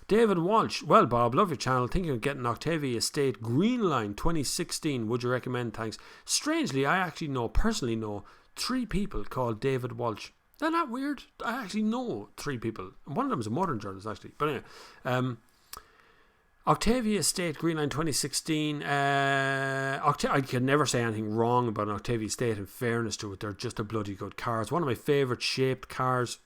[SPEAKER 1] David Walsh, well, Bob, love your channel. Thinking of getting Octavia Estate Green Line 2016. Would you recommend? Thanks. Strangely, I actually personally know 3 people called David Walsh. Isn't that weird? I actually know 3 people. And one of them is a modern journalist, actually. But anyway, Octavia Estate Green Line 2016. I can never say anything wrong about an Octavia Estate. In fairness to it, they're just a bloody good car. It's one of my favourite shaped cars.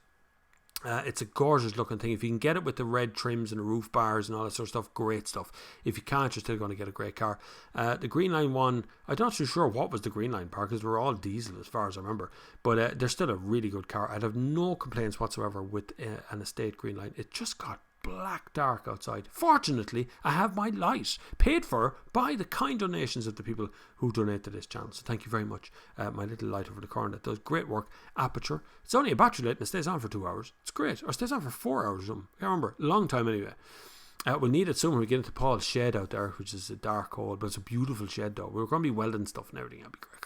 [SPEAKER 1] It's a gorgeous looking thing. If you can get it with the red trims and the roof bars and all that sort of stuff, great stuff. If you can't, you're still going to get a great car. The Green Line one, I'm not too sure what was the Green Line part, because they were all diesel as far as I remember. But they're still a really good car. I'd have no complaints whatsoever with an Estate Green Line. It just got black dark outside. Fortunately, I have my light paid for by the kind donations of the people who donate to this channel, so thank you very much. My little light over the corner that does great work. Aperture, it's only a battery light and it stays on for 2 hours. It's great. Or stays on for 4 hours or something. I can't remember. Long time anyway. We'll need it soon when we get into Paul's shed out there, which is a dark hole, but it's a beautiful shed though. We're going to be welding stuff and everything. That'll be great.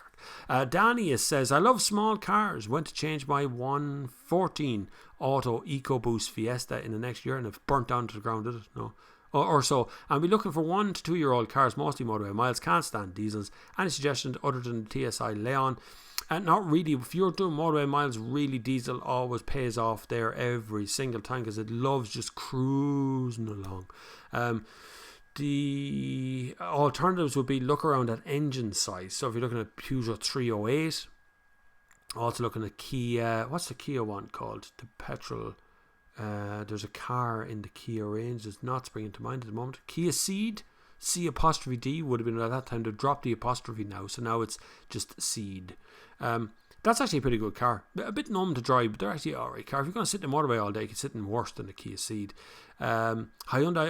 [SPEAKER 1] Danny says, I love small cars. Went to change my 114 Auto EcoBoost Fiesta in the next year and have burnt down to the ground, did it? No. Or so. I'll be looking for 1 to 2 year old cars, mostly motorway miles. Can't stand diesels. Any suggestions other than the TSI Leon? Not really. If you're doing motorway miles, really diesel always pays off there every single time, because it loves just cruising along. The alternatives would be look around at engine size. So if you're looking at Peugeot 308, also looking at Kia, what's the Kia one called? The Petrol. There's a car in the Kia range that's not springing to mind at the moment. Kia Ceed, C''D would have been at that time. They've dropped the apostrophe now, so now it's just Ceed. That's actually a pretty good car. A bit numb to drive, but they're actually alright car. If you're going to sit in the motorway all day, you can sit in worse than the Kia Ceed. Hyundai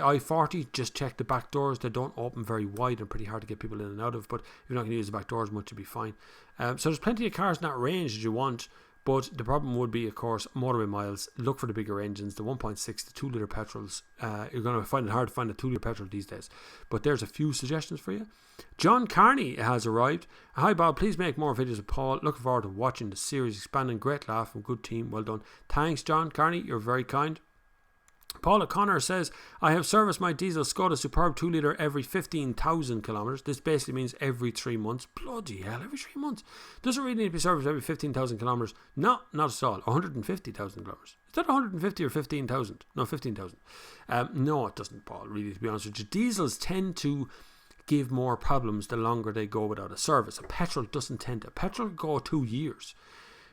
[SPEAKER 1] i40, just check the back doors. They don't open very wide and pretty hard to get people in and out of, but if you're not going to use the back doors much, you'll be fine. So there's plenty of cars in that range that you want, but the problem would be, of course, motorway miles. Look for the bigger engines, the 1.6, the 2 litre petrols. You're going to find it hard to find a 2 litre petrol these days, but there's a few suggestions for you. John Carney has arrived. Hi Bob, please make more videos of Paul. Looking forward to watching the series expanding. Great laugh and good team, well done. Thanks John Carney, you're very kind. Paul O'Connor says, I have serviced my diesel Skoda Superb 2 litre every 15,000 kilometres. This basically means every 3 months. Bloody hell, every 3 months. Does it really need to be serviced every 15,000 kilometres? No, not at all. 150,000 kilometres. Is that 150 or 15,000? No, 15,000. No, it doesn't, Paul, really, to be honest with you. Diesels tend to give more problems the longer they go without a service. A petrol doesn't tend to. Petrol will go 2 years.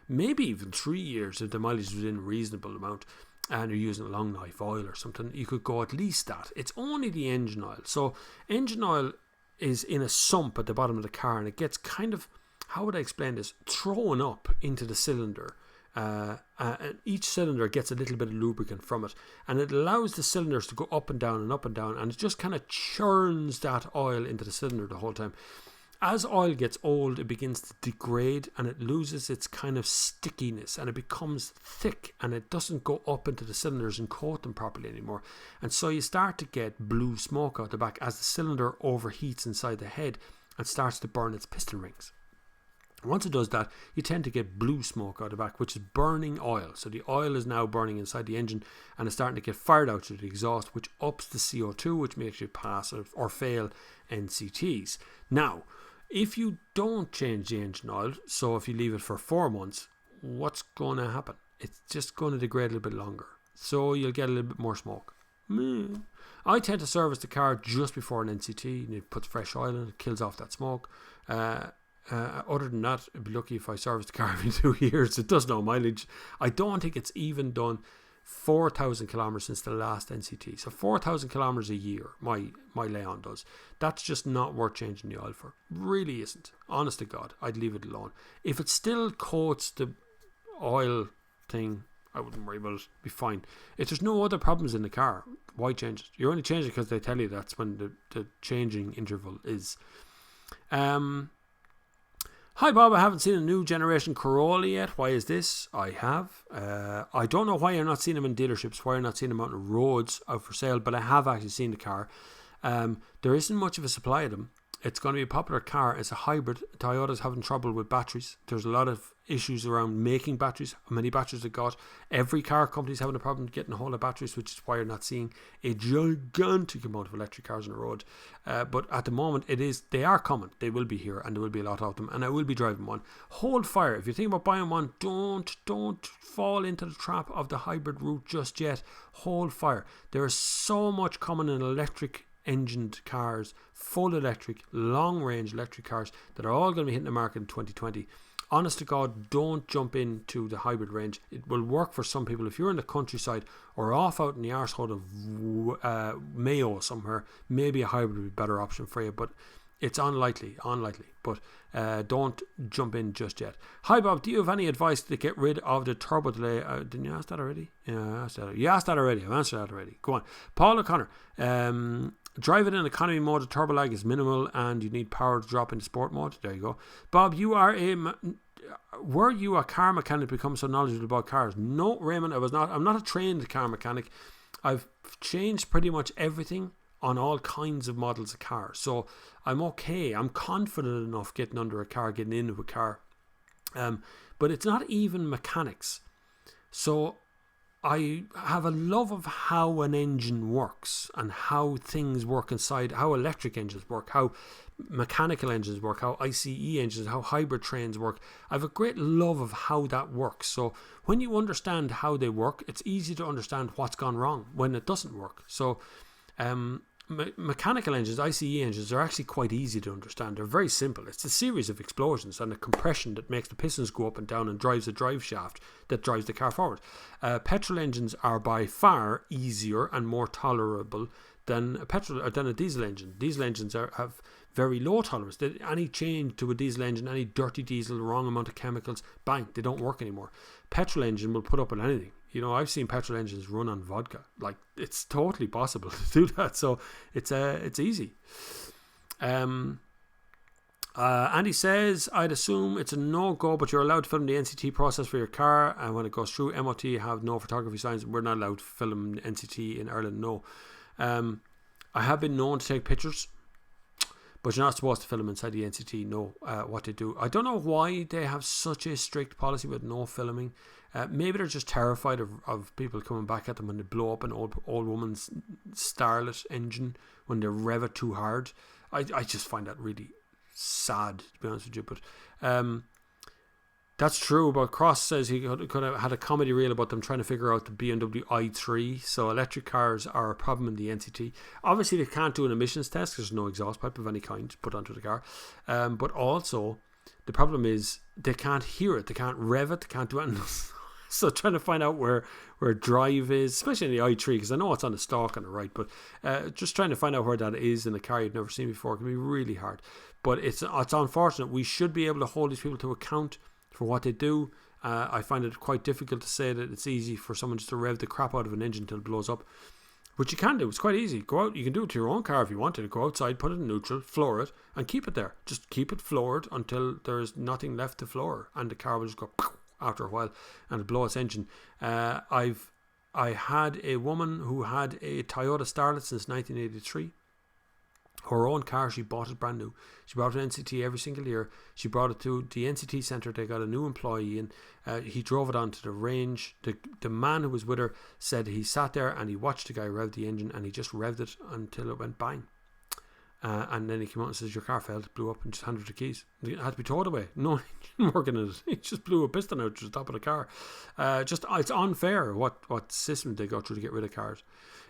[SPEAKER 1] Maybe even 3 years if the mileage is within a reasonable amount, and you're using a long knife oil or something. You could go at least that. It's only the engine oil. So engine oil is in a sump at the bottom of the car, and it gets kind of, how would I explain this, thrown up into the cylinder. And each cylinder gets a little bit of lubricant from it, and it allows the cylinders to go up and down and up and down, and it just kind of churns that oil into the cylinder the whole time. As oil gets old, it begins to degrade and it loses its kind of stickiness, and it becomes thick, and it doesn't go up into the cylinders and coat them properly anymore. And so you start to get blue smoke out the back as the cylinder overheats inside the head and starts to burn its piston rings. Once it does that, you tend to get blue smoke out the back, which is burning oil. So the oil is now burning inside the engine and is starting to get fired out to the exhaust, which ups the CO2, which makes you pass or fail NCTs. Now, if you don't change the engine oil, so if you leave it for 4 months, what's going to happen? It's just going to degrade a little bit longer. So you'll get a little bit more smoke. I tend to service the car just before an NCT, and it puts fresh oil in, it kills off that smoke. Other than that, I'd be lucky if I service the car every 2 years. It does no mileage. I don't think it's even done 4,000 kilometers since the last NCT. So 4,000 kilometers a year, my Leon does. That's just not worth changing the oil for. Really isn't. Honest to God, I'd leave it alone. If it still coats the oil thing, I wouldn't worry about it. Be fine. If there's no other problems in the car, why change it? You only change it because they tell you that's when the changing interval is. Hi Bob, I haven't seen a new generation Corolla yet. Why is this? I have. I don't know why you're not seeing them in dealerships, why you're not seeing them out on the roads out for sale, but I have actually seen the car. There isn't much of a supply of them. It's going to be a popular car. It's a hybrid. Toyota's having trouble with batteries. There's a lot of issues around making batteries. How many batteries they got? Every car company's having a problem getting a hold of batteries, which is why you're not seeing a gigantic amount of electric cars on the road. But at the moment, they are coming. They will be here, and there will be a lot of them. And I will be driving one. Hold fire. If you think about buying one, don't fall into the trap of the hybrid route just yet. Hold fire. There is so much coming in electric engined cars, full electric, long range electric cars that are all going to be hitting the market in 2020. Honest to God, don't jump into the hybrid range. It will work for some people. If you're in the countryside or off out in the arsehole of Mayo somewhere, maybe a hybrid would be a better option for you, but it's unlikely. But don't jump in just yet. Hi Bob, do you have any advice to get rid of the turbo delay? Didn't you ask that already? Yeah, I asked that. You asked that already. I've answered that already. Go on. Paul O'Connor. Drive it in economy mode. The turbo lag is minimal and you need power to drop into sport mode. There you go. Bob, were you a car mechanic to become so knowledgeable about cars? No, Raymond, I was not. I'm not a trained car mechanic. I've changed pretty much everything on all kinds of models of cars. So I'm okay. I'm confident enough getting under a car, getting into a car. But it's not even mechanics. So I have a love of how an engine works and how things work inside, how electric engines work, how mechanical engines work, how ICE engines, how hybrid trains work. I have a great love of how that works. So when you understand how they work, it's easy to understand what's gone wrong when it doesn't work. So mechanical engines, ICE engines, are actually quite easy to understand. They're very simple. It's a series of explosions and a compression that makes the pistons go up and down and drives a drive shaft that drives the car forward. Petrol engines are by far easier and more tolerable than a diesel engine. Diesel engines have very low tolerance. Any change to a diesel engine, any dirty diesel, wrong amount of chemicals, bang, they don't work anymore. Petrol engine will put up with anything. You know, I've seen petrol engines run on vodka. Like, it's totally possible to do that. So it's easy. Andy says, I'd assume it's a no-go, but you're allowed to film the NCT process for your car, and when it goes through MOT, have no photography signs. We're not allowed to film NCT in Ireland, no. I have been known to take pictures, but you're not supposed to film inside the NCT, no. What they do, I don't know why they have such a strict policy with no filming. Maybe they're just terrified of people coming back at them when they blow up an old woman's starlet engine when they rev it too hard. I just find that really sad, to be honest with you. But that's true. But Cross says he could have had a comedy reel about them trying to figure out the BMW i3. So electric cars are a problem in the NCT. Obviously, they can't do an emissions test because there's no exhaust pipe of any kind put onto the car. But also, the problem is they can't hear it. They can't rev it. They can't do anything. So trying to find out where drive is, especially in the i3, because I know it's on the stalk on the right, but just trying to find out where that is in a car you've never seen before can be really hard. But it's unfortunate. We should be able to hold these people to account for what they do. I find it quite difficult to say that it's easy for someone just to rev the crap out of an engine until it blows up. Which you can do. It's quite easy. Go out. You can do it to your own car if you wanted to. Go outside, put it in neutral, floor it, and keep it there. Just keep it floored until there's nothing left to floor, and the car will just go after a while and it'll blow its engine. I had a woman who had a Toyota Starlet since 1983. Her own car, she bought it brand new. She brought it to NCT every single year. She brought it to the NCT centre. They got a new employee and he drove it onto the range. The man who was with her said he sat there and he watched the guy rev the engine and he just revved it until it went bang. And then he came out and says, your car failed, blew up, and just handed the keys. It had to be towed away. No engine working in it. He just blew a piston out to the top of the car. It's unfair what system they go through to get rid of cars.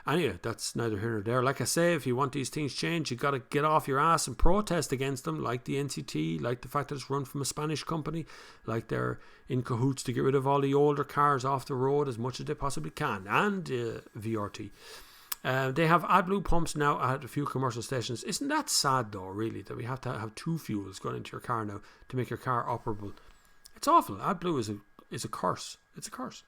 [SPEAKER 1] Anyway, that's neither here nor there. Like I say, if you want these things changed, you got to get off your ass and protest against them, like the NCT, like the fact that it's run from a Spanish company, like they're in cahoots to get rid of all the older cars off the road as much as they possibly can, and VRT. They have AdBlue pumps now at a few commercial stations. Isn't that sad though, really, that we have to have two fuels going into your car now to make your car operable? It's awful. AdBlue is a curse. It's a curse.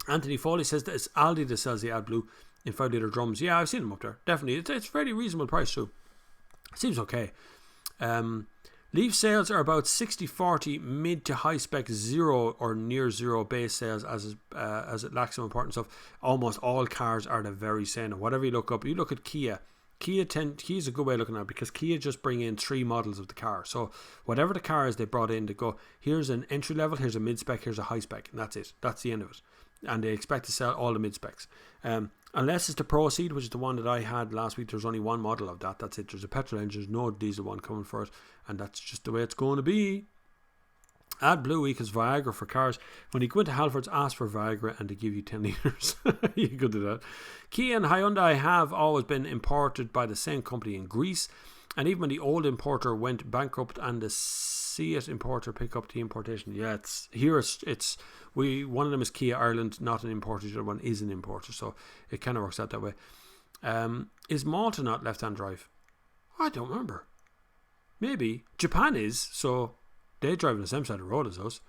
[SPEAKER 1] Anthony Foley says that it's Aldi that sells the AdBlue in 5 litre drums. Yeah, I've seen them up there. Definitely. It's a fairly reasonable price too. Seems okay. Leaf sales are about 60-40 mid to high spec, zero or near zero base sales, as it lacks some importance of. Almost all cars are the very same. Whatever you look up, you look at Kia. Kia is a good way of looking at it, because Kia just bring in 3 models of the car. So whatever the car is they brought in, to go, here's an entry level, here's a mid spec, here's a high spec, and that's it. That's the end of it. And they expect to sell all the mid specs. Unless it's the Proceed, which is the one that I had last week. There's only one model of that. That's it. There's a petrol engine. There's no diesel one coming for it. And that's just the way it's going to be. AdBlue Week is Viagra for cars. When you go into Halfords, ask for Viagra and they give you 10 litres. You could do that. Kia and Hyundai have always been imported by the same company in Greece. And even when the old importer went bankrupt and the Seat importer picked up the importation, one of them is Kia Ireland, not an importer. The other one is an importer, so it kind of works out that way. Is Malta not left-hand drive? I don't remember. Maybe Japan is, so they drive on the same side of the road as us.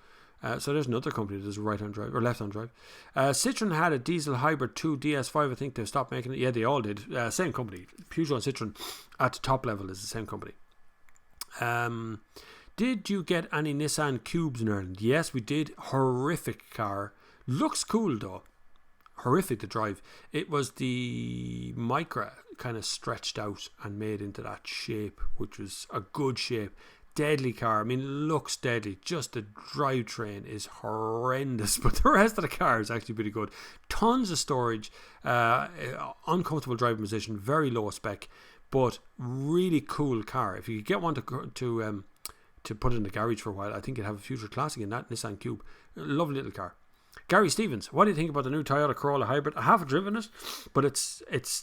[SPEAKER 1] So there's another company that does right-hand drive or left-hand drive. Citroen had a diesel hybrid 2 DS5. I think they've stopped making it. Yeah, they all did. Same company. Peugeot and Citroen at the top level is the same company. Did you get any Nissan Cubes in Ireland? Yes, we did. Horrific car. Looks cool though. Horrific to drive. It was the Micra kind of stretched out and made into that shape, which was a good shape. Deadly car. I mean, looks deadly. Just the drivetrain is horrendous, but the rest of the car is actually pretty good. Tons of storage, uncomfortable driving position, very low spec, but really cool car. If you could get one to put in the garage for a while, I think you'd have a future classic in that Nissan Cube. Lovely little car. Gary Stevens, what do you think about the new Toyota Corolla hybrid? I haven't driven it, but it's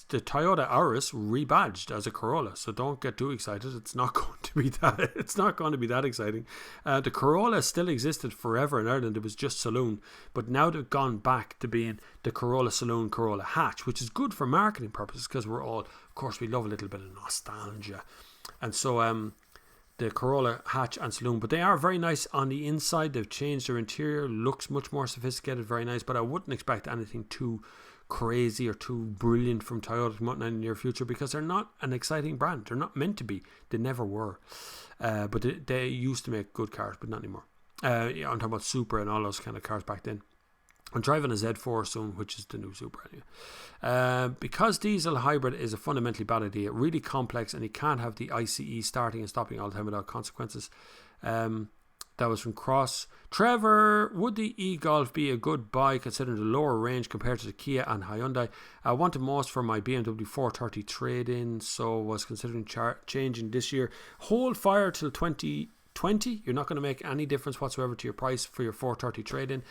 [SPEAKER 1] the Toyota Auris rebadged as a Corolla, so don't get too excited. It's not going to be that. It's not going to be that exciting. The Corolla still existed forever in Ireland. It was just saloon, but now they've gone back to being the Corolla Saloon, Corolla Hatch, which is good for marketing purposes, because of course, we love a little bit of nostalgia, and so the Corolla Hatch and Saloon, but they are very nice on the inside. They've changed their interior, looks much more sophisticated, very nice, but I wouldn't expect anything too crazy or too brilliant from Toyota to come out in the near future, because they're not an exciting brand. They're not meant to be. They never were. But they used to make good cars, but not anymore. I'm talking about Supra and all those kind of cars back then. I'm driving a Z4 soon, which is the new Supra anyway. Because diesel hybrid is a fundamentally bad idea, really complex, and you can't have the ICE starting and stopping all the time without consequences. That was from Cross. Trevor, would the E-Golf be a good buy considering the lower range compared to the Kia and Hyundai? I wanted most for my BMW 430 trade-in, so was considering changing this year. Hold fire till 2020. You're not going to make any difference whatsoever to your price for your 430 trade-in.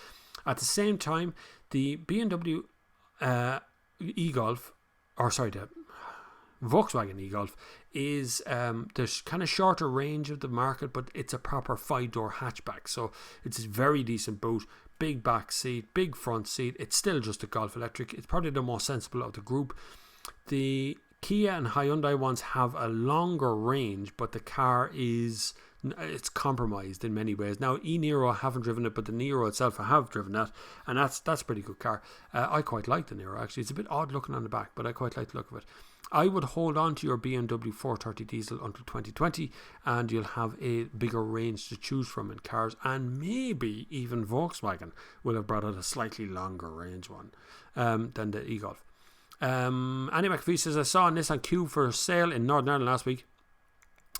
[SPEAKER 1] At the same time, the BMW E-Golf, the Volkswagen E-Golf is there's kind of shorter range of the market, but it's a proper 5-door hatchback, so it's a very decent boot, big back seat, big front seat. It's still just a Golf electric. It's probably the most sensible of the group. The Kia and Hyundai ones have a longer range, but the car it's compromised in many ways. Now, E-Niro, I haven't driven it, but the Niro itself, I have driven that, and that's a pretty good car. I quite like the Niro, actually. It's a bit odd looking on the back, but I quite like the look of it. I would hold on to your BMW 430 diesel until 2020, and you'll have a bigger range to choose from in cars, and maybe even Volkswagen will have brought out a slightly longer range one than the E-Golf. Annie McPhee says, I saw a Nissan Cube for sale in Northern Ireland last week.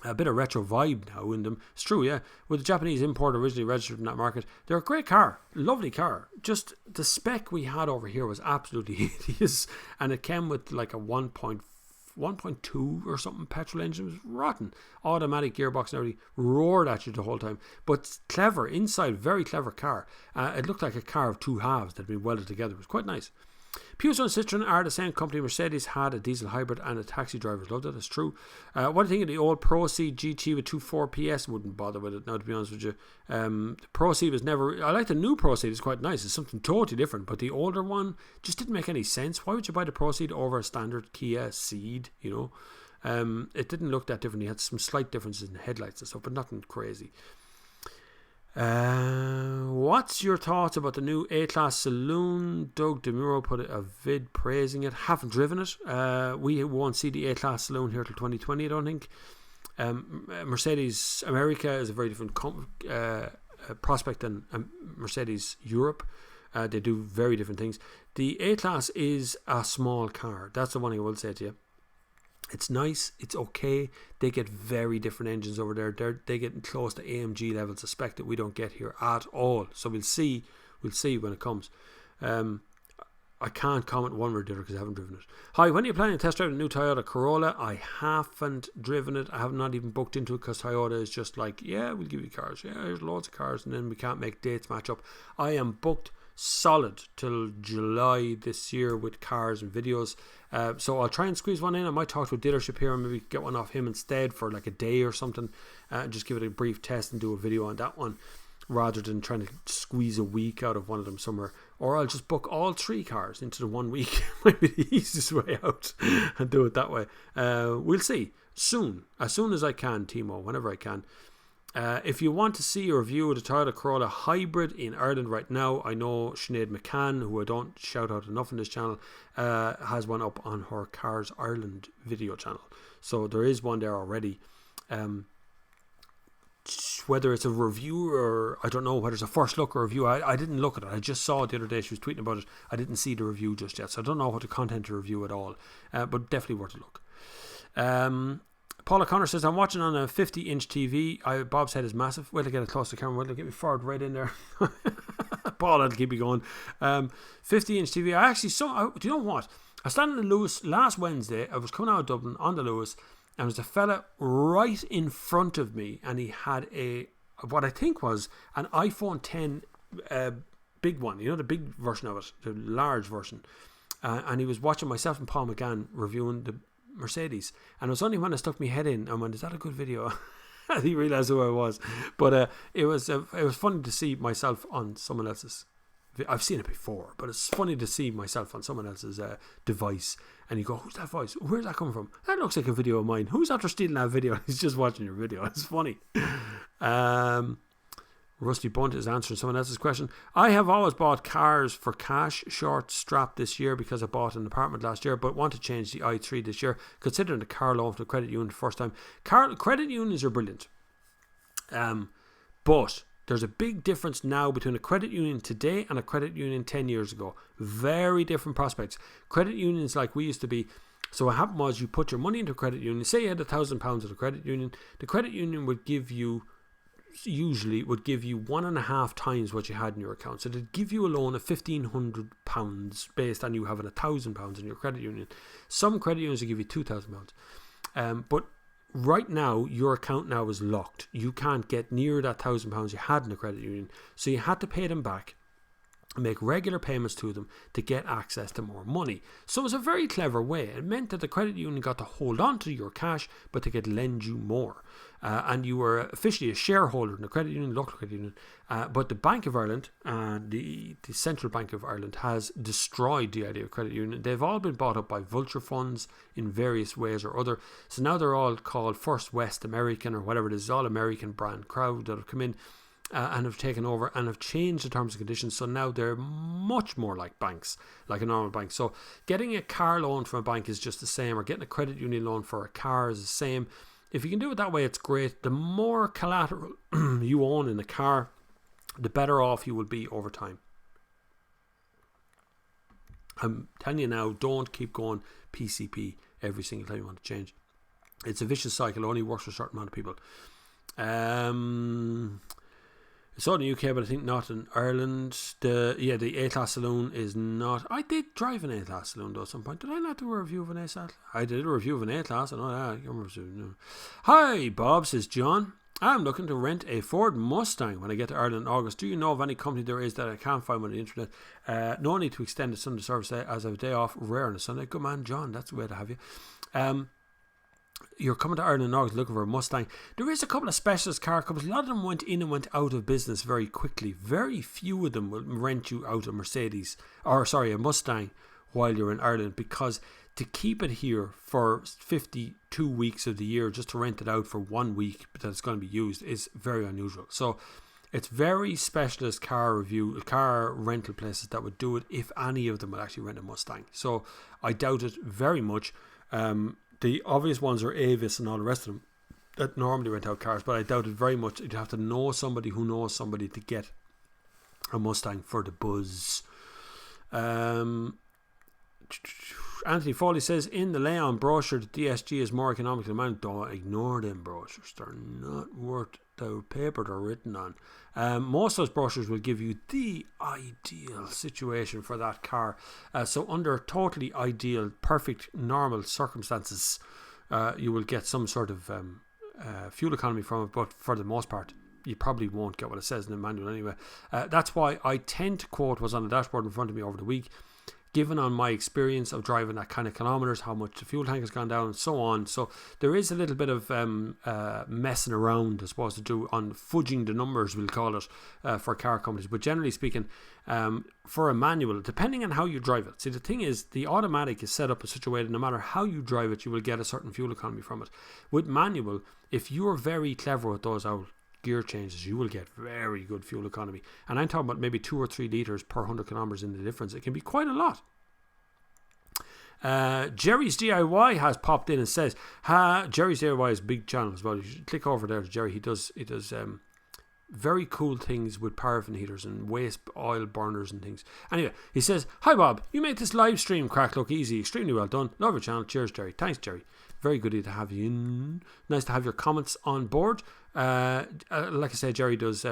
[SPEAKER 1] A bit of retro vibe now in them. It's true, yeah. With the Japanese import originally registered in that market, they're a great car, lovely car. Just the spec we had over here was absolutely hideous, and it came with like a 1.2 or something petrol engine. It was rotten. Automatic gearbox and everything, roared at you the whole time. But clever inside, very clever car. It looked like a car of two halves that had been welded together. It was quite nice. Peugeot and Citroen are the same company. Mercedes had a diesel hybrid and the taxi drivers loved it. It's true. What do you think of the old Proceed GT with 2.4 PS? Wouldn't bother with it now, to be honest with you. The Proceed was never... I like the new Proceed. It's quite nice. It's something totally different. But the older one just didn't make any sense. Why would you buy the Proceed over a standard Kia Ceed, you know? It didn't look that different. It had some slight differences in the headlights and stuff, but nothing crazy. What's your thoughts about the new A-Class Saloon? Doug DeMuro put a vid praising it. Haven't driven it. We won't see the A-Class Saloon here till 2020, I don't think. Mercedes America is a very different prospect than Mercedes Europe. They do very different things. The A-Class is a small car. That's the one I will say to you. It's nice. It's okay. They get very different engines over there. They get close to AMG levels of spec that we don't get here at all. So we'll see. We'll see when it comes. I can't comment one way or the other because I haven't driven it. Hi, when are you planning to test drive a new Toyota Corolla? I haven't driven it. I have not even booked into it because Toyota is just like, yeah, we'll give you cars. Yeah, there's loads of cars, and then we can't make dates match up. I am booked solid till July this year with cars and videos. So I'll try and squeeze one in. I might talk to a dealership here and maybe get one off him instead for like a day or something. Just give it a brief test and do a video on that one, rather than trying to squeeze a week out of one of them somewhere. Or I'll just book all 3 cars into the 1 week. Might be the easiest way out and do it that way. We'll see. Soon. As soon as I can, Timo. Whenever I can. If you want to see a review of the Toyota Corolla Hybrid in Ireland right now, I know Sinead McCann, who I don't shout out enough on this channel, has one up on her Cars Ireland video channel. So there is one there already. Whether it's a review or I don't know whether it's a first look or review. I didn't look at it. I just saw it the other day. She was tweeting about it. I didn't see the review just yet, so I don't know what the content to review at all. But definitely worth a look. Paul O'Connor says, I'm watching on a 50-inch TV. Bob's head is massive. Wait till I get it close to the camera. Wait till I get me forward right in there. Paul, that'll keep me going. 50-inch TV. I actually saw, do you know what? I was standing in Lewis last Wednesday. I was coming out of Dublin on the Lewis, and there was a fella right in front of me, and he had what I think was an iPhone 10 big one. You know, the big version of it, the large version. And he was watching myself and Paul McGann reviewing the Mercedes, and it was only when I stuck my head in and went, is that a good video? He realised who I was. But it was funny to see myself on someone else's. I've seen it before, but it's funny to see myself on someone else's device, and you go, who's that voice? Where's that coming from? That looks like a video of mine. Who's after stealing that video? He's just watching your video. It's funny. Rusty Bunt is answering someone else's question. I have always bought cars for cash, short strap this year because I bought an apartment last year, but want to change the i3 this year, considering the car loan for the credit union the first time. Credit unions are brilliant. But there's a big difference now between a credit union today and a credit union 10 years ago. Very different prospects. Credit unions like we used to be. So what happened was you put your money into a credit union. Say you had £1,000 at a credit union. The credit union would usually give you 1.5 times what you had in your account. So they'd give you a loan of £1,500 based on you having £1,000 in your credit union. Some credit unions will give you £2,000. But right now, your account now is locked. You can't get near that £1,000 you had in the credit union. So you had to pay them back and make regular payments to them to get access to more money. So it was a very clever way. It meant that the credit union got to hold on to your cash, but they could lend you more. And you were officially a shareholder in the credit union, local credit union. But the Bank of Ireland, the Central Bank of Ireland, has destroyed the idea of credit union. They've all been bought up by vulture funds in various ways or other. So now they're all called First West American or whatever it is, all American brand crowd that have come in and have taken over and have changed the terms and conditions. So now they're much more like banks, like a normal bank. So getting a car loan from a bank is just the same, or getting a credit union loan for a car is the same. If you can do it that way, it's great. The more collateral you own in a car, the better off you will be over time. I'm telling you now, don't keep going PCP every single time you want to change. It's a vicious cycle. It only works for a certain amount of people. It's all in the UK, but I think not in Ireland. The A-Class Saloon is not. I did drive an A-Class Saloon though at some point. Did I not do a review of an A-Class? I did a review of an A-Class. I know that. Hi, Bob, says John. I'm looking to rent a Ford Mustang when I get to Ireland in August. Do you know of any company there is that I can't find on the internet? No need to extend the Sunday service as I have a day off. Rare on a Sunday. Good man, John. That's the way to have you. You're coming to Ireland in August looking for a Mustang. There is a couple of specialist car companies. A lot of them went in and went out of business very quickly. Very few of them will rent you out a a Mustang while you're in Ireland, because to keep it here for 52 weeks of the year, just to rent it out for 1 week that it's going to be used, is very unusual. So it's very specialist car rental places that would do it, if any of them would actually rent a Mustang. So I doubt it very much. The obvious ones are Avis and all the rest of them. that normally rent out cars, but I doubt it very much. You'd have to know somebody who knows somebody to get a Mustang for the buzz. Anthony Foley says, in the Leon brochure, the DSG is more economical amount. Don't ignore them brochures. They're not worth the paper they're written on. Most of those brochures will give you the ideal situation for that car. So under totally ideal, perfect, normal circumstances, you will get some sort of fuel economy from it, but for the most part, you probably won't get what it says in the manual anyway. That's why I tend to quote what's on the dashboard in front of me over the week, given on my experience of driving that kind of kilometres, how much the fuel tank has gone down and so on. So there is a little bit of messing around, I suppose, to do on fudging the numbers, we'll call it, for car companies. But generally speaking, for a manual, depending on how you drive it. See, the thing is, the automatic is set up in such a way that no matter how you drive it, you will get a certain fuel economy from it. With manual, if you're very clever with those out gear changes, you will get very good fuel economy, and I'm talking about maybe 2 or 3 litres per 100 kilometres in the difference. It can be quite a lot. Jerry's DIY has popped in and says, Jerry's DIY is a big channel as well. You should click over there to Jerry. He does very cool things with paraffin heaters and waste oil burners and things. Anyway, he says, hi Bob, you make this live stream crack look easy. Extremely well done. Love your channel. Cheers, Jerry. Thanks, Jerry. Very good to have you in. Nice to have your comments on board. Like I said, Jerry does.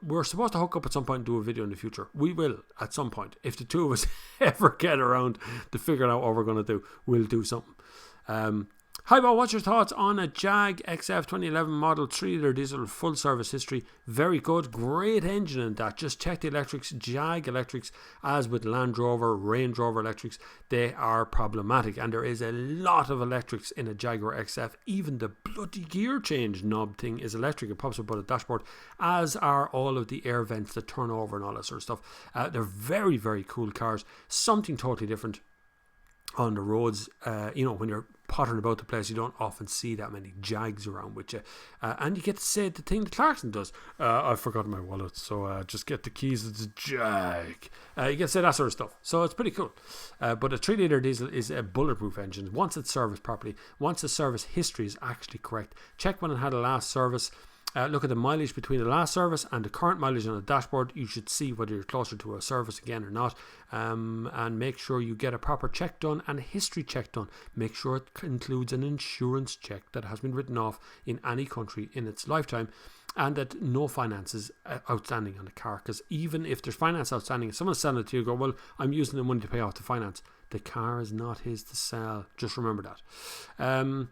[SPEAKER 1] We're supposed to hook up at some point and do a video in the future. We will at some point. If the two of us ever get around to figuring out what we're going to do, we'll do something. Hi Bob, what's your thoughts on a Jag XF 2011 model 3-litre diesel full service history? Very good, great engine in that. Just check the electrics. Jag electrics, as with Land Rover, Range Rover electrics, they are problematic, and there is a lot of electrics in a Jaguar XF. Even the bloody gear change knob thing is electric. It pops up on the dashboard, as are all of the air vents that turn over and all that sort of stuff. They're very, very cool cars. Something totally different on the roads. When you're pottering about the place, you don't often see that many Jags around with you, and you get to say the thing that Clarkson does. I've forgotten my wallet, so just get the keys. It's a Jag. You get to say that sort of stuff, so it's pretty cool. But a 3-litre diesel is a bulletproof engine once it's serviced properly, once the service history is actually correct. Check when it had a last service. Look at the mileage between the last service and the current mileage on the dashboard. You should see whether you're closer to a service again or not, and make sure you get a proper check done and a history check done. Make sure it includes an insurance check that has been written off in any country in its lifetime, and that no finance is outstanding on the car, because even if there's finance outstanding, if someone's selling it to you, go, well, I'm using the money to pay off the finance. The car is not his to sell. Just remember that.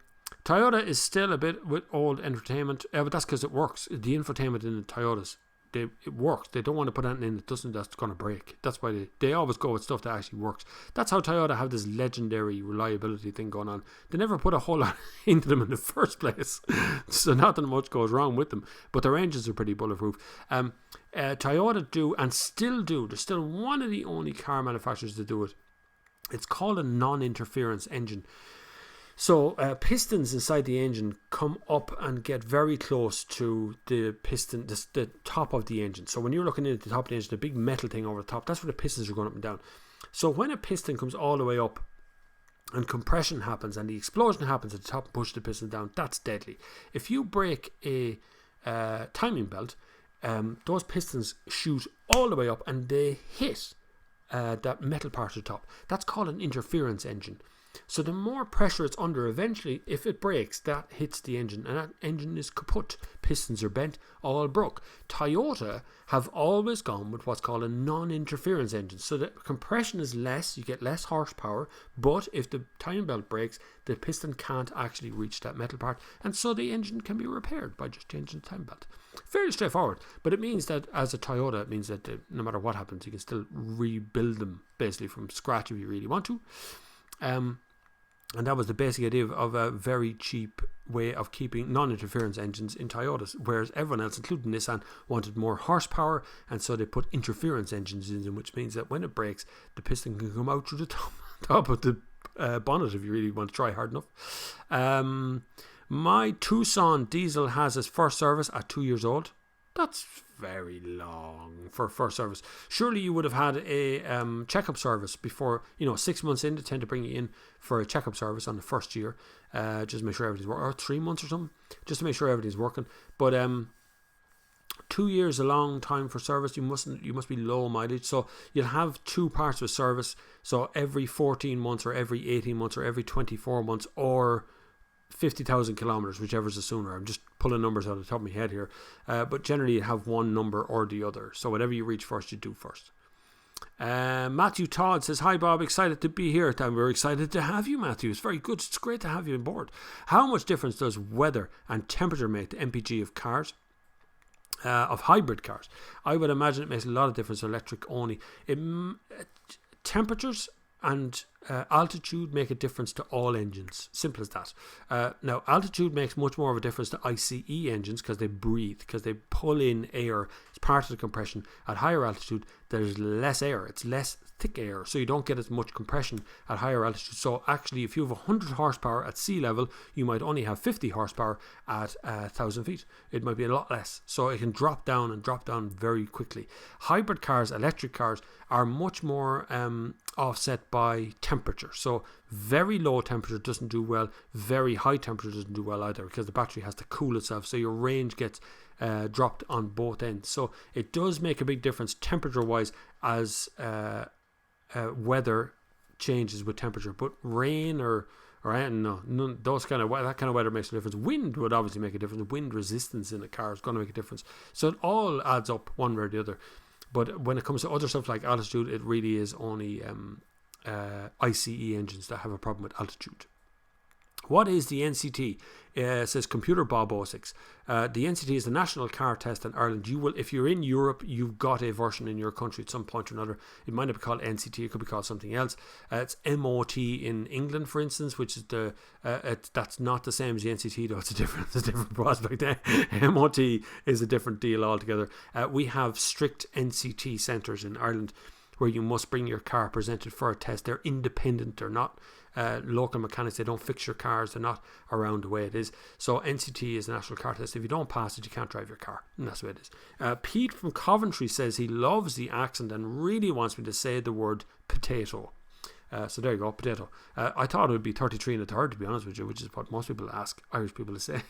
[SPEAKER 1] Toyota is still a bit with old entertainment, but that's because it works. The infotainment in the Toyotas, it works. They don't want to put anything in that's going to break. That's why they always go with stuff that actually works. That's how Toyota have this legendary reliability thing going on. They never put a whole lot into them in the first place, so not that much goes wrong with them. But their engines are pretty bulletproof. Toyota do, and still do. They're still one of the only car manufacturers that do it. It's called a non-interference engine. So pistons inside the engine come up and get very close to the piston, the top of the engine. So when you're looking at the top of the engine, the big metal thing over the top, that's where the pistons are going up and down. So when a piston comes all the way up and compression happens and the explosion happens at the top and push the piston down, that's deadly. If you break a timing belt, those pistons shoot all the way up and they hit that metal part at the top. That's called an interference engine. So the more pressure it's under, eventually, if it breaks, that hits the engine, and that engine is kaput. Pistons are bent, all broke. Toyota have always gone with what's called a non-interference engine. So the compression is less, you get less horsepower, but if the timing belt breaks, the piston can't actually reach that metal part, and so the engine can be repaired by just changing the timing belt. Fairly straightforward, but it means that as a Toyota, it means that no matter what happens, you can still rebuild them basically from scratch if you really want to. And that was the basic idea of a very cheap way of keeping non-interference engines in Toyotas, whereas everyone else, including Nissan, wanted more horsepower, and so they put interference engines in them, which means that when it breaks, the piston can come out through the top of the bonnet if you really want to try hard enough. My Tucson diesel has its first service at 2 years old. That's very long for first service. Surely you would have had a checkup service before, 6 months in. They tend to bring you in for a checkup service on the first year, just to make sure everything's working, or 3 months or something, just to make sure everything's working. But 2 years a long time for service. You must be low mileage, so you'll have two parts of service. So every 14 months, or every 18 months, or every 24 months, or 50,000 kilometers, whichever's the sooner. I'm just pulling numbers out of the top of my head here, but generally you have one number or the other, so whatever you reach first, you do first. Matthew Todd says, hi Bob, excited to be here. We're excited to have you, Matthew. It's very good. It's great to have you on board. How much difference does weather and temperature make to MPG of cars, of hybrid cars? I would imagine it makes a lot of difference. Electric only. Temperatures and altitude make a difference to all engines. Simple as that. Now, altitude makes much more of a difference to ICE engines because they breathe, because they pull in air. It's part of the compression. At higher altitude, there's less air. It's less thick air, so you don't get as much compression at higher altitude. So actually, if you have 100 horsepower at sea level, you might only have 50 horsepower at 1,000 feet. It might be a lot less. So it can drop down very quickly. Hybrid cars, electric cars, are much more offset by temperature. So very low temperature doesn't do well. Very high temperature doesn't do well either, because the battery has to cool itself. So your range gets dropped on both ends. So it does make a big difference temperature-wise as weather changes with temperature. But rain or none, that kind of weather makes a difference. Wind would obviously make a difference. Wind resistance in a car is going to make a difference. So it all adds up one way or the other. But when it comes to other stuff like altitude, it really is only ICE engines that have a problem with altitude. What is the NCT? Says Computer Bob 06. The NCT is the national car test in Ireland. You will, if you're in Europe, you've got a version in your country at some point or another. It might not be called NCT. It could be called something else. It's MOT in England, for instance, which is that's not the same as the NCT, though. It's a different prospect. MOT is a different deal altogether. We have strict NCT centres in Ireland where you must bring your car presented for a test. They're independent. They're not local mechanics. They don't fix your cars. They're not around the way it is. So NCT is the national car test. If you don't pass it, you can't drive your car, and that's the way it is. Pete from Coventry says he loves the accent and really wants me to say the word potato. So there you go, potato. I thought it would be 33 and a third, to be honest with you, which is what most people ask Irish people to say.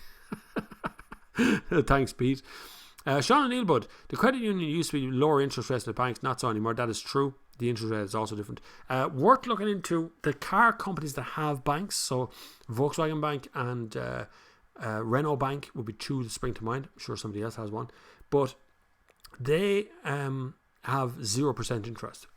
[SPEAKER 1] Thanks, Pete. Sean and Neilbud, the credit union used to be lower interest rates at banks, not so anymore. That is true. The interest rate is also different. Worth looking into the car companies that have banks. So Volkswagen Bank and Renault Bank would be two that spring to mind. I'm sure somebody else has one. But they have 0% interest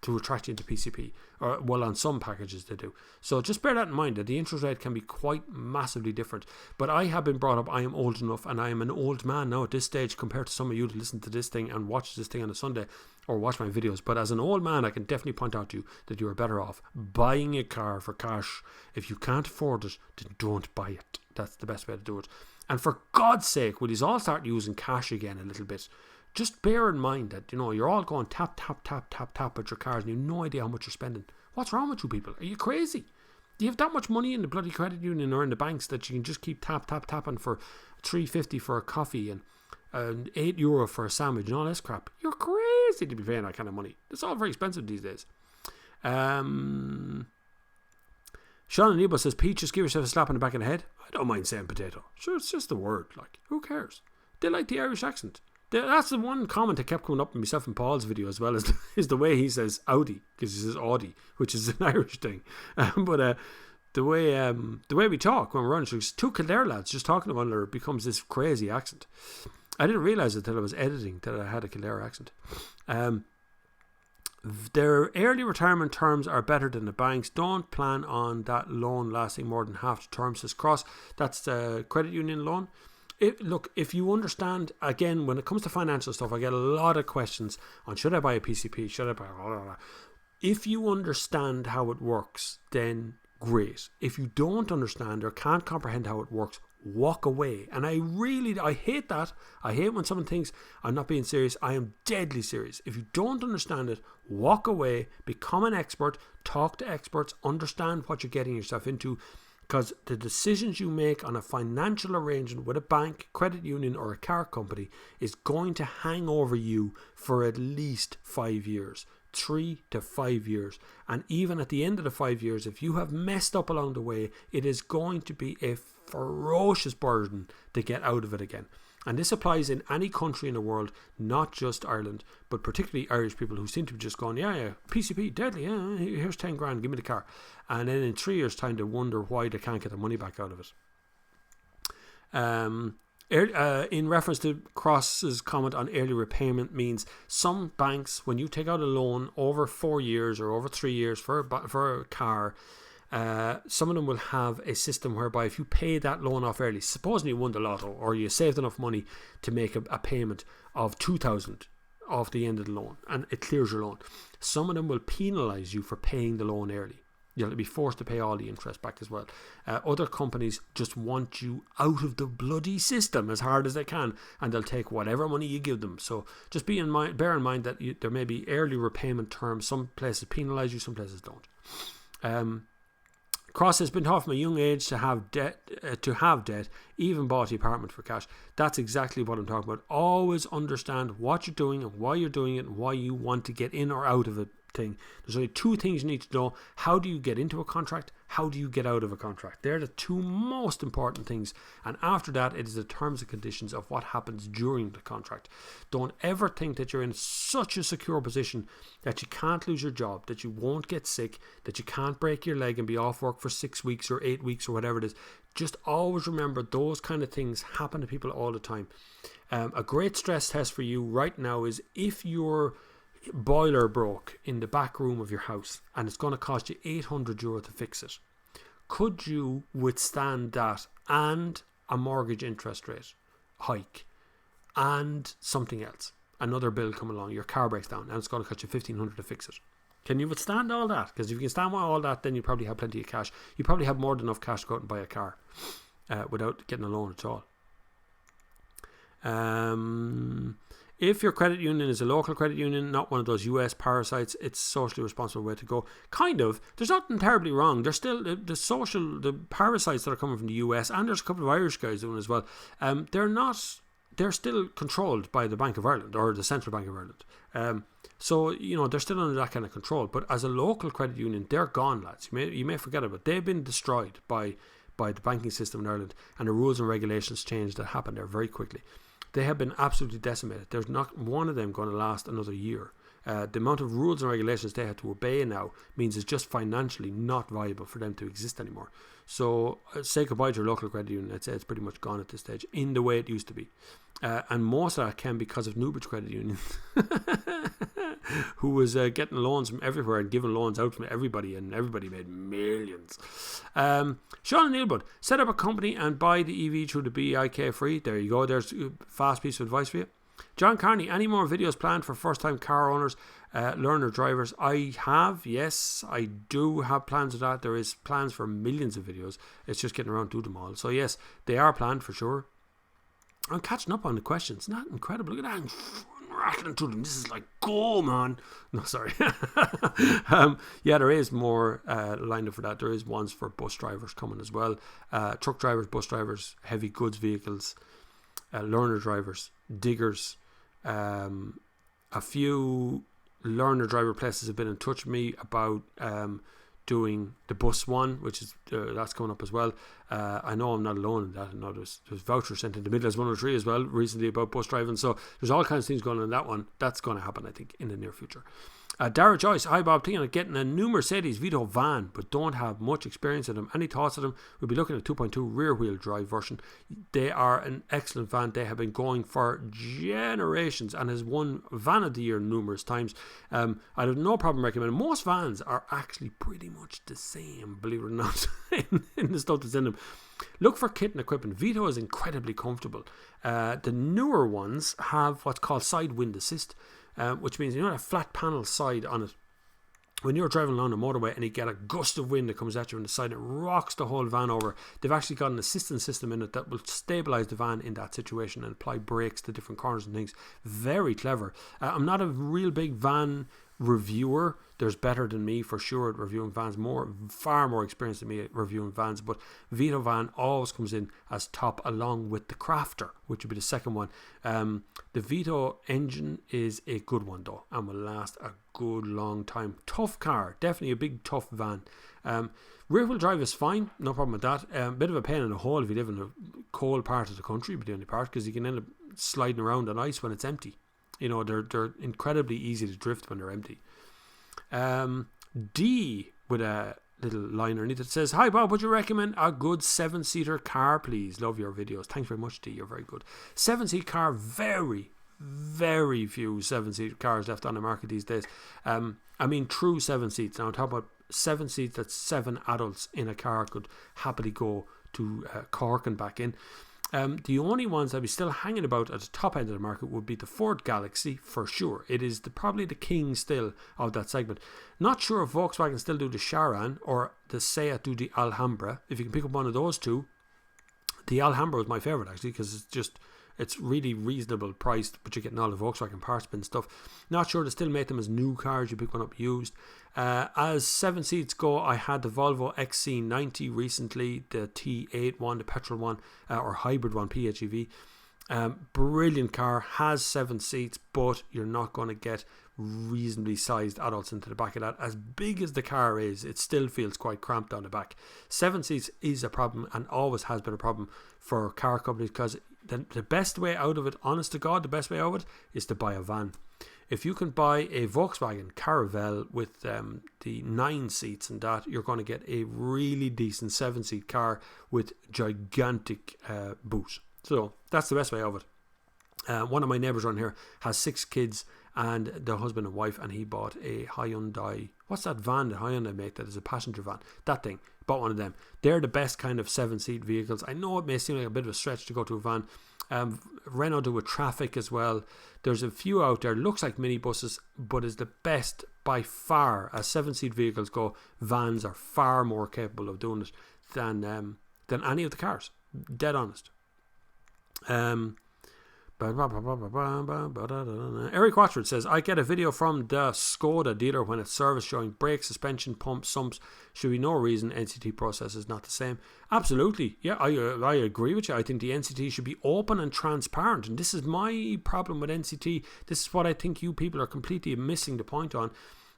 [SPEAKER 1] to attract you into PCP, or well, on some packages they do. So just bear that in mind, that the interest rate can be quite massively different. But I have been brought up, I am old enough, and I am an old man now at this stage compared to some of you to listen to this thing and watch this thing on a Sunday or watch my videos. But as an old man, I can definitely point out to you that you are better off buying a car for cash. If you can't afford it, then don't buy it. That's the best way to do it. And for God's sake, will you all start using cash again a little bit? Just bear in mind that, you're all going tap, tap, tap, tap, tap at your cars and you have no idea how much you're spending. What's wrong with you people? Are you crazy? Do you have that much money in the bloody credit union or in the banks that you can just keep tap, tap, tapping for $3.50 for a coffee and €8 for a sandwich and all this crap? You're crazy to be paying that kind of money. It's all very expensive these days. Sean and Nebo says, Pete, just give yourself a slap on the back of the head. I don't mind saying potato. Sure, it's just a word. Like, who cares? They like the Irish accent. That's the one comment that kept coming up in myself and Paul's video as well, is the way he says Audi, because he says Audi, which is an Irish thing. But the way we talk when we're running, so two Kildare lads just talking to one another, becomes this crazy accent. I didn't realise it until I was editing that I had a Kildare accent. Their early retirement terms are better than the banks. Don't plan on that loan lasting more than half the term, says Cross. That's the credit union loan. Look, if you understand, again, when it comes to financial stuff, I get a lot of questions on should I buy a PCP, should I buy blah, blah, blah. If you understand how it works, then great. If you don't understand or can't comprehend how it works, walk away. And I hate that. I hate when someone thinks I'm not being serious. I am deadly serious. If you don't understand it, walk away, become an expert, talk to experts, understand what you're getting yourself into. Because the decisions you make on a financial arrangement with a bank, credit union, or a car company is going to hang over you for at least 5 years. 3 to 5 years. And even at the end of the 5 years, if you have messed up along the way, it is going to be a ferocious burden to get out of it again. And this applies in any country in the world, not just Ireland, but particularly Irish people who seem to be just going, yeah, PCP, deadly, yeah, here's 10 grand, give me the car. And then in 3 years' time, they wonder why they can't get the money back out of it. In reference to Cross's comment on early repayment, means some banks, when you take out a loan over 4 years or over 3 years for a car, some of them will have a system whereby if you pay that loan off early, supposing you won the lotto or you saved enough money to make a payment of 2,000 off the end of the loan and it clears your loan, some of them will penalise you for paying the loan early. You'll be forced to pay all the interest back as well. Other companies just want you out of the bloody system as hard as they can, and they'll take whatever money you give them. So just bear in mind that there may be early repayment terms. Some places penalise you, some places don't. Cross has been taught from a young age to have debt, even bought the apartment for cash. That's exactly what I'm talking about. Always understand what you're doing and why you're doing it and why you want to get in or out of a thing. There's only 2 things you need to know. How do you get into a contract? How do you get out of a contract? They're the 2 most important things. And after that, it is the terms and conditions of what happens during the contract. Don't ever think that you're in such a secure position that you can't lose your job, that you won't get sick, that you can't break your leg and be off work for 6 weeks or 8 weeks or whatever it is. Just always remember those kind of things happen to people all the time. A great stress test for you right now is if your boiler broke in the back room of your house and it's going to cost you €800 to fix it. Could you withstand that and a mortgage interest rate hike and something else? Another bill come along, your car breaks down and it's going to cost you $1,500 to fix it. Can you withstand all that? Because if you can stand all that, then you probably have plenty of cash. You probably have more than enough cash to go out and buy a car without getting a loan at all. If your credit union is a local credit union, not one of those US parasites, it's a socially responsible way to go. Kind of. There's nothing terribly wrong. There's still the parasites that are coming from the US, and there's a couple of Irish guys doing it as well. They're still controlled by the Bank of Ireland or the Central Bank of Ireland. So, they're still under that kind of control. But as a local credit union, they're gone, lads. You may forget about it. They've been destroyed by the banking system in Ireland, and the rules and regulations changed that happened there very quickly. They have been absolutely decimated. There's not one of them going to last another year. The amount of rules and regulations they have to obey now means it's just financially not viable for them to exist anymore. So say goodbye to your local credit union. I'd say it's pretty much gone at this stage in the way it used to be. And most of that came because of Newbridge Credit Union, who was getting loans from everywhere and giving loans out from everybody, and everybody made millions. Sean and Neilbud, set up a company and buy the EV through the BIK free. There you go. There's a fast piece of advice for you. John Carney, any more videos planned for first-time car owners, learner drivers? Yes, I do have plans of that. There is plans for millions of videos. It's just getting around to them all. So yes, they are planned for sure. I'm catching up on the questions. Not incredible. Look at that. I'm rattling through them. This is like, go, man. No, sorry. Yeah, there is more lined up for that. There is ones for bus drivers coming as well. Truck drivers, bus drivers, heavy goods vehicles, learner drivers, diggers. A few learner driver places have been in touch with me about doing the bus one, which is that's coming up as well. I know I'm not alone in that. I know there's vouchers sent in the Midlands 103 as well recently about bus driving. So there's all kinds of things going on in that one. That's going to happen, I think, in the near future. Dara Joyce, hi Bob, thinking of getting a new Mercedes Vito van, but don't have much experience in them. Any thoughts of them? We'll be looking at a 2.2 rear wheel drive version. They are an excellent van. They have been going for generations and has won Van of the Year numerous times. I have no problem recommending. Most vans are actually pretty much the same, believe it or not, in the stuff that's in them. Look for kit and equipment. Vito is incredibly comfortable. The newer ones have what's called side wind assist, which means a flat panel side on it. When you're driving along the motorway and you get a gust of wind that comes at you on the side, it rocks the whole van over. They've actually got an assistance system in it that will stabilise the van in that situation and apply brakes to different corners and things. Very clever. I'm not a real big van reviewer. There's better than me for sure at reviewing vans, far more experienced than me at reviewing vans, but Vito van always comes in as top along with the Crafter, which would be the second one. The Vito engine is a good one though, and will last a good long time. Tough car, definitely a big tough van. Rear wheel drive is fine, no problem with that. Bit of a pain in the hole if you live in a cold part of the country, but the only part, because you can end up sliding around on ice when it's empty. You know, they're incredibly easy to drift when they're empty. D with a little line underneath it says, "Hi Bob, would you recommend a good 7-seater car, please? Love your videos." Thanks very much, D. You're very good. 7-seat car, very, very few 7-seat cars left on the market these days. I mean, true 7 seats. Now, I'm talking about 7 seats that 7 adults in a car could happily go to Cork and back in. The only ones that be still hanging about at the top end of the market would be the Ford Galaxy, for sure. It is probably the king still of that segment. Not sure if Volkswagen still do the Charan or the Seat do the Alhambra. If you can pick up one of those two, the Alhambra was my favourite actually, because it's really reasonable priced, but you're getting all the Volkswagen parts bin stuff. Not sure they still make them as new cars. You pick one up used. As 7 seats go, I had the Volvo XC90 recently, the T8 one, the petrol one, or hybrid one, PHEV. Brilliant car, has 7 seats, but you're not going to get reasonably sized adults into the back of that. As big as the car is, it still feels quite cramped down the back. 7 seats is a problem, and always has been a problem for car companies, because the best way out of it, honest to God, the best way out of it is to buy a van. If you can buy a Volkswagen Caravelle with the 9 seats and that, you're going to get a really decent 7-seat car with gigantic boot. So that's the best way of it. One of my neighbours around here has 6 kids and the husband and wife, and he bought a Hyundai. What's that van that Hyundai make that is a passenger van? That thing. Bought one of them. They're the best kind of 7-seat vehicles. I know it may seem like a bit of a stretch to go to a van. Renault do a Traffic as well. There's a few out there, looks like minibuses, but is the best by far. As 7-seat vehicles go, vans are far more capable of doing it than any of the cars. Dead honest. Eric Watford says, "I get a video from the Skoda dealer when it's service showing brake, suspension, pump, sumps. Should be no reason NCT process is not the same." Absolutely, yeah, I agree with you. I think the NCT should be open and transparent, and this is my problem with NCT. This is what I think you people are completely missing the point on,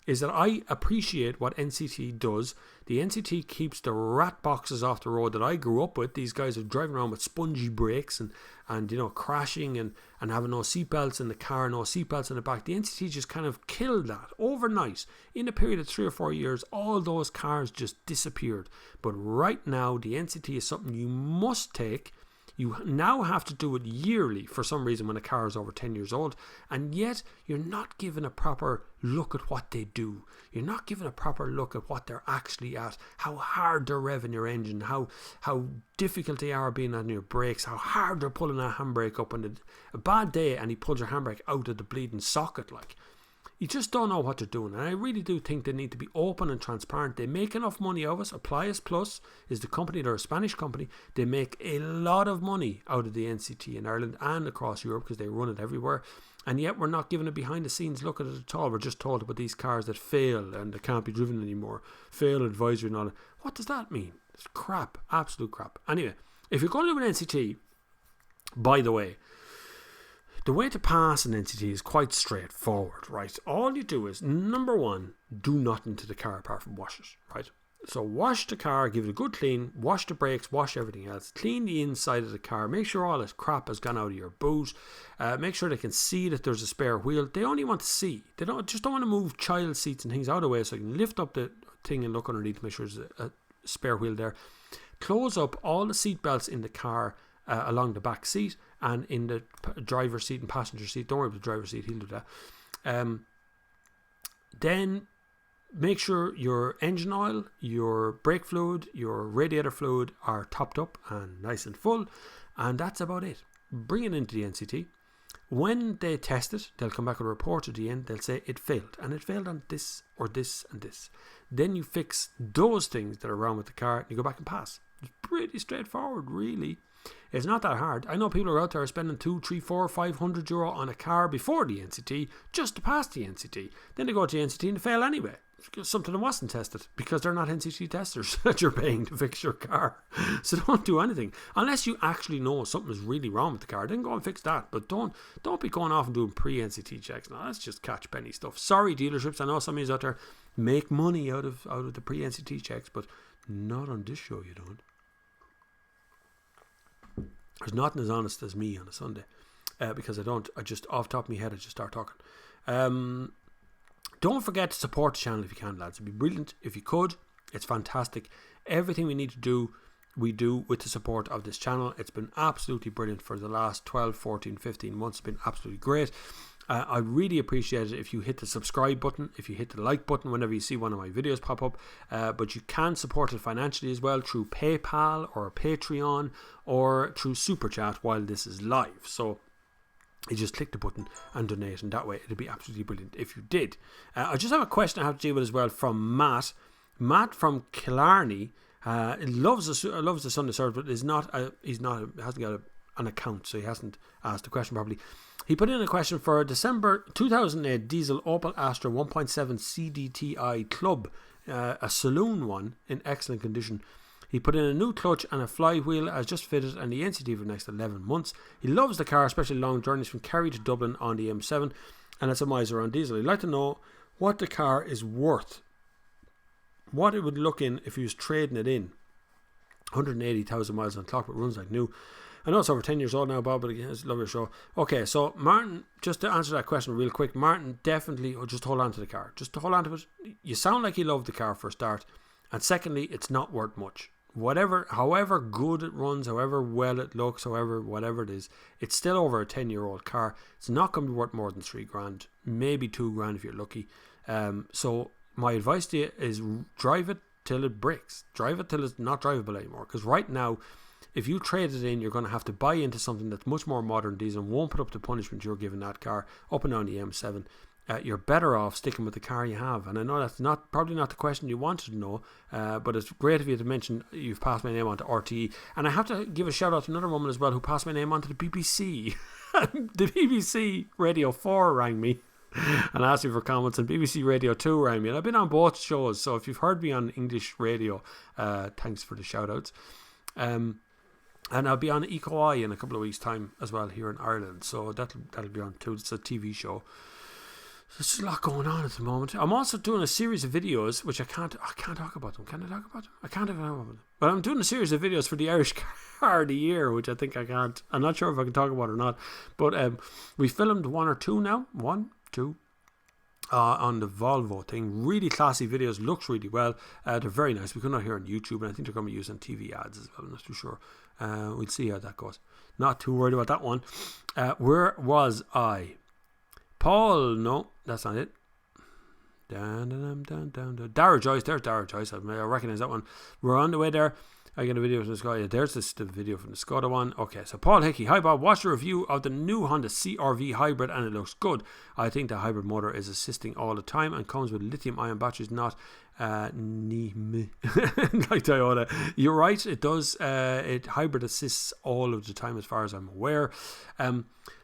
[SPEAKER 1] is that I appreciate what NCT does. The NCT keeps the rat boxes off the road that I grew up with. These guys are driving around with spongy brakes and you know, crashing and having no seatbelts in the car, no seatbelts in the back. The NCT just kind of killed that overnight. In a period of 3 or 4 years, all those cars just disappeared. But right now, the NCT is something you must take. You now have to do it yearly for some reason when a car is over 10 years old, and yet you're not given a proper look at what they do. You're not given a proper look at what they're actually at, how hard they're revving your engine, how difficult they are being on your brakes, how hard they're pulling that handbrake up on a bad day, and he pulls your handbrake out of the bleeding socket. Like, you just don't know what they're doing, and I really do think they need to be open and transparent. They make enough money out of us. Appliance Plus is the company, they're a Spanish company. They make a lot of money out of the NCT in Ireland and across Europe because they run it everywhere, and yet we're not given a behind the scenes look at it at all. We're just told about these cars that fail and they can't be driven anymore, fail advisory and all that. What does that mean? It's crap, absolute crap. Anyway, if you're going to do an NCT, by the way, the way to pass an NCT is quite straightforward, right? All you do is, number one, do nothing to the car apart from wash it, right? So wash the car, give it a good clean, wash the brakes, wash everything else, clean the inside of the car, make sure all this crap has gone out of your boot, make sure they can see that there's a spare wheel. They only want to see. They don't want to move child seats and things out of the way, so you can lift up the thing and look underneath to make sure there's a spare wheel there. Close up all the seat belts in the car along the back seat and in the driver's seat and passenger seat. Don't worry about the driver's seat, he'll do that. Then make sure your engine oil, your brake fluid, your radiator fluid are topped up and nice and full, and that's about it. Bring it into the NCT. When they test it, they'll come back with a report at the end. They'll say it failed, and it failed on this or this and this. Then you fix those things that are wrong with the car and you go back and pass. It's pretty straightforward, really. It's not that hard. I know people are out there spending 2, 3, 4, 500 euro on a car before the NCT just to pass the NCT. Then they go to the NCT and fail anyway. Something that wasn't tested because they're not NCT testers that you're paying to fix your car. So don't do anything unless you actually know something's really wrong with the car. Then go and fix that. But don't be going off and doing pre-NCT checks. Now that's just catch penny stuff. Sorry, dealerships. I know some of you out there make money out of the pre-NCT checks, but not on this show. You don't. There's nothing as honest as me on a Sunday because I just off the top of my head I just start talking. Don't forget to support the channel if you can, lads. It'd be brilliant if you could. It's fantastic. Everything we need to do, we do with the support of this channel. It's been absolutely brilliant for the last 12, 14, 15 months. It's been absolutely great. I really appreciate it if you hit the subscribe button, if you hit the like button whenever you see one of my videos pop up. But you can support it financially as well through PayPal or Patreon or through Super Chat while this is live. So you just click the button and donate, and that way it'd be absolutely brilliant if you did. I just have a question I have to deal with as well from Matt. Matt from Killarney loves the Sunday service, but hasn't got an account, so he hasn't asked the question properly. He put in a question for December 2008 diesel Opel Astra 1.7 CDTI Club, a saloon one in excellent condition. He put in a new clutch and a flywheel as just fitted and the NCT for the next 11 months. He loves the car, especially long journeys from Kerry to Dublin on the M7, and it's a miser on diesel. He'd like to know what the car is worth, what it would look in if he was trading it in. 180,000 miles on the clock, but runs like new. I know it's over 10 years old now, Bob, but again, it's a lovely show. Okay, so Martin, just to answer that question real quick, Martin, definitely just hold on to the car. Just hold on to it. You sound like you love the car for a start. And secondly, it's not worth much. However good it runs, however well it looks, whatever it is, it's still over a 10-year-old car. It's not going to be worth more than $3,000, maybe $2,000 if you're lucky. So my advice to you is drive it till it breaks. Drive it till it's not drivable anymore. Because right now, if you trade it in, you're going to have to buy into something that's much more modern diesel and won't put up the punishment you're giving that car up and down the M7. You're better off sticking with the car you have. And I know that's probably not the question you wanted to know, but it's great of you to mention you've passed my name on to RTE. And I have to give a shout out to another woman as well who passed my name on to the BBC. The BBC Radio 4 rang me and asked me for comments, and BBC Radio 2 rang me. And I've been on both shows, so if you've heard me on English radio, thanks for the shout outs. And I'll be on Eco Eye in a couple of weeks' time as well here in Ireland, so that'll be on too. It's a TV show. There's a lot going on at the moment. I'm also doing a series of videos, which I can't talk about them. Can I talk about them? I can't talk about them. But I'm doing a series of videos for the Irish Car of the Year, which I think I can't. I'm not sure if I can talk about it or not. But we filmed 1 or 2 now. 1, 2. On the Volvo thing. Really classy videos. Looks really well. They're very nice. We could not hear on YouTube, and I think they're going to be used on TV ads as well. I'm not too sure. We'll see how that goes. Not too worried about that one. Where was I? Paul, no, that's not it. Dara Joyce, there's Dara Joyce. I recognise that one. We're on the way there. I get a video from the Skoda. There's the video from the Skoda one. Okay, so Paul Hickey. Hi Bob, watched a review of the new Honda CR-V hybrid and it looks good. I think the hybrid motor is assisting all the time and comes with lithium-ion batteries, not like Toyota. You're right, it does. It hybrid assists all of the time as far as I'm aware.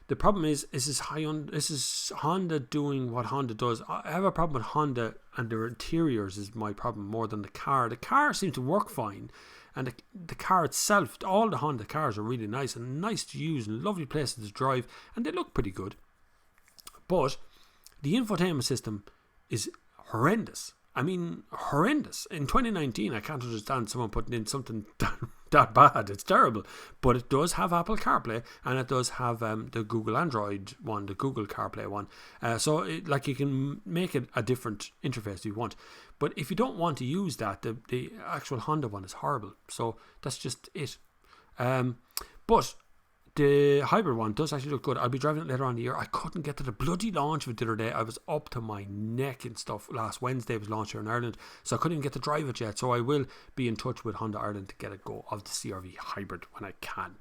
[SPEAKER 1] The problem is this is Honda doing what Honda does. I have a problem with Honda and their interiors is my problem more than the car. The car seems to work fine, and the car itself, all the Honda cars are really nice and nice to use and lovely places to drive, and they look pretty good. But the infotainment system is horrendous. I mean, horrendous. In 2019, I can't understand someone putting in something that bad. It's terrible. But it does have Apple CarPlay, and it does have the Google Android one, the Google CarPlay one. So you can make it a different interface if you want. But if you don't want to use that, the actual Honda one is horrible. So that's just it. But the hybrid one does actually look good. I'll be driving it later on in the year. I couldn't get to the bloody launch of it the other day. I was up to my neck and stuff. Last Wednesday was launched here in Ireland, so I couldn't even get to drive it yet. So I will be in touch with Honda Ireland to get a go of the CR-V hybrid when I can.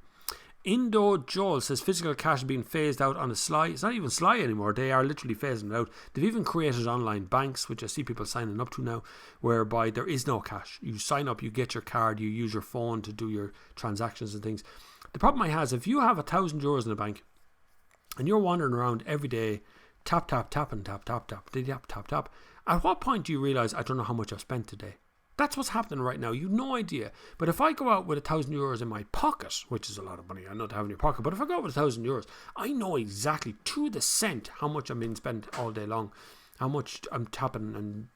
[SPEAKER 1] Indo Joel says physical cash is being phased out on the sly. It's not even sly anymore. They are literally phasing it out. They've even created online banks, which I see people signing up to now, whereby there is no cash. You sign up, you get your card, you use your phone to do your transactions and things. The problem I have is if you have €1,000 in the bank and you're wandering around every day, tap, tap, tap, and tap, tap, tap, tap, tap, tap, at what point do you realise, I don't know how much I've spent today? That's what's happening right now. You've no idea. But if I go out with €1,000 in my pocket, which is a lot of money, I know to have in your pocket, but if I go out with €1,000, I know exactly to the cent how much I'm being spent all day long, how much I'm tapping and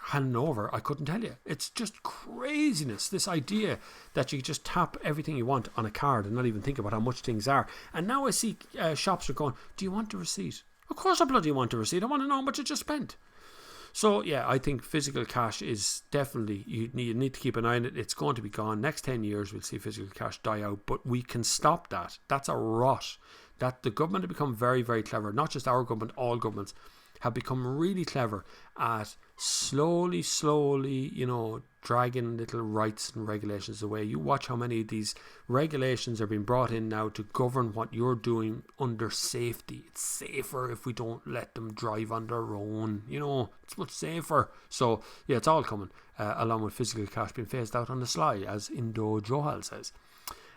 [SPEAKER 1] handing over. I couldn't tell you. It's just craziness, this idea that you just tap everything you want on a card and not even think about how much things are. And now I see shops are going, do you want a receipt? Of course I bloody want a receipt. I want to know how much I just spent. So, yeah, I think physical cash is definitely, you need to keep an eye on it. It's going to be gone. Next 10 years, we'll see physical cash die out. But we can stop that. That's a rot. That the government have become very, very clever. Not just our government, all governments have become really clever at slowly, dragging little rights and regulations away. You watch how many of these regulations are being brought in now to govern what you're doing under safety. It's safer if we don't let them drive on their own. It's much safer. So, yeah, it's all coming, along with physical cash being phased out on the sly, as Indo Johal says.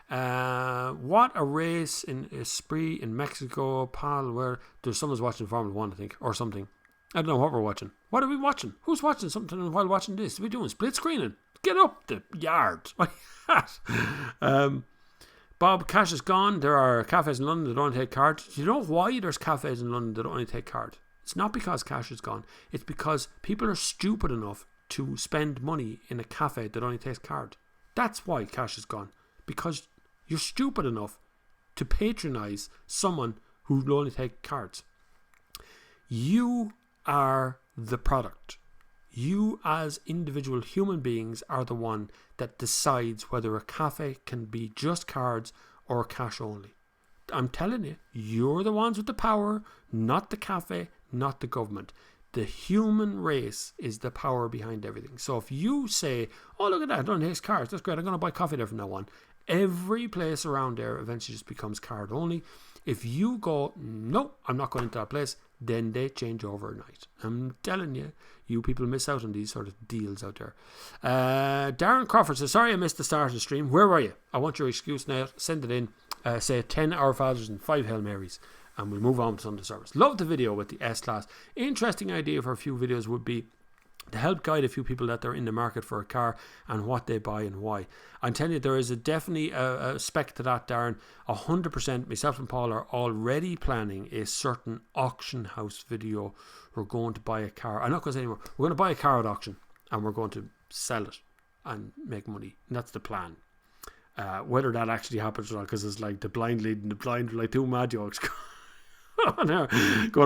[SPEAKER 1] What a race in Esprit in Mexico, pal, where there's someone's watching Formula 1, I think, or something. I don't know what we're watching. What are we watching? Who's watching something while watching this? Are we doing split screening? Get up the yard. Bob, cash is gone. There are cafes in London that only take cards. Do you know why there's cafes in London that only take cards? It's not because cash is gone. It's because people are stupid enough to spend money in a cafe that only takes card. That's why cash is gone. Because you're stupid enough to patronise someone who will only take cards. You are the product. You as individual human beings are the one that decides whether a cafe can be just cards or cash only. I'm telling you, you're the ones with the power, not the cafe, not the government. The human race is the power behind everything. So if you say, oh, look at that, I don't take cards, that's great, I'm going to buy coffee there from now on. Every place around there eventually just becomes card only. If you go, no, I'm not going into that place, then they change overnight. I'm telling you, you people miss out on these sort of deals out there. Darren Crawford says, sorry I missed the start of the stream. Where were you? I want your excuse now. Send it in. Say 10 Our Fathers and 5 Hail Marys. And we'll move on to Sunday service. Love the video with the S-Class. Interesting idea for a few videos would be to help guide a few people that they're in the market for a car and what they buy and why. I'm telling you, there is definitely a spec to that, Darren. 100%. Myself and Paul are already planning a certain auction house video. We're going to buy a car. I'm not going to say anymore. We're going to buy a car at auction and we're going to sell it and make money. And that's the plan. Whether that actually happens or not, because it's like the blind leading the blind, like two mad jokes. Going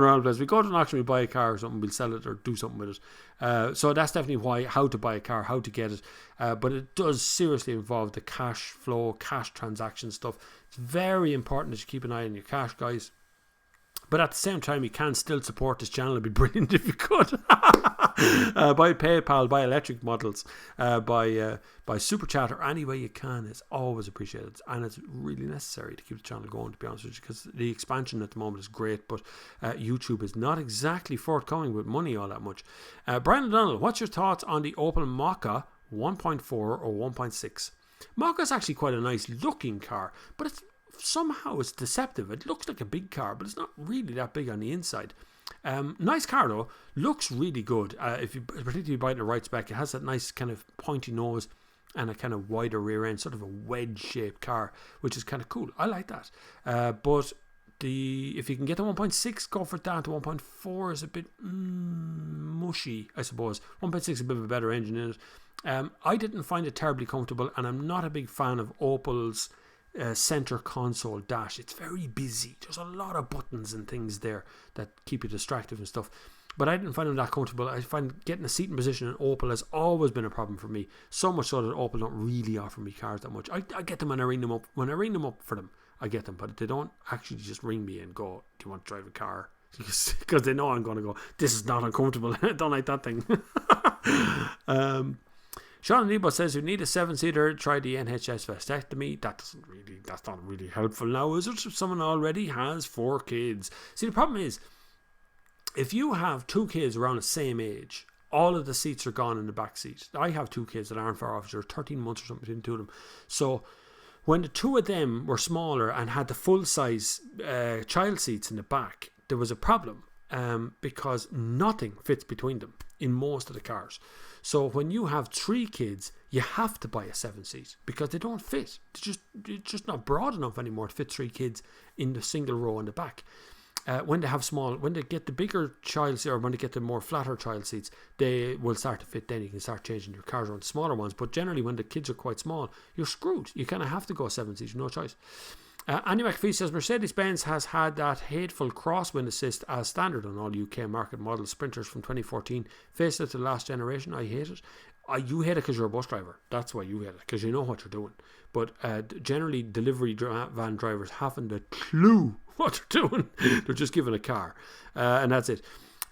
[SPEAKER 1] around the place. We go to an auction, we buy a car or something, we'll sell it or do something with it. So that's definitely how to buy a car, how to get it. But it does seriously involve the cash flow, cash transaction stuff. It's very important that you keep an eye on your cash, guys. But at the same time, you can still support this channel. It'd be brilliant if you could. Buy PayPal, buy electric models, buy Super Chat, or any way you can. It's always appreciated. And it's really necessary to keep the channel going, to be honest with you, because the expansion at the moment is great, but YouTube is not exactly forthcoming with money all that much. Brian O'Donnell, what's your thoughts on the Opel Mokka 1.4 or 1.6? Mokka is actually quite a nice looking car, but somehow it's deceptive. It looks like a big car, but it's not really that big on the inside. Nice car though, looks really good. If you particularly buy the right spec, it has that nice kind of pointy nose and a kind of wider rear end, sort of a wedge shaped car, which is kind of cool. I like that. But if you can get the 1.6, go for that. The 1.4 is a bit mushy, I suppose. 1.6 is a bit of a better engine in it. I didn't find it terribly comfortable, and I'm not a big fan of Opel's center console dash. It's very busy. There's a lot of buttons and things there that keep you distracted and stuff, but I didn't find them that comfortable. I find getting a seating position in Opel has always been a problem for me, so much so that Opel don't really offer me cars that much. I get them when I ring them up. When I ring them up for them, I get them, but they don't actually just ring me and go, do you want to drive a car? Because they know I'm going to go, this is not uncomfortable. I don't like that thing. Sean Lebo says, "We need a 7-seater. Try the NHS vasectomy." That's not really helpful now, is it? If someone already has 4 kids. See, the problem is, if you have 2 kids around the same age, all of the seats are gone in the back seat. I have 2 kids that aren't far off. They're 13 months or something between 2 of them. So when the 2 of them were smaller and had the full-size child seats in the back, there was a problem because nothing fits between them in most of the cars. So when you have 3 kids, you have to buy a 7-seat because they don't fit. It's just not broad enough anymore to fit 3 kids in the single row in the back. When they get the bigger child seats, or when they get the more flatter child seats, they will start to fit. Then you can start changing your cars around smaller ones. But generally, when the kids are quite small, you're screwed. You kind of have to go 7 seats, no choice. Andy McPhee says, Mercedes-Benz has had that hateful crosswind assist as standard on all UK market model Sprinters from 2014. Faced it to the last generation. I hate it. You hate it because you're a bus driver. That's why you hate it, because you know what you're doing. But generally, delivery van drivers haven't a clue what they're doing. They're just given a car, and that's it.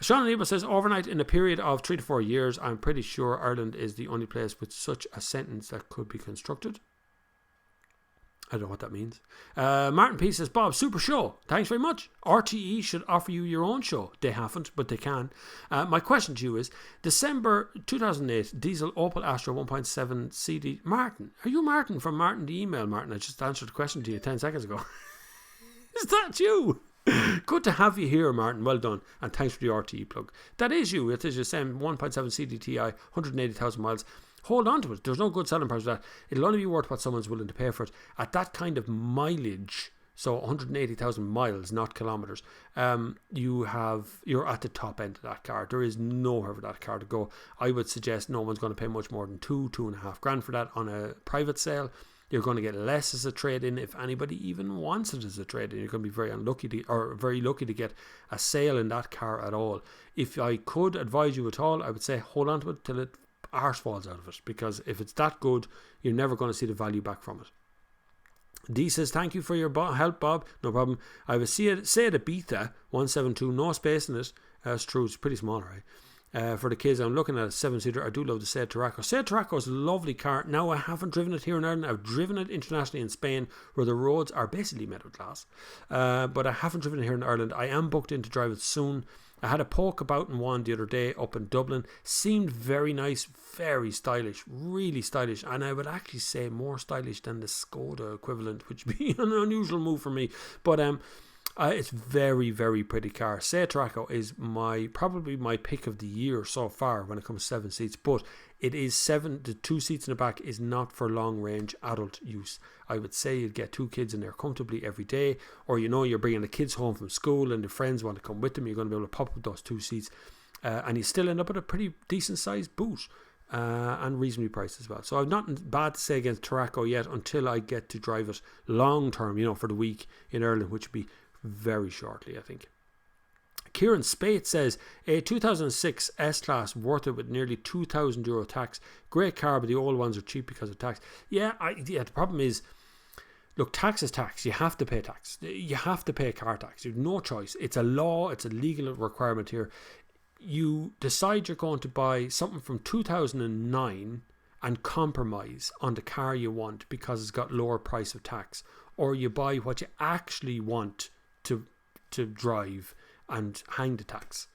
[SPEAKER 1] Sean Lebo says, overnight in a period of 3 to 4 years, I'm pretty sure Ireland is the only place with such a sentence that could be constructed. I don't know what that means. Martin P says, Bob, super show. Thanks very much. RTE should offer you your own show. They haven't, but they can. My question to you is, December 2008, diesel Opel Astra 1.7 CD. Martin, are you Martin from Martin the email? Martin, I just answered the question to you 10 seconds ago. Is that you? Good to have you here, Martin. Well done. And thanks for the RTE plug. That is you. It is your same 1.7 CDTI, 180,000 miles. Hold on to it. There's no good selling price for that. It'll only be worth what someone's willing to pay for it. At that kind of mileage, so 180,000 miles, not kilometres, you're at the top end of that car. There is nowhere for that car to go. I would suggest no one's going to pay much more than 2.5 grand for that on a private sale. You're going to get less as a trade-in if anybody even wants it as a trade-in. You're going to be very lucky to get a sale in that car at all. If I could advise you at all, I would say hold on to it till it arse falls out of it, because if it's that good, you're never going to see the value back from it. D says, thank you for your help, Bob. No problem. I have a Seat Ibiza 172, no space in it. That's true, it's pretty small, right? For the kids, I'm looking at a 7-seater. I do love the Seat Tarraco. Seat Tarraco is a lovely car. Now, I haven't driven it here in Ireland. I've driven it internationally in Spain, where the roads are basically made of glass. But I haven't driven it here in Ireland. I am booked in to drive it soon. I had a poke about in one the other day up in Dublin. Seemed very nice, very stylish, really stylish. And I would actually say more stylish than the Skoda equivalent, which would be an unusual move for me. But it's very, very pretty car. Seat Tarraco is probably my pick of the year so far when it comes to 7 seats. But it is the 2 seats in the back is not for long range adult use. I would say you'd get 2 kids in there comfortably every day, or you're bringing the kids home from school and the friends want to come with them. You're going to be able to pop up those 2 seats, and you still end up with a pretty decent sized boot, and reasonably priced as well. So I've nothing bad to say against Tarraco yet until I get to drive it long term, for the week in Ireland, which will be very shortly, I think. Kieran Spate says, a 2006 S-Class worth it with nearly €2,000 tax. Great car, but the old ones are cheap because of tax. Yeah, the problem is, look, tax is tax. You have to pay tax. You have to pay car tax. You have no choice. It's a law. It's a legal requirement here. You decide you're going to buy something from 2009 and compromise on the car you want because it's got lower price of tax, or you buy what you actually want to drive and hang the tax.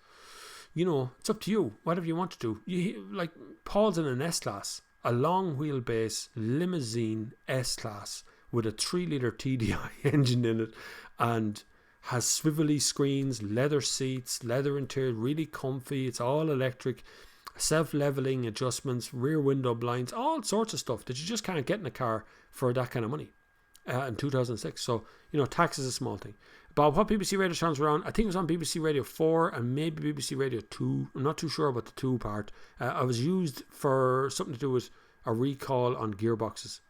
[SPEAKER 1] It's up to you. Whatever you want to do. Like Paul's in an S-Class, a long wheelbase limousine S-Class with a 3-litre TDI engine in it, and has swivelly screens, leather seats, leather interior, really comfy. It's all electric, self-leveling adjustments, rear window blinds, all sorts of stuff that you just can't get in a car for that kind of money in 2006. So, tax is a small thing. Bob, what BBC radio channels were on? I think it was on BBC Radio 4 and maybe BBC Radio 2. I'm not too sure about the 2 part. I was used for something to do with a recall on gearboxes.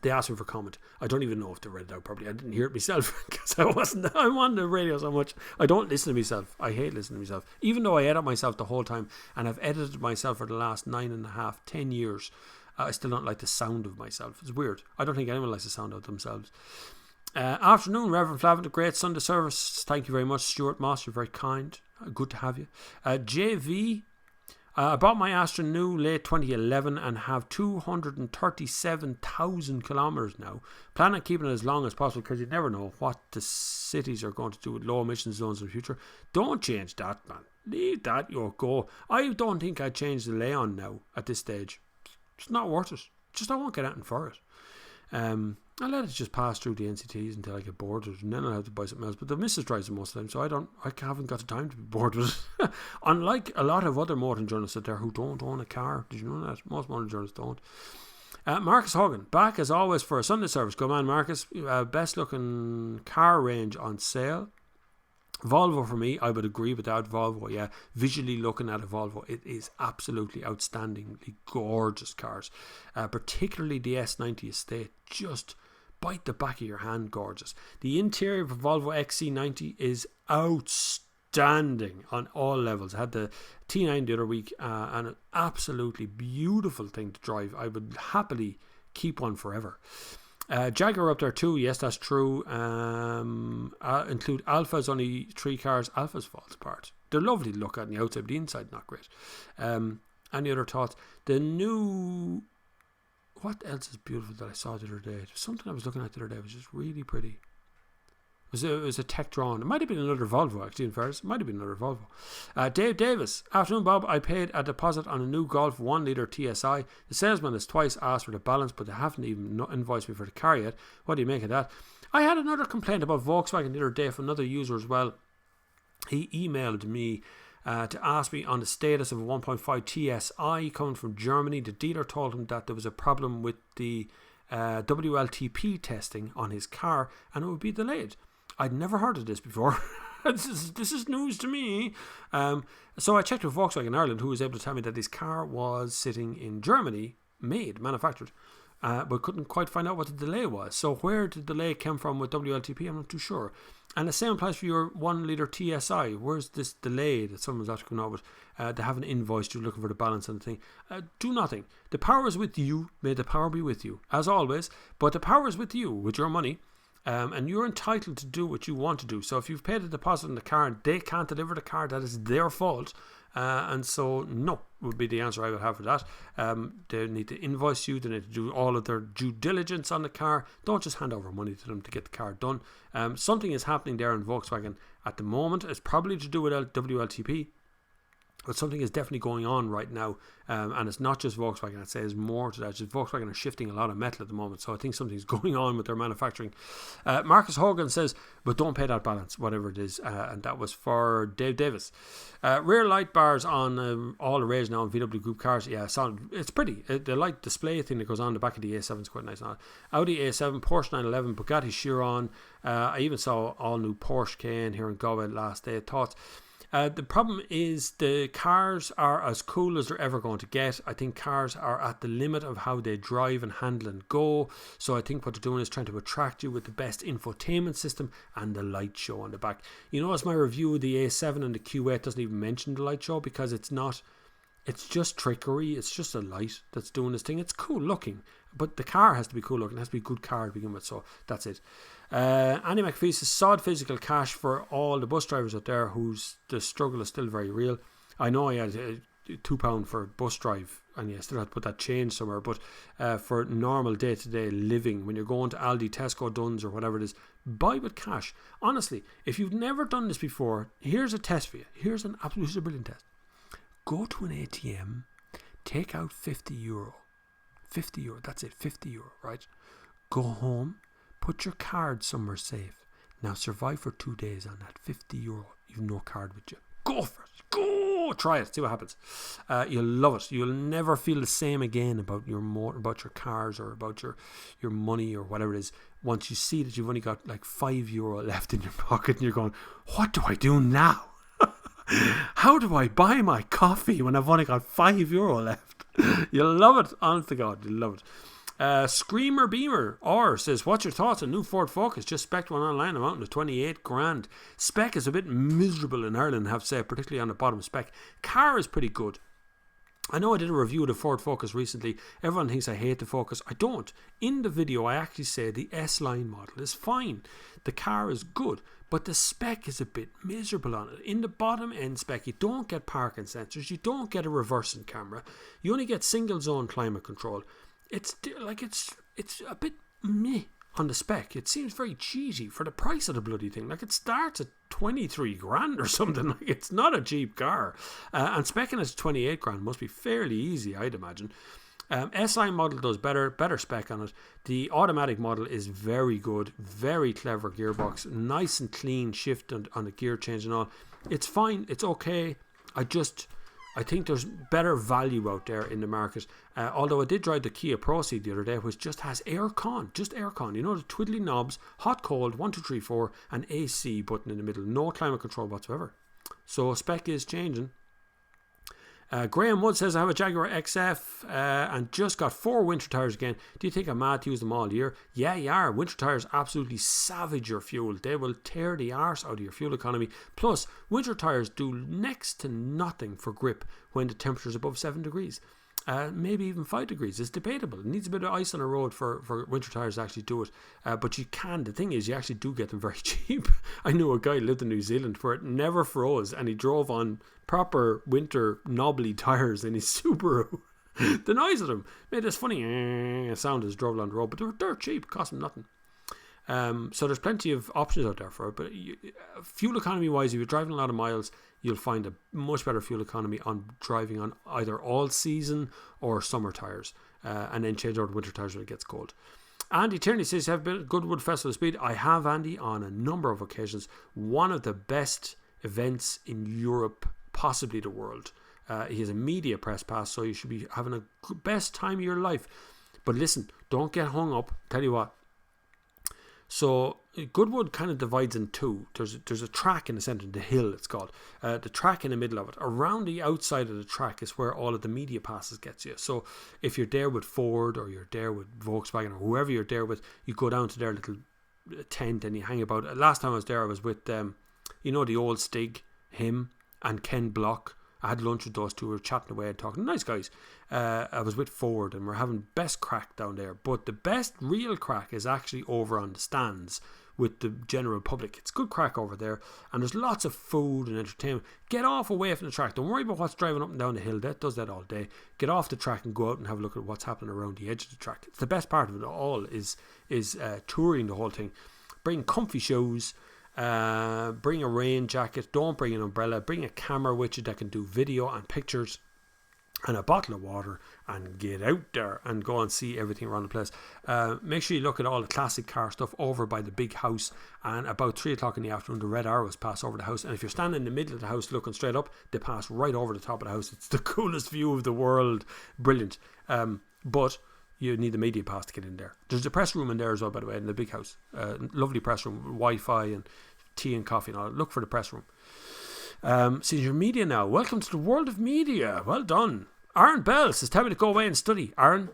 [SPEAKER 1] They asked me for comment. I don't even know if they read it out properly. I didn't hear it myself because I'm on the radio so much. I don't listen to myself. I hate listening to myself. Even though I edit myself the whole time, and I've edited myself for the last 10 years, I still don't like the sound of myself. It's weird. I don't think anyone likes the sound of themselves. Afternoon, Reverend Flavin, a great Sunday service. Thank you very much, Stuart Moss. You're very kind. Good to have you. JV, I bought my Astra new late 2011 and have 237,000 kilometres now. Plan on keeping it as long as possible because you never know what the cities are going to do with low emission zones in the future. Don't change that, man. Leave that your go. I don't think I'd change the Leon now at this stage. It's not worth it. Just I won't get anything for it. I'll let it just pass through the NCTs until I get bored with it, and then I'll have to buy something else. But the missus drives it most of the time, so I haven't got the time to be bored with it. Unlike a lot of other motoring journalists out there who don't own a car. Did you know that? Most motoring journalists don't. Marcus Hogan, back as always for a Sunday service. Good man, Marcus. Best looking car range on sale. Volvo for me, I would agree with that. Volvo, yeah. Visually looking at a Volvo, it is absolutely outstandingly gorgeous cars. Particularly the S90 Estate, just bite the back of your hand gorgeous. The interior of a Volvo XC90 is outstanding on all levels. I had the T9 the other week and an absolutely beautiful thing to drive. I would happily keep one forever. Jaguar up there too, yes, that's true. Include Alphas, only 3 cars. Alphas falls apart. They're lovely to look at on the outside, but the inside not great. Any other thoughts? The new... What else is beautiful that I saw the other day? There's something I was looking at the other day. It was just really pretty. It was a tech drawn. It might have been another Volvo, actually, in fairness. It might have been another Volvo. Dave Davis. Afternoon, Bob. I paid a deposit on a new Golf 1 litre TSI. The salesman has twice asked for the balance, but they haven't even invoiced me for the car yet. What do you make of that? I had another complaint about Volkswagen the other day from another user as well. He emailed me to ask me on the status of a 1.5 TSI coming from Germany. The dealer told him that there was a problem with the WLTP testing on his car and it would be delayed. I'd never heard of this before. This is news to me. So I checked with Volkswagen Ireland, who was able to tell me that this car was sitting in Germany, manufactured, but couldn't quite find out what the delay was. So where the delay came from with WLTP, I'm not too sure. And the same applies for your 1 litre TSI. Where's this delay that someone's after coming out with? They haven't invoiced you, looking for the balance on the thing. Do nothing. The power is with you. May the power be with you, as always. But the power is with you, with your money. And you're entitled to do what you want to do. So if you've paid a deposit on the car and they can't deliver the car, that is their fault. And so no would be the answer I would have for that. They need to invoice you. They need to do all of their due diligence on the car. Don't just hand over money to them to get the car done. Something is happening there in Volkswagen at the moment. It's probably to do with WLTP. But something is definitely going on right now, and it's not just Volkswagen. I'd say there's more to that. Just Volkswagen are shifting a lot of metal at the moment, so I think something's going on with their manufacturing. Marcus Hogan says, but don't pay that balance, whatever it is, and that was for Dave Davis. Rear light bars on all the rage now on VW Group cars. Yeah, it's pretty. The light display thing that goes on the back of the A7 is quite nice. Audi A7, Porsche 911, Bugatti Chiron. I even saw all new Porsche Cayenne here in Galway last day. Thoughts? The problem is the cars are as cool as they're ever going to get. I think cars are at the limit of how they drive and handle and go. So I think what they're doing is trying to attract you with the best infotainment system and the light show on the back. You notice my review of the A7 and the Q8 doesn't even mention the light show because it's not. It's just trickery. It's just a light that's doing this thing. It's cool looking, but the car has to be cool looking. It has to be a good car to begin with. So that's it. Annie McPhee says, sod physical cash for all the bus drivers out there whose the struggle is still very real. I know I had £2 for a bus drive and you still have to put that change somewhere, but for normal day-to-day living, when you're going to Aldi, Tesco, Duns or whatever it is, buy with cash. Honestly, if you've never done this before, here's a test for you. Here's a brilliant test. Go to an ATM, take out €50. €50, that's it, €50, right? Go home, put your card somewhere safe. Now survive for 2 days on that €50. You've no card with you. Go for it. Go! Try it. See what happens. You'll love it. You'll never feel the same again about your cars or about your money or whatever it is. Once you see that you've only got like €5 left in your pocket and you're going, what do I do now? How do I buy my coffee when I've only got €5 left? You'll love it. Honest to God, you'll love it. Screamer Beamer says, what's your thoughts on new Ford Focus? Just spec'd one online, amounting to 28 grand. Spec is a bit miserable in Ireland, I have to say, particularly on the bottom spec. Car is pretty good. I know I did a review of the Ford Focus recently. Everyone thinks I hate the Focus. I don't. In the video, I actually say the S-Line model is fine. The car is good, but the spec is a bit miserable on it. In the bottom end spec, you don't get parking sensors. You don't get a reversing camera. You only get single zone climate control. It's a bit meh on the spec. It seems very cheesy for the price of the bloody thing. Like, it starts at 23 grand or something. Like, it's not a cheap car. And specking at 28 grand must be fairly easy, I'd imagine. S-Line model does better spec on it. The automatic model is very good, very clever gearbox, nice and clean shift on the gear change and all. It's fine, it's okay. I think there's better value out there in the market. Although I did drive the Kia Proceed the other day, which just has aircon, You know, the twiddly knobs, hot, cold, 1, 2, 3, 4, and AC button in the middle. No climate control whatsoever. So spec is changing. Graham Wood says, I have a Jaguar XF and just got 4 winter tyres again. Do you think I'm mad to use them all year? Yeah, you are. Winter tyres absolutely savage your fuel. They will tear the arse out of your fuel economy. Plus, winter tyres do next to nothing for grip when the temperature is above 7 degrees. Maybe even 5 degrees. It's debatable. It needs a bit of ice on the road for winter tyres to actually do it. But you can. The thing is, you actually do get them very cheap. I knew a guy who lived in New Zealand where it never froze and he drove on proper winter knobbly tyres in his Subaru. The noise of them made this funny sound as he drove along the road. But they're dirt cheap. Cost them nothing. So there's plenty of options out there for it. But fuel economy wise, if you're driving a lot of miles, you'll find a much better fuel economy on driving on either all season or summer tyres, and then change over to winter tyres when it gets cold. Andy Tierney says, have been at Goodwood Festival of Speed. I have, Andy, on a number of occasions. One of the best events in Europe, possibly the world. He has a media press pass, so you should be having a best time of your life. But listen, don't get hung up. Tell you what. So Goodwood kind of divides in two. There's a track in the centre, the hill it's called. The track in the middle of it. Around the outside of the track is where all of the media passes gets you. So if you're there with Ford or you're there with Volkswagen or whoever you're there with, you go down to their little tent and you hang about. Last time I was there, I was with the old Stig, him and Ken Block. I had lunch with those two. We were chatting away and talking. Nice guys. I was with Ford and we're having best crack down there. But the best real crack is actually over on the stands with the general public. It's good crack over there. And there's lots of food and entertainment. Get off away from the track. Don't worry about what's driving up and down the hill. That does that all day. Get off the track and go out and have a look at what's happening around the edge of the track. It's the best part of it all is touring the whole thing. Bring comfy shoes. Bring a rain jacket, don't bring an umbrella, bring a camera with you that can do video and pictures and a bottle of water and get out there and go and see everything around the place. Make sure you look at all the classic car stuff over by the big house, and about 3 o'clock in the afternoon the red arrows pass over the house, and if you're standing in the middle of the house looking straight up, they pass right over the top of the house. It's the coolest view of the world. Brilliant. But you need the media pass to get in there. There's a press room in there as well, by the way, in the big house. Lovely press room, Wi-Fi and tea and coffee and all. Look for the press room. Senior media now. Welcome to the world of media. Well done. Aaron Bell says, tell me to go away and study. Aaron,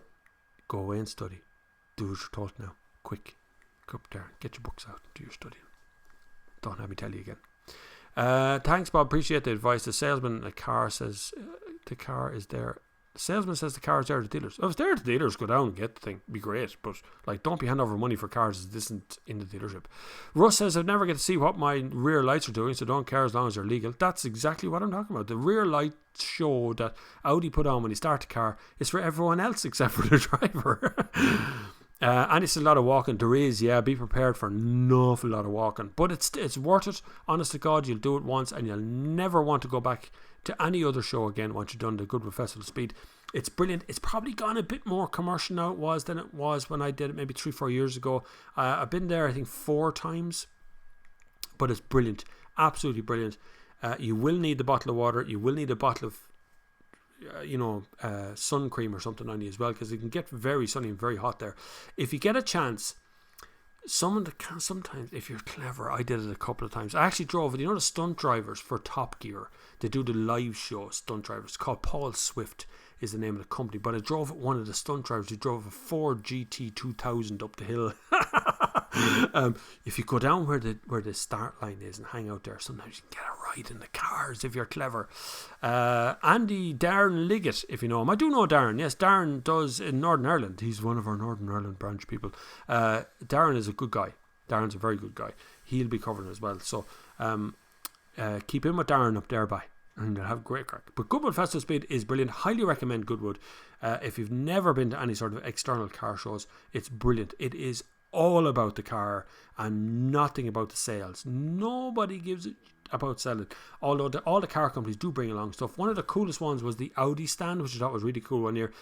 [SPEAKER 1] go away and study. Do what you're told now. Quick. Go up there. Get your books out. Do your studying. Don't have me tell you again. Thanks, Bob. Appreciate the advice. The salesman in the car says the car is there. The salesman says the car is there at the dealers. If it's there at the dealers, go down and get the thing. Be great. But don't be handing over money for cars that isn't in the dealership. Russ says, I've never get to see what my rear lights are doing, so don't care as long as they're legal. That's exactly what I'm talking about. The rear light show that Audi put on when you start the car is for everyone else except for the driver. And it's a lot of walking. There is, yeah. Be prepared for an awful lot of walking. But it's worth it. Honest to God, you'll do it once and you'll never want to go back to any other show again once you've done the Goodwood Festival of Speed. It's brilliant. It's probably gone a bit more commercial now than it was when I did it maybe 3-4 years ago. I've been there I think 4 times, but it's brilliant. Absolutely brilliant. You will need the bottle of water. You will need a bottle of sun cream or something on you as well, because it can get very sunny and very hot there. If you get a chance, sometimes if you're clever, I did it a couple of times. I actually drove it. The stunt drivers for Top Gear, they do the live show stunt drivers. It's called Paul Swift is the name of the company, but I drove one of the stunt drivers who drove a Ford GT 2000 up the hill. If you go down where the start line is and hang out there, sometimes you can get a ride in the cars if you're clever. Darren Liggett, if you know him. I do know Darren. Yes, Darren does in Northern Ireland. He's one of our Northern Ireland branch people. Darren is a good guy. Darren's a very good guy. He'll be covering as well. So keep in with Darren up there, and they'll have great crack. But Goodwood Festival Speed is brilliant. Highly recommend Goodwood. If you've never been to any sort of external car shows, it's brilliant. It is all about the car and nothing about the sales. Nobody gives it about selling, although all the car companies do bring along stuff. One of the coolest ones was the Audi stand, which I thought was really cool one year.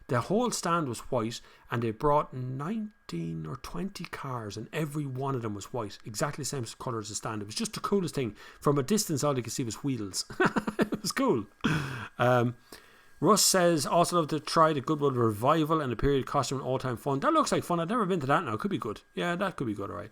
[SPEAKER 1] The whole stand was white, and they brought 19 or 20 cars, and every one of them was white, exactly the same colour as the stand. It was just the coolest thing. From a distance, all you could see was wheels. It was cool. Russ says, also love to try the Goodwood Revival and the period costume and all-time fun. That looks like fun. I've never been to that now. Could be good. Yeah, that could be good, alright.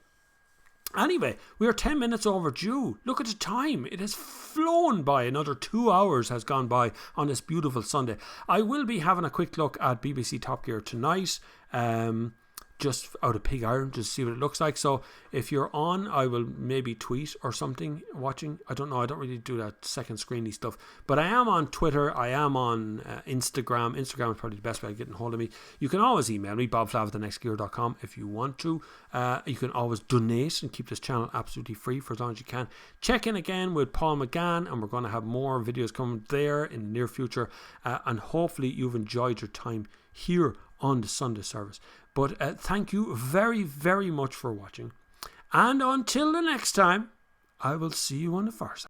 [SPEAKER 1] Anyway, we are 10 minutes overdue. Look at the time. It has flown by. Another 2 hours has gone by on this beautiful Sunday. I will be having a quick look at BBC Top Gear tonight. Just out of pig iron, just to see what it looks like. So if you're on, I will maybe tweet or something watching. I don't know. I don't really do that second screeny stuff. But I am on Twitter. I am on Instagram. Instagram is probably the best way of getting hold of me. You can always email me, bobflav@thenextgear.com if you want to. You can always donate and keep this channel absolutely free for as long as you can. Check in again with Paul McGann, and we're going to have more videos coming there in the near future. And hopefully you've enjoyed your time here on the Sunday service. But thank you very, very much for watching. And until the next time, I will see you on the far side.